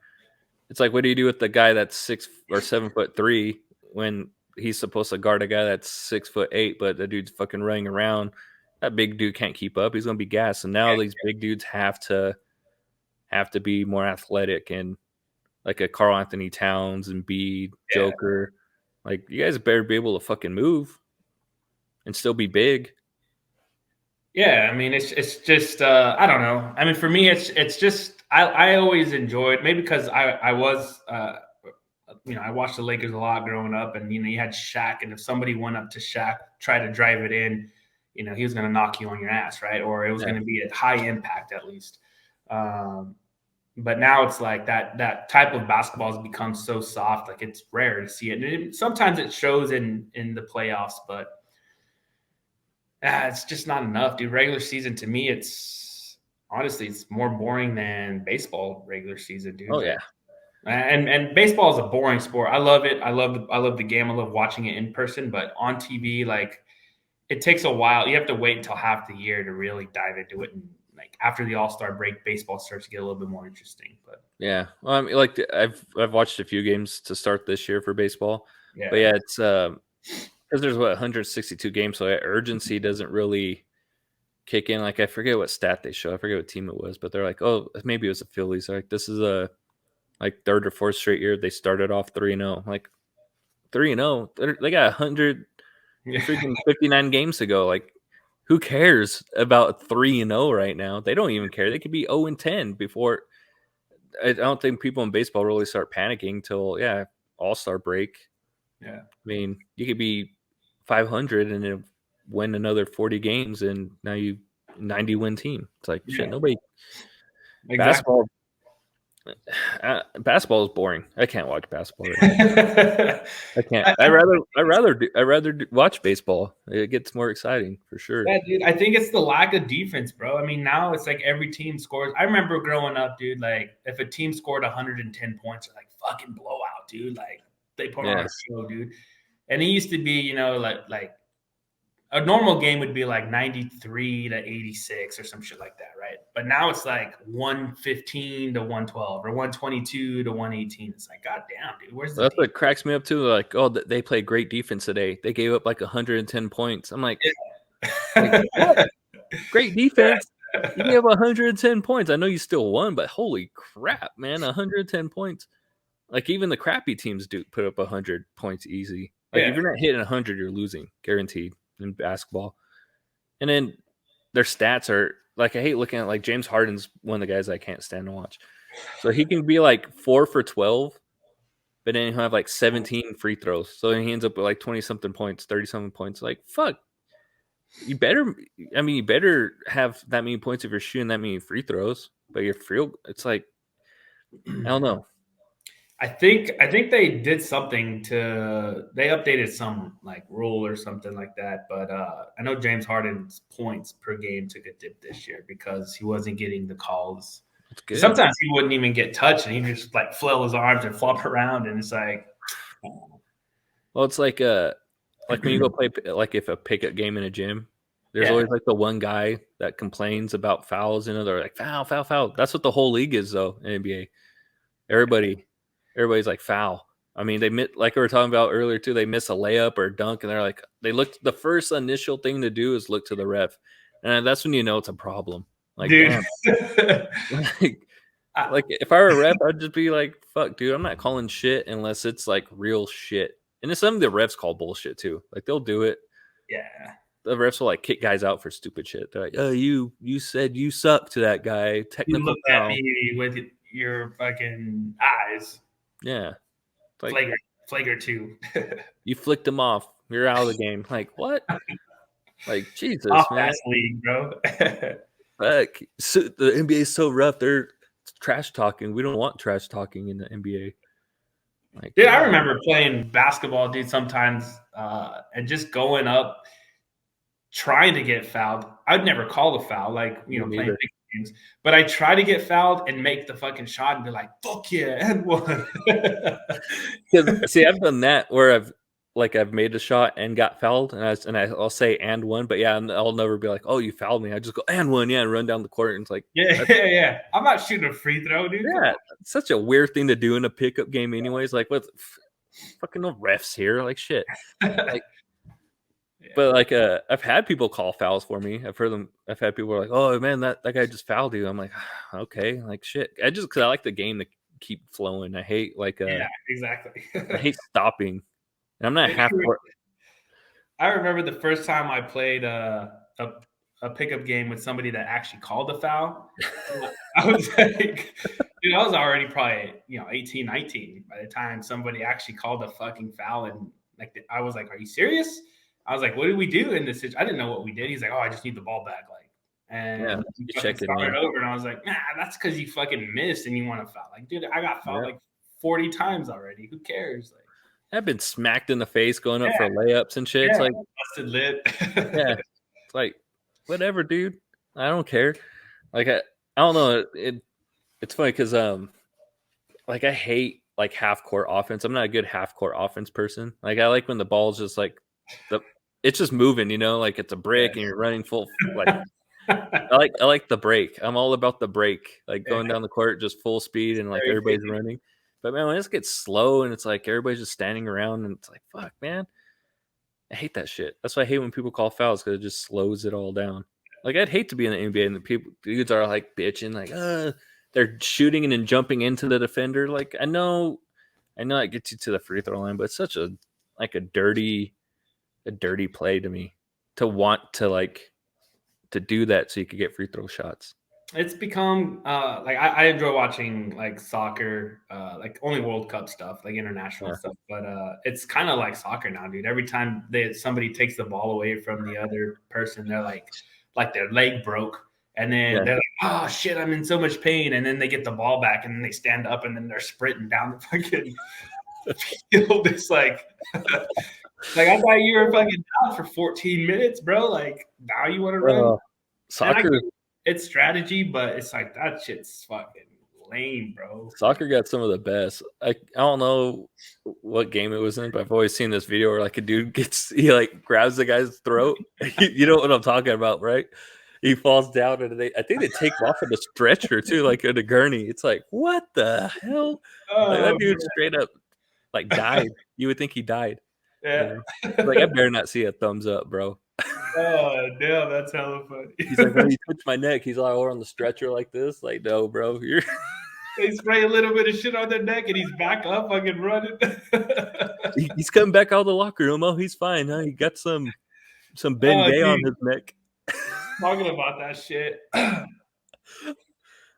It's like, what do you do with the guy that's 6 or 7'3" when he's supposed to guard a guy that's 6'8", but the dude's fucking running around? That big dude can't keep up. He's gonna be gassed. And now these big dudes have to be more athletic and like a Carl Anthony Towns and Bede, yeah, Joker. Like you guys better be able to fucking move and still be big. yeah. I mean, it's just I don't know. I mean, for me, it's just I always enjoyed maybe because I was I watched the Lakers a lot growing up, and you had Shaq, and if somebody went up to Shaq, try to drive it in, he was going to knock you on your ass, right? Or it was going to be at high impact at least. But now it's like that type of basketball has become so soft, like it's rare to see it. And sometimes it shows in the playoffs, but it's just not enough, dude. Regular season to me, it's honestly it's more boring than baseball regular season, dude. Oh Like, yeah, and baseball is a boring sport. I love it. I love the game. I love watching it in person, but on TV, like it takes a while. You have to wait until half the year to really dive into it. And like after the All-Star break, baseball starts to get a little bit more interesting. But yeah. Well, I mean, like I've watched a few games to start this year for baseball, but yeah, yeah, it's because there's 162 games, so that urgency doesn't really kick in. Like I forget what stat they show. I forget what team it was, but they're like, oh, maybe it was the Phillies. They're like, this is a like third or fourth straight year they started off 3-0. Like 3-0, they got 100 freaking 59 games to go. Like who cares about 3-0 right now? They don't even care. They could be 0-10 before. I don't think people in baseball really start panicking till All-Star break. yeah, I mean, you could be 500 and then win another 40 games, and now you 90 win team. It's like shit. yeah, Nobody exactly. basketball. Basketball is boring. I can't watch basketball right now. I can't. I rather watch baseball. It gets more exciting for sure. Yeah, dude. I think it's the lack of defense, bro. I mean, now it's like every team scores. I remember growing up, dude. Like, if a team scored 110 points, like fucking blowout, dude. Like, they put on Yeah, a show, dude. And it used to be, like a normal game would be like 93 to 86 or some shit like that, right? But now it's like 115 to 112 or 122 to 118. It's like, god damn, dude, where's the that's defense? what cracks me up too. Like, oh, they played great defense today. They gave up like 110 points. I'm like what? Great defense. You gave up 110 points. I know you still won, but holy crap, man, 110 points. Like even the crappy teams do put up 100 points easy. Like if Yeah, you're not hitting 100, you're losing, guaranteed in basketball. And then their stats are like I hate looking at like James Harden's one of the guys I can't stand to watch. So he can be like 4 for 12, but then he'll have like 17 free throws. So then he ends up with like 20 something points, 30 something points. Like fuck, you better. I mean, you better have that many points if you're shooting that many free throws. But you're free. It's like I don't know. I think they did something to they updated some like rule or something like that. But I know James Harden's points per game took a dip this year because he wasn't getting the calls. It's good. Sometimes he wouldn't even get touched, and he just like flail his arms and flop around, and it's like, Well, it's like when you go play like if a pickup game in a gym, there's yeah, always like the one guy that complains about fouls and they're like foul, foul, foul. That's what the whole league is though in NBA. Everybody, everybody's like foul. I mean, like we were talking about earlier too. They miss a layup or a dunk, and they're like they look. The first initial thing to do is look to the ref, and that's when you know it's a problem. Like dude. damn, like like if I were a ref, I'd just be like, "Fuck, dude, I'm not calling shit unless it's like real shit." And it's some of the refs call bullshit too. Like they'll do it. Yeah, The refs will like kick guys out for stupid shit. They're like, "Oh, you said you suck to that guy. you Technical looked at foul." me with your fucking eyes, Yeah, it's like flagrant two, you flicked him off. You're out of the game. Like what? Like off Jesus, man. ass league, bro. Fuck. So, the NBA is so rough. They're trash talking. We don't want trash talking in the NBA. Like Dude, I God, remember playing basketball, dude, sometimes and just going up trying to get fouled. I'd never call a foul, like, me playing neither. big games, but I try to get fouled and make the fucking shot and be like, fuck yeah, and one. Because see, I've done that where I've made a shot and got fouled, I'll say and one, but yeah, and I'll never be like, oh, you fouled me. I just go and one, yeah, and run down the court, and it's like, Yeah, yeah, yeah. I'm not shooting a free throw, dude. Come yeah, on. it's such a weird thing to do in a pickup game, anyways. Like, what, fucking no refs here, like shit. Like, Yeah. but like, I've had people call fouls for me. I've heard them. I've had people like, oh man, that guy just fouled you. I'm like, okay, like shit. Because I like the game to keep flowing. Yeah, exactly. I hate stopping. And I'm not half court. I remember the first time I played a pickup game with somebody that actually called a foul. I was like, dude, I was already probably 18, 19 by the time somebody actually called a fucking foul, and like I was like, "Are you serious?" I was like, "What did we do in this situation?" I didn't know what we did. He's like, "Oh, I just need the ball back," like, Yeah, and we you fucking check it started in. over, and I was like, "Nah, that's because you fucking missed and you want to foul." Like, dude, I got fouled Yeah. like 40 times already. Who cares? Like, I've been smacked in the face going up yeah, for layups and shit. It's yeah, like, busted lip. yeah, it's like, whatever, dude. I don't care. Like, I don't know. It's funny because like I hate like half court offense. I'm not a good half court offense person. Like I like when the ball's just like the it's just moving, like it's a brick and you're running full like I like the break. I'm all about the break. Like Yeah, going down the court just full speed and like very everybody's busy. running. But man, when it gets slow and it's like everybody's just standing around and it's like fuck, man. I hate that shit. That's why I hate when people call fouls because it just slows it all down. Like I'd hate to be in the NBA and the dudes are like bitching, like they're shooting and then jumping into the defender. Like I know it gets you to the free throw line, but it's such a like a dirty play to me to want to like to do that so you could get free throw shots. It's become like I enjoy watching like soccer, like only World Cup stuff, like international Yeah, stuff. But it's kind of like soccer now, dude. Every time somebody takes the ball away from the other person, they're like their leg broke, and then yeah, they're like, oh shit, I'm in so much pain, and then they get the ball back, and then they stand up, and then they're sprinting down the fucking field. It's like, like I thought you were fucking down for 14 minutes, bro. Like now you want to run? And I Soccer. get it's strategy, but it's like that shit's fucking lame, bro. Soccer got some of the best. I don't know what game it was in, but I've always seen this video where like a dude he like grabs the guy's throat. You know what I'm talking about, right? He falls down and I think they take him off in a stretcher too, like in a gurney. It's like, what the hell? Like Oh that dude straight up like died. You would think he died. You yeah. know? Like I better not see a thumbs up, bro. Oh damn, that's hella funny. He's like, oh, he touched my neck. He's all over on the stretcher like this. Like, no, bro, you're They spray a little bit of shit on their neck, and he's back up, fucking running. he's coming back out of the locker room. Oh, he's fine. Huh? He got some Ben Gay on Dude, his neck. talking about that shit.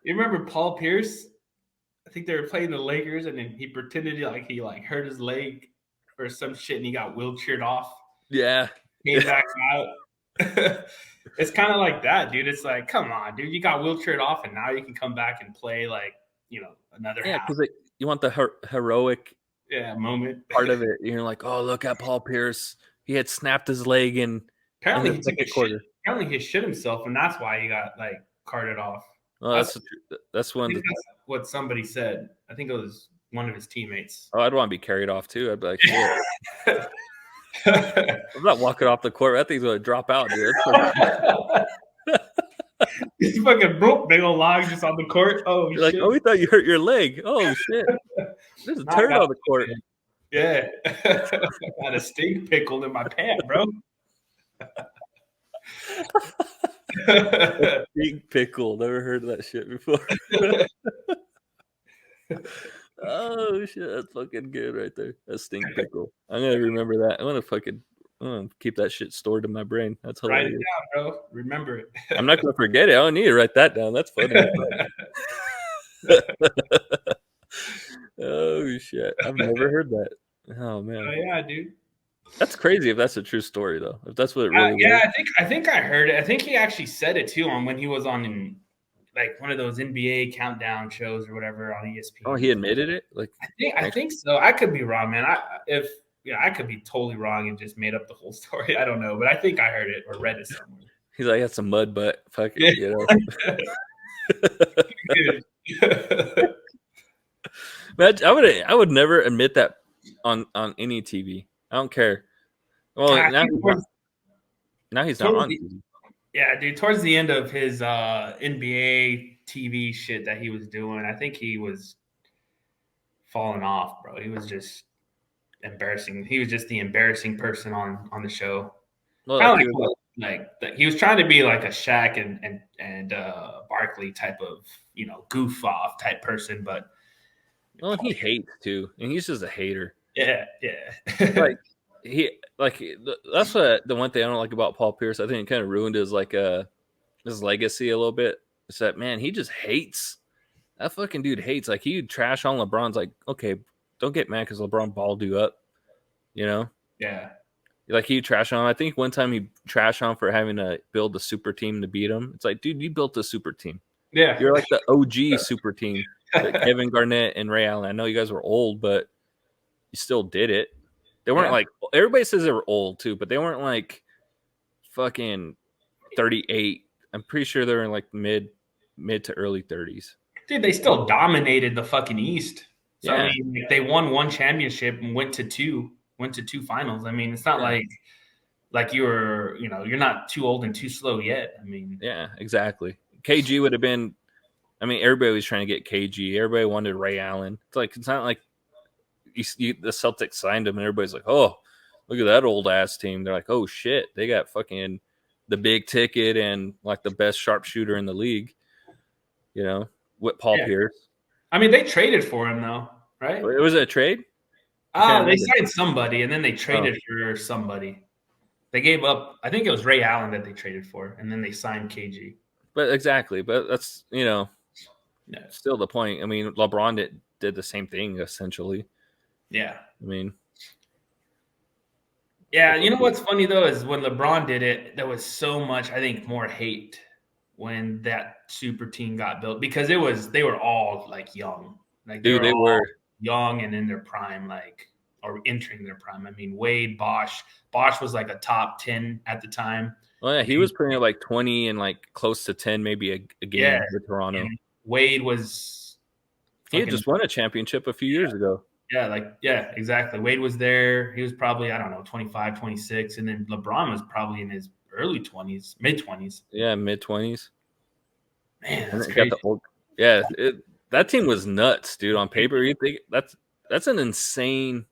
You remember Paul Pierce? I think they were playing the Lakers, and then he pretended he hurt his leg or some shit, and he got wheelchaired off. Yeah. Came back out. It's kind of like that, dude. It's like, come on, dude. You got wheelchaired off, and now you can come back and play another Yeah, half. because you want the heroic Moment. part of it. You're like, oh, look at Paul Pierce. He had snapped his leg in Apparently, the he took second quarter. Apparently, he shit himself, and that's why he got carted off. Oh, that's one. That's what somebody said. I think it was one of his teammates. Oh, I'd want to be carried off too. I'd be like, shit. I'm not walking off the court. That thing's gonna drop out, dude. He's fucking broke big old log just on the court. Oh, you're shit. Like, oh, we thought you hurt your leg. Oh shit. There's a turd on the court. Yeah. I got a stink pickle in my pant, bro. Stink pickle. Never heard of that shit before. Oh shit, that's fucking good right there. That stink pickle. I'm gonna remember that. I'm gonna keep that shit stored in my brain. That's hilarious. Write it down, bro. Remember it. I'm not gonna forget it. I don't need to write that down. That's funny. Oh shit. I've never heard that. Oh man. Oh yeah, dude. That's crazy if that's a true story though. If that's what it really was. I think I heard it. I think he actually said it too on when he was on one of those NBA countdown shows or whatever on ESPN. Oh, he admitted it? I think so. I could be wrong, man. I could be totally wrong and just made up the whole story. I don't know, but I think I heard it or read it somewhere. He's like, I got some mud butt. Fuck it, Man, I would never admit that on any TV. I don't care. Well, now he's not on TV. Yeah, dude. Towards the end of his NBA TV shit that he was doing, I think he was falling off, bro. He was just embarrassing. He was just the embarrassing person on the show. Well, he was trying to be like a Shaq and Barkley type of goof off type person, but he hates too, and he's just a hater. Yeah. That's what the one thing I don't like about Paul Pierce. I think it kind of ruined his his legacy a little bit. It's that, man, he just hates. That fucking dude hates. Like, he trash on LeBron's like, okay, don't get mad because LeBron balled you up. Yeah. Like, he trash on him. I think one time he trashed on for having to build a super team to beat him. It's like, dude, you built a super team. Yeah. You're like the OG super team. Like Kevin Garnett and Ray Allen. I know you guys were old, but you still did it. They weren't everybody says they were old too, but they weren't like fucking 38. I'm pretty sure they were in like mid to early 30s. Dude, they still dominated the fucking East. So I mean, they won one championship and went to two finals. I mean, it's not like you're not too old and too slow yet. I mean, yeah, exactly. KG would have been. I mean, everybody was trying to get KG. Everybody wanted Ray Allen. It's not like the Celtics signed him and everybody's like, oh, look at that old ass team. They're like, oh shit, they got fucking the big ticket and like the best sharpshooter in the league. With Paul Pierce. I mean, they traded for him though, right? It was a trade? They signed somebody and then they traded for somebody. They gave up, I think it was Ray Allen that they traded for, and then they signed KG. But exactly. But that's, still the point. I mean, LeBron did the same thing essentially. Yeah. I mean. Yeah, you know what's funny though is when LeBron did it, there was so much, I think, more hate when that super team got built because they were all like young, like they Dude, were they all were. young and in their prime, like or entering their prime. I mean, Wade, Bosch was like a top 10 at the time. Well, yeah, he was putting up like 20 and like close to 10, maybe a Yeah, game with Toronto. and Wade was He had fucking just won a championship a few years ago. yeah, exactly. Wade was there. He was probably, I don't know, 25, 26. And then LeBron was probably in his early 20s, mid 20s. Yeah, mid 20s. Man, And that's then got crazy. the old. Yeah, that team was nuts, dude. On paper, you think that's an insane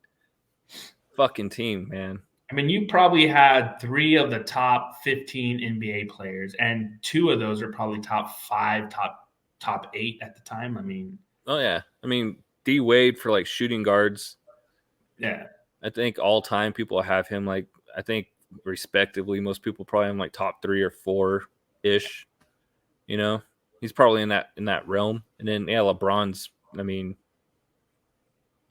fucking team, man. I mean, you probably had 3 of the top 15 NBA players, and 2 of those are probably top 5, top 8 at the time. I mean, Oh yeah, I mean D Wade for like shooting guards. yeah, I think all time people have him like I think respectively. Most people probably have him like top 3 or 4 ish. You know, he's probably in that realm. And then yeah, LeBron's. I mean,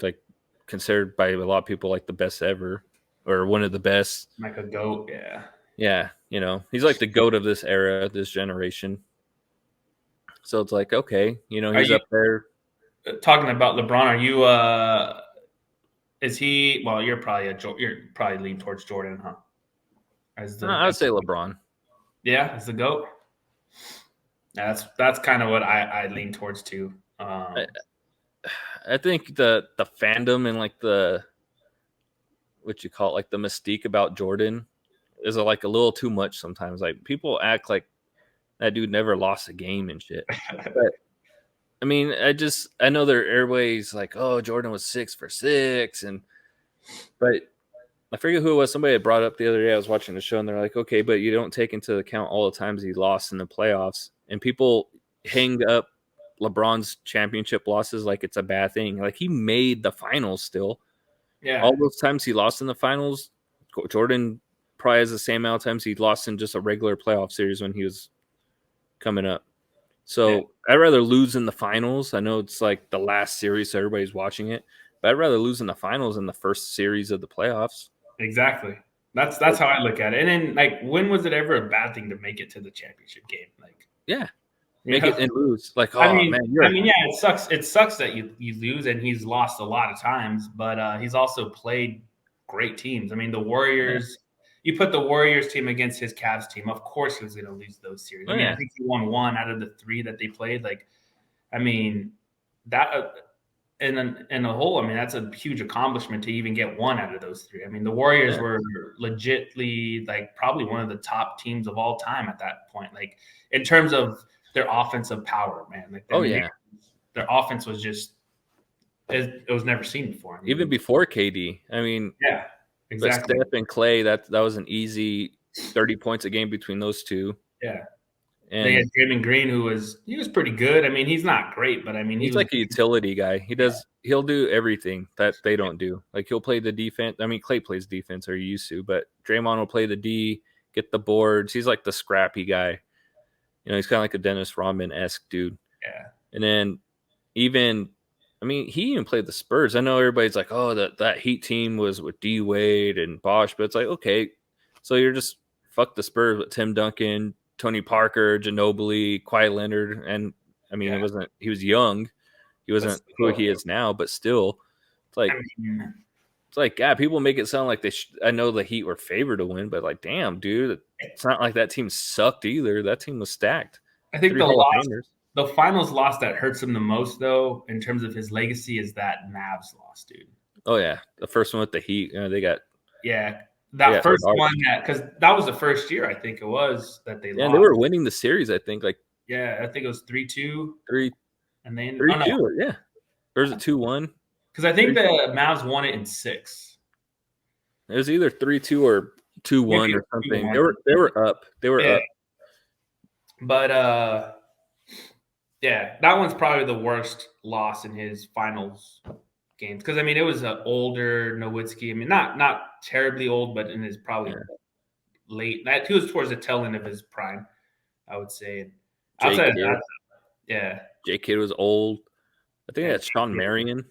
like considered by a lot of people like the best ever or one of the best. like a GOAT. Yeah. Yeah, you know, he's like the GOAT of this era, this generation. So it's like, okay, you know, Are he's you up there. talking about LeBron? Are you is he? Well, you're probably lean towards Jordan, huh? As No, the I would say LeBron. yeah, as the GOAT. Yeah, that's kind of what I lean towards too. I think the fandom and like the what you call it, like the mystique about Jordan is like a little too much sometimes. Like people act like that dude never lost a game and shit. But I mean, I know their airways like, oh, Jordan was 6 for 6, and but I forget who it was. Somebody had brought up the other day. I was watching the show, and they're like, okay, but you don't take into account all the times he lost in the playoffs, and people hang up LeBron's championship losses like it's a bad thing. Like he made the finals still. Yeah, All those times he lost in the finals, Jordan probably has the same amount of times he lost in just a regular playoff series when he was coming up. yeah, So I'd rather lose in the finals. I know it's like the last series, so everybody's watching it, but I'd rather lose in the finals than the first series of the playoffs. exactly. That's how I look at it. And then, like, when was it ever a bad thing to make it to the championship game? Like, Yeah, you make know, it and lose. Like, I oh mean, man, I mean, yeah, it sucks. It sucks that you lose, and he's lost a lot of times. But he's also played great teams. I mean, the yeah, Warriors. You put the Warriors team against his Cavs team. Of course, he was going to lose those series. I oh mean, I yeah, think he won 1 out of the 3 that they played. Like, I mean, that in a whole, I mean, that's a huge accomplishment to even get 1 out of those 3. I mean, the Warriors yeah. were legitly like probably one of the top teams of all time at that point. Like in terms of their offensive power, man. Like I Oh mean, yeah. their offense was just it was never seen before. I Even mean, before KD, I mean, yeah, but exactly. Steph and Clay, that was an easy 30 points a game between those two. Yeah. They had And Draymond Green, who was pretty good. I mean, he's not great, but I mean, he he's was. like a utility guy. Yeah, He'll do everything that they don't do. Like he'll play the defense. I mean, Clay plays defense or he used to, but Draymond will play the D, get the boards. He's like the scrappy guy. You know, he's kind of like a Dennis Rodman esque dude. yeah, And then even, I mean, he even played the Spurs. I know everybody's like, oh, that Heat team was with D Wade and Bosh, but it's like, okay, so you're just fuck the Spurs with Tim Duncan, Tony Parker, Ginobili, Kawhi Leonard, and I mean, yeah. it wasn't. He was young. He But wasn't who still, he is now, but still, it's I like mean, yeah, people make it sound like they. I know the Heat were favored to win, but like, damn, dude, it's not like that team sucked either. That team was stacked. I think 3 Hall of Famers. the finals loss that hurts him the most, though, in terms of his legacy, is that Mavs loss, dude. Oh yeah, the first one with the Heat, Yeah, they that got first one demolished. because that was the first year I think it was that they Yeah, and they lost. were winning the series. I think like Yeah, I think it was 3-2, three and then three oh no, two. Yeah, or is it 2-1? because I think the Mavs won it in 6. It was either 3-2 or two Maybe one it or was something. 2-1. They were up. They were Yeah, up. but yeah, that one's probably the worst loss in his finals games because I mean it was an older Nowitzki. I mean not terribly old, but in his probably Yeah. late. That he was towards the tail end of his prime, I would say. And J outside of Kid. that, yeah, J Kid was old. I think yeah, that's Sean Marion.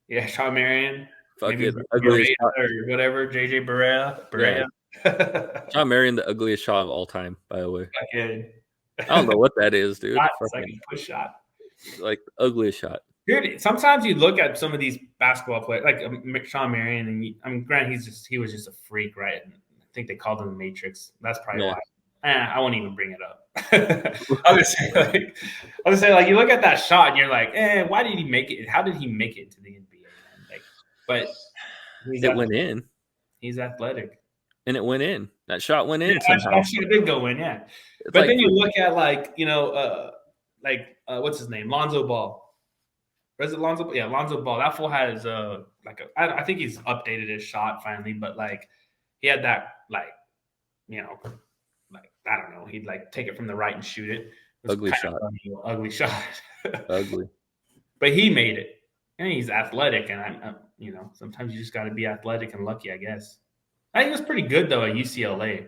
yeah, Sean Marion, maybe Fucking ugliest Barea shot. or whatever, JJ Barea, Yeah, Barea. Sean Marion, the ugliest shot of all time. By the way, Fucking I don't know what that is, dude. It's like a push shot. Like the ugliest shot. Dude, sometimes you look at some of these basketball players, like Sean Marion, and granted, he was just a freak, right? And I think they called him the Matrix. That's probably why. I won't even bring it up. I'll just say, like, you look at that shot and you're like, why did he make it? How did he make it to the NBA, man? Like, but it went in. He's athletic, and it went in. That shot went in somehow. That shot did go in, yeah. But like, then you look at what's his name, Lonzo Ball. Was it Lonzo? Yeah, Lonzo Ball. That fool has I think he's updated his shot finally, but like he had that I don't know, he'd like take it from the right and shoot it. Ugly shot. Ugly shot. Ugly. But he made it, and he's athletic, and I'm sometimes you just got to be athletic and lucky, I guess. I think he was pretty good though at UCLA.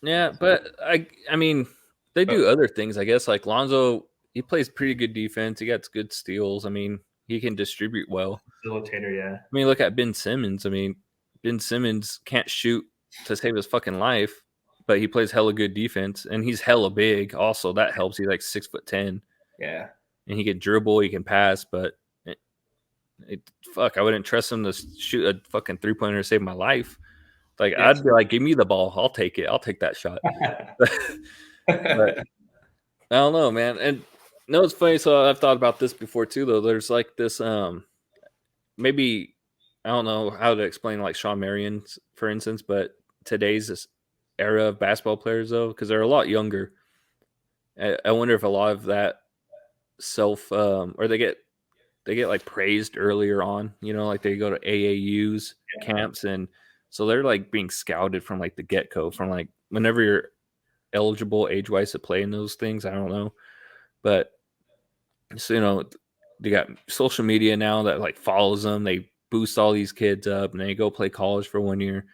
Yeah, but I mean, they do other things, I guess. Like Lonzo, he plays pretty good defense. He got good steals. I mean, he can distribute well. Facilitator, yeah. I mean, look at Ben Simmons. I mean, Ben Simmons can't shoot to save his fucking life, but he plays hella good defense, and he's hella big. Also, that helps. He's like 6'10". Yeah, and he can dribble, he can pass, but fuck, I wouldn't trust him to shoot a fucking 3-pointer to save my life. Like I'd be like, give me the ball, I'll take it. I'll take that shot. But I don't know, man. And no, it's funny. So I've thought about this before too, though. There's like this, maybe I don't know how to explain like Sean Marion, for instance, but today's this era of basketball players, though, because they're a lot younger. I wonder if a lot of that or they get like praised earlier on, like they go to AAUs camps, and so they're like being scouted from like the get-go, from like whenever you're eligible age-wise to play in those things. I don't know, but so they got social media now that like follows them. They boost all these kids up, and they go play college for 1 year.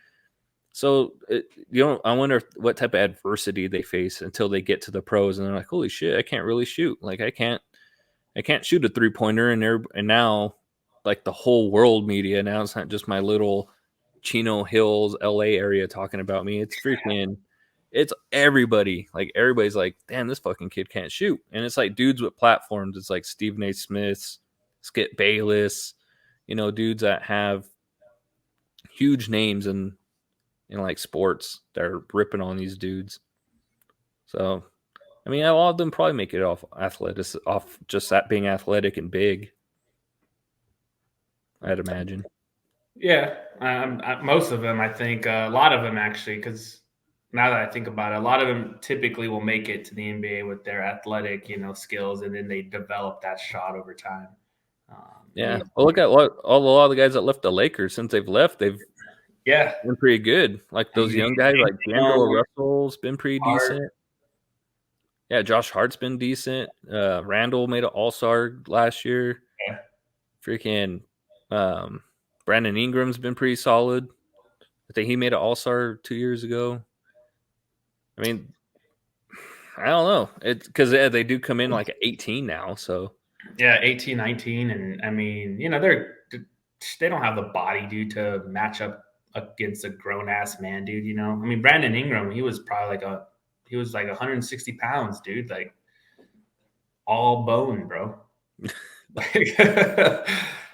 So I wonder what type of adversity they face until they get to the pros, and they're like, holy shit, I can't really shoot. Like I can't shoot a 3-pointer, and now like the whole world media, now it's not just my little Chino Hills LA area talking about me. It's freaking it's everybody. Like everybody's like, damn, this fucking kid can't shoot. And it's like dudes with platforms. It's like Stephen A. Smith, Skip Bayless, dudes that have huge names in like sports that are ripping on these dudes. So I mean, a lot of them probably make it off just that being athletic and big, I'd imagine. Yeah, most of them, I think. A lot of them, actually, because now that I think about it, a lot of them typically will make it to the NBA with their athletic, skills, and then they develop that shot over time. Yeah. Well, look at a lot of the guys that left the Lakers. Since they've left, they've been pretty good. Like those young guys, like D'Angelo Russell's been pretty decent. Yeah, Josh Hart's been decent. Randall made an All-Star last year. Yeah. Freaking Brandon Ingram's been pretty solid. I think he made an All-Star 2 years ago. I mean, I don't know. It's because they do come in like at 18 now. So yeah, 18, 19, and I mean, they don't have the body, dude, to match up against a grown ass man, dude. I mean, Brandon Ingram, he was probably like 160 pounds, dude, like all bone, bro.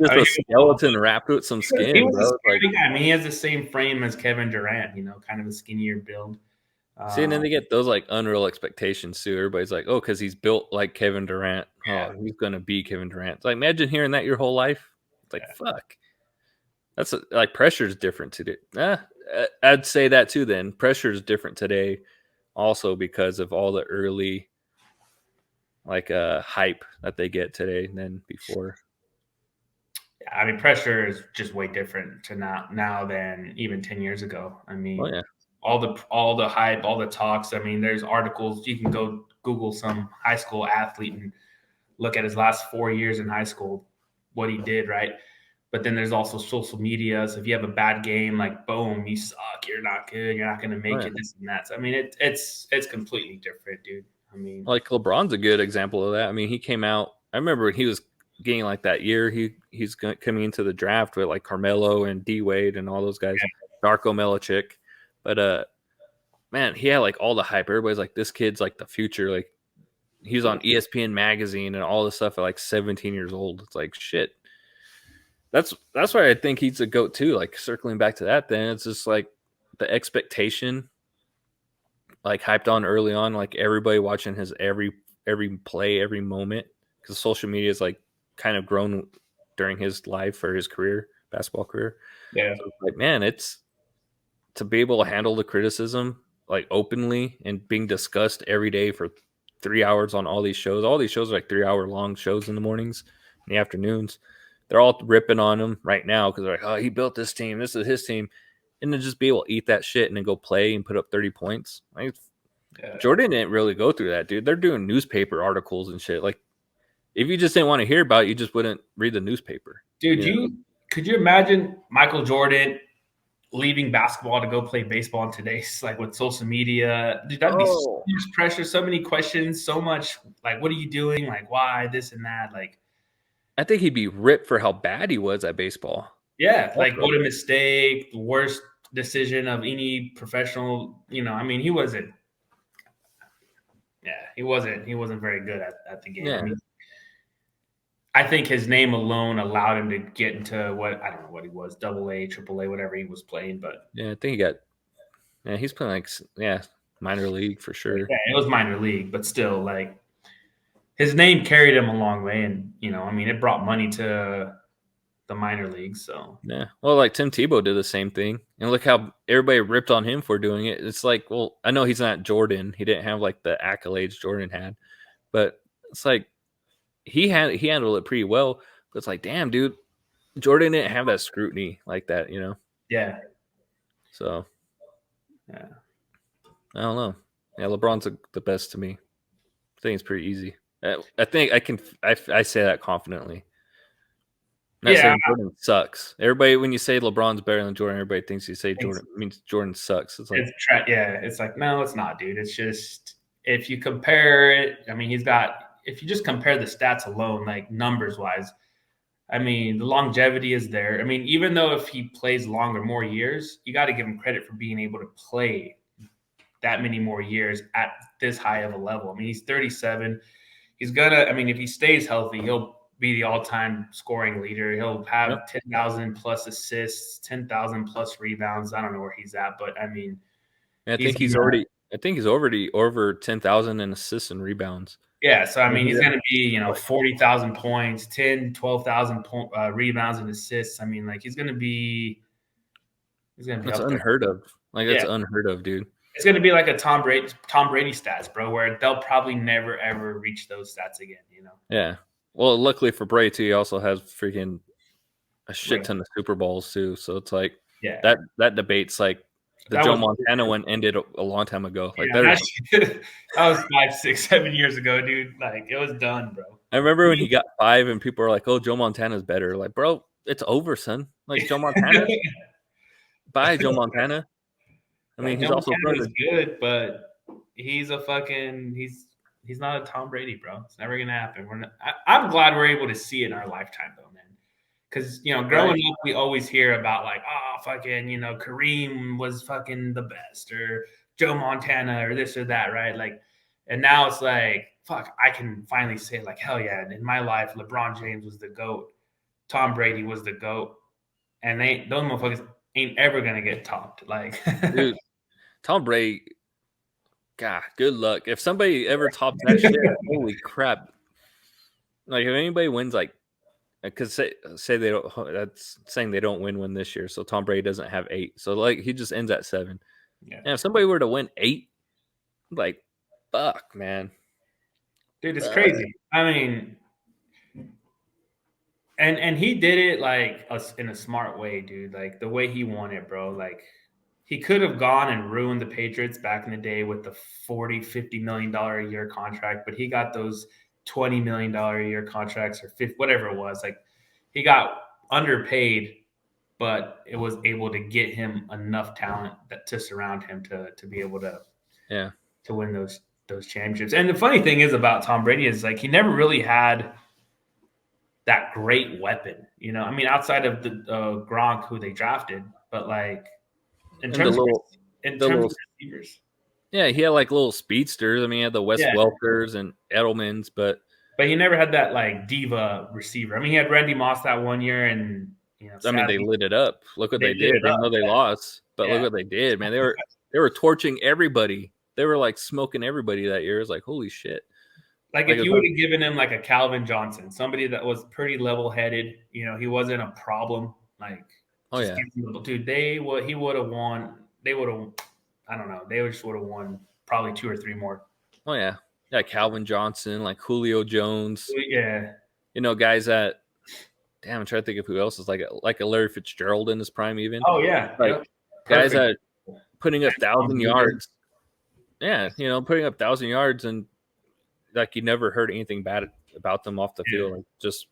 Just a skeleton wrapped with some skin, bro. I mean, he has the same frame as Kevin Durant, kind of a skinnier build. See, and then they get those like unreal expectations too. Everybody's like, oh, because he's built like Kevin Durant. Oh, he's gonna be Kevin Durant. It's like, imagine hearing that your whole life. It's like, fuck. That's like pressure is different today. I'd say that too. Then pressure is different today, also because of all the early like hype that they get today than before. I mean, pressure is just way different to now than even 10 years ago. I mean, all the hype, all the talks. I mean, there's articles. You can go Google some high school athlete and look at his last 4 years in high school, what he did, right? But then there's also social media. So if you have a bad game, like boom, you suck, you're not good, you're not going to make it, this and that. So, I mean, it's completely different, dude. I mean, like LeBron's a good example of that. I mean, he came out. I remember he was getting like that year. He's coming into the draft with like Carmelo and D-Wade and all those guys, Darko Milicic. But man, he had like all the hype. Everybody's like, this kid's like the future. Like he was on ESPN magazine and all this stuff at like 17 years old. It's like shit. That's why I think he's a GOAT too. Like circling back to that, then it's just like the expectation, like hyped on early on, like everybody watching his every play, every moment, because social media is like kind of grown during his life or his career, basketball career. Yeah. So it's like, man, it's to be able to handle the criticism like openly and being discussed every day for 3 hours on all these shows. All these shows are like 3 hour long shows in the mornings, in the afternoons. They're all ripping on him right now because they're like, oh, he built this team. This is his team. And then just be able to eat that shit and then go play and put up 30 points. Like, Jordan didn't really go through that, dude. They're doing newspaper articles and shit. Like, if you just didn't want to hear about it, you just wouldn't read the newspaper. Dude, could you imagine Michael Jordan leaving basketball to go play baseball in today's, like, with social media? Dude, that'd be so much pressure, so many questions, so much like, what are you doing? Like, why this and that? Like, I think he'd be ripped for how bad he was at baseball. Yeah, like what a mistake, the worst decision of any professional. I mean, he wasn't. Yeah, he wasn't very good at the game. Yeah. I mean, I think his name alone allowed him to get into what I don't know what he was, AA, AAA, whatever he was playing. But yeah, I think he got. Yeah, he's playing like minor league for sure. Yeah, it was minor league, but still, like his name carried him a long way, and I mean, it brought money to the minor leagues. So yeah, well, like Tim Tebow did the same thing, and look how everybody ripped on him for doing it. It's like, well, I know he's not Jordan; he didn't have like the accolades Jordan had, but it's like he handled it pretty well. But it's like, damn, dude, Jordan didn't have that scrutiny like that, Yeah. So yeah, I don't know. Yeah, LeBron's the best to me. I think it's pretty easy. I think I say that confidently. Not saying Jordan sucks. Everybody, when you say LeBron's better than Jordan, everybody thinks you say Jordan means Jordan sucks. It's like, it's like, no, it's not, dude. It's just if you compare it. I mean, if you just compare the stats alone, like numbers wise, I mean, the longevity is there. I mean, even though if he plays longer, more years, you got to give him credit for being able to play that many more years at this high of a level. I mean, he's 37. He's gonna. I mean, if he stays healthy, he'll be the all-time scoring leader. He'll have 10,000 plus assists, 10,000 plus rebounds. I don't know where he's at, but I mean, I think he's already over 10,000 in assists and rebounds. Yeah, so I mean, he's going to be 40,000 points, 10, 12,000 rebounds and assists. I mean, like he's going to be. That's unheard of. Like that's unheard of, dude. It's going to be like a Tom Brady stats, bro, where they'll probably never ever reach those stats again. Yeah. Well, luckily for Brady too, he also has freaking a shit ton of Super Bowls too. So it's like that debate's like the Joe Montana one ended a long time ago. Like that was 5, 6, 7 years ago, dude. Like it was done, bro. I remember when he got 5 and people were like, "Oh, Joe Montana's better." Like, bro, it's over, son. Like Joe Montana. Bye, Joe Montana. I mean, he's also good, but he's a fucking he's not a Tom Brady, bro. It's never gonna happen. I'm glad we're able to see it in our lifetime, though, man. Because growing up, we always hear about like, oh, fucking, Kareem was fucking the best, or Joe Montana, or this or that, right? Like, and now it's like, fuck, I can finally say like, hell yeah! In my life, LeBron James was the GOAT, Tom Brady was the GOAT, and those motherfuckers ain't ever gonna get topped. Like, dude, Tom Brady, God, good luck. If somebody ever tops that shit, holy crap! Like, if anybody wins, like, because say they don't, that's saying they don't win one this year. So Tom Brady doesn't have 8. So like he just ends at 7. Yeah. And if somebody were to win 8, like, fuck, man, dude, it's crazy. I mean. And he did it like in a smart way, dude. Like the way he won it, bro. Like he could have gone and ruined the Patriots back in the day with the $40-50 million a year contract, but he got those $20 million a year contracts or 50, whatever it was. Like he got underpaid, but it was able to get him enough talent to surround him to be able to to win those championships. And the funny thing is about Tom Brady is like he never really had that great weapon, I mean, outside of the Gronk who they drafted, but like in terms of receivers. Yeah, he had like little speedsters. I mean, he had the Wes Welkers and Edelmans, but he never had that like diva receiver. I mean, he had Randy Moss that one year, and I mean, they lit it up. Look what they did, even though they lost. But look what they did, man. They were torching everybody. They were like smoking everybody that year. It was like, holy shit. Like if you would have given him like a Calvin Johnson, somebody that was pretty level headed, he wasn't a problem. Like, dude, he would have won. They would have, I don't know, they just would have won probably 2 or 3 more. Oh yeah, yeah, Calvin Johnson, like Julio Jones. Yeah, guys that. Damn, I'm trying to think of who else is like a Larry Fitzgerald in his prime, even. Oh yeah, like guys that putting up 1,000 yards. Yeah, putting up 1,000 yards and like you never heard anything bad about them off the field. Like, just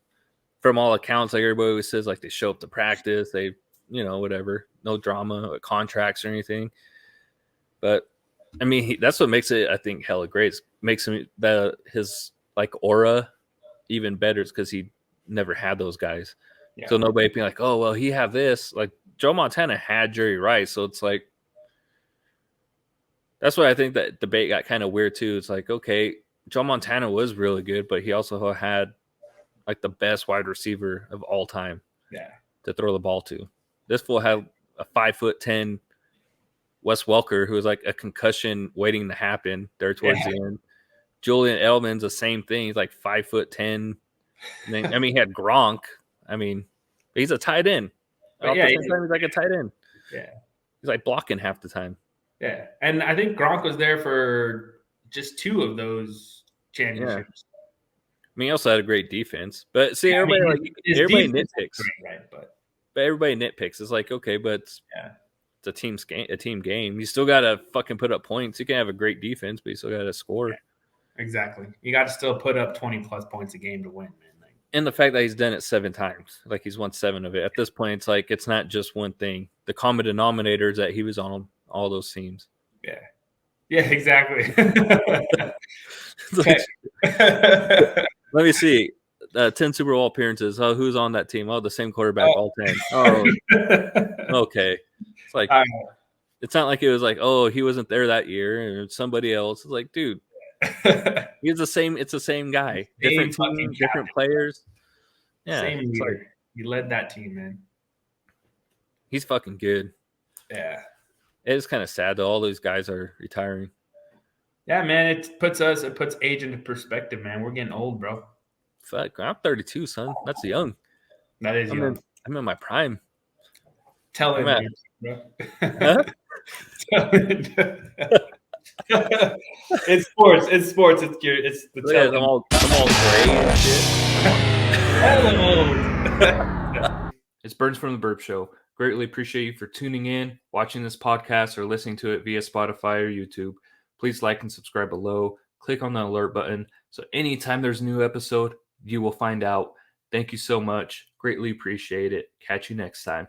from all accounts, like everybody always says, like they show up to practice, they whatever, no drama, contracts or anything. But I mean, that's what makes it, I think, hella great. It makes him his like aura even better, because he never had those guys. Yeah. So nobody being like, oh well, he have this. Like Joe Montana had Jerry Rice, so it's like that's why I think that debate got kind of weird too. It's like, okay, Joe Montana was really good, but he also had like the best wide receiver of all time. Yeah. To throw the ball to. This fool had a 5'10" Wes Welker, who was like a concussion waiting to happen there towards the end. Julian Edelman's the same thing. He's like 5'10". I mean, he had Gronk. I mean, he's a tight end. He's like a tight end. Yeah. He's like blocking half the time. Yeah. And I think Gronk was there for just 2 of those championships. Yeah. I mean, he also had a great defense. But see, everybody nitpicks. Right, but everybody nitpicks. It's like, okay, but it's a team game. You still got to fucking put up points. You can have a great defense, but you still got to score. Yeah. Exactly. You got to still put up 20-plus points a game to win, man. And the fact that he's done it 7 times, like he's won 7 of it. At this point, it's like it's not just one thing. The common denominator is that he was on all those teams. Yeah. Yeah, exactly. Let me see. 10 Super Bowl appearances. Oh, who's on that team? Oh, the same quarterback, all 10. Oh, okay. It's like it's not like it was like, oh, he wasn't there that year, and somebody else. It's like, dude, he's the same. It's the same guy. Different team, different players. Yeah, same leader. Like, he led that team, man. He's fucking good. Yeah, it is kind of sad though. All those guys are retiring. Yeah, man. It puts age into perspective, man. We're getting old, bro. Fuck, I'm 32, son. That's young. That is young. I'm in my prime. Tell him, bro. Huh? It's sports. It's the I'm all gray and shit. It's Burns from the Burp Show. Greatly appreciate you for tuning in, watching this podcast, or listening to it via Spotify or YouTube. Please like and subscribe below. Click on the alert button so anytime there's a new episode, you will find out. Thank you so much. Greatly appreciate it. Catch you next time.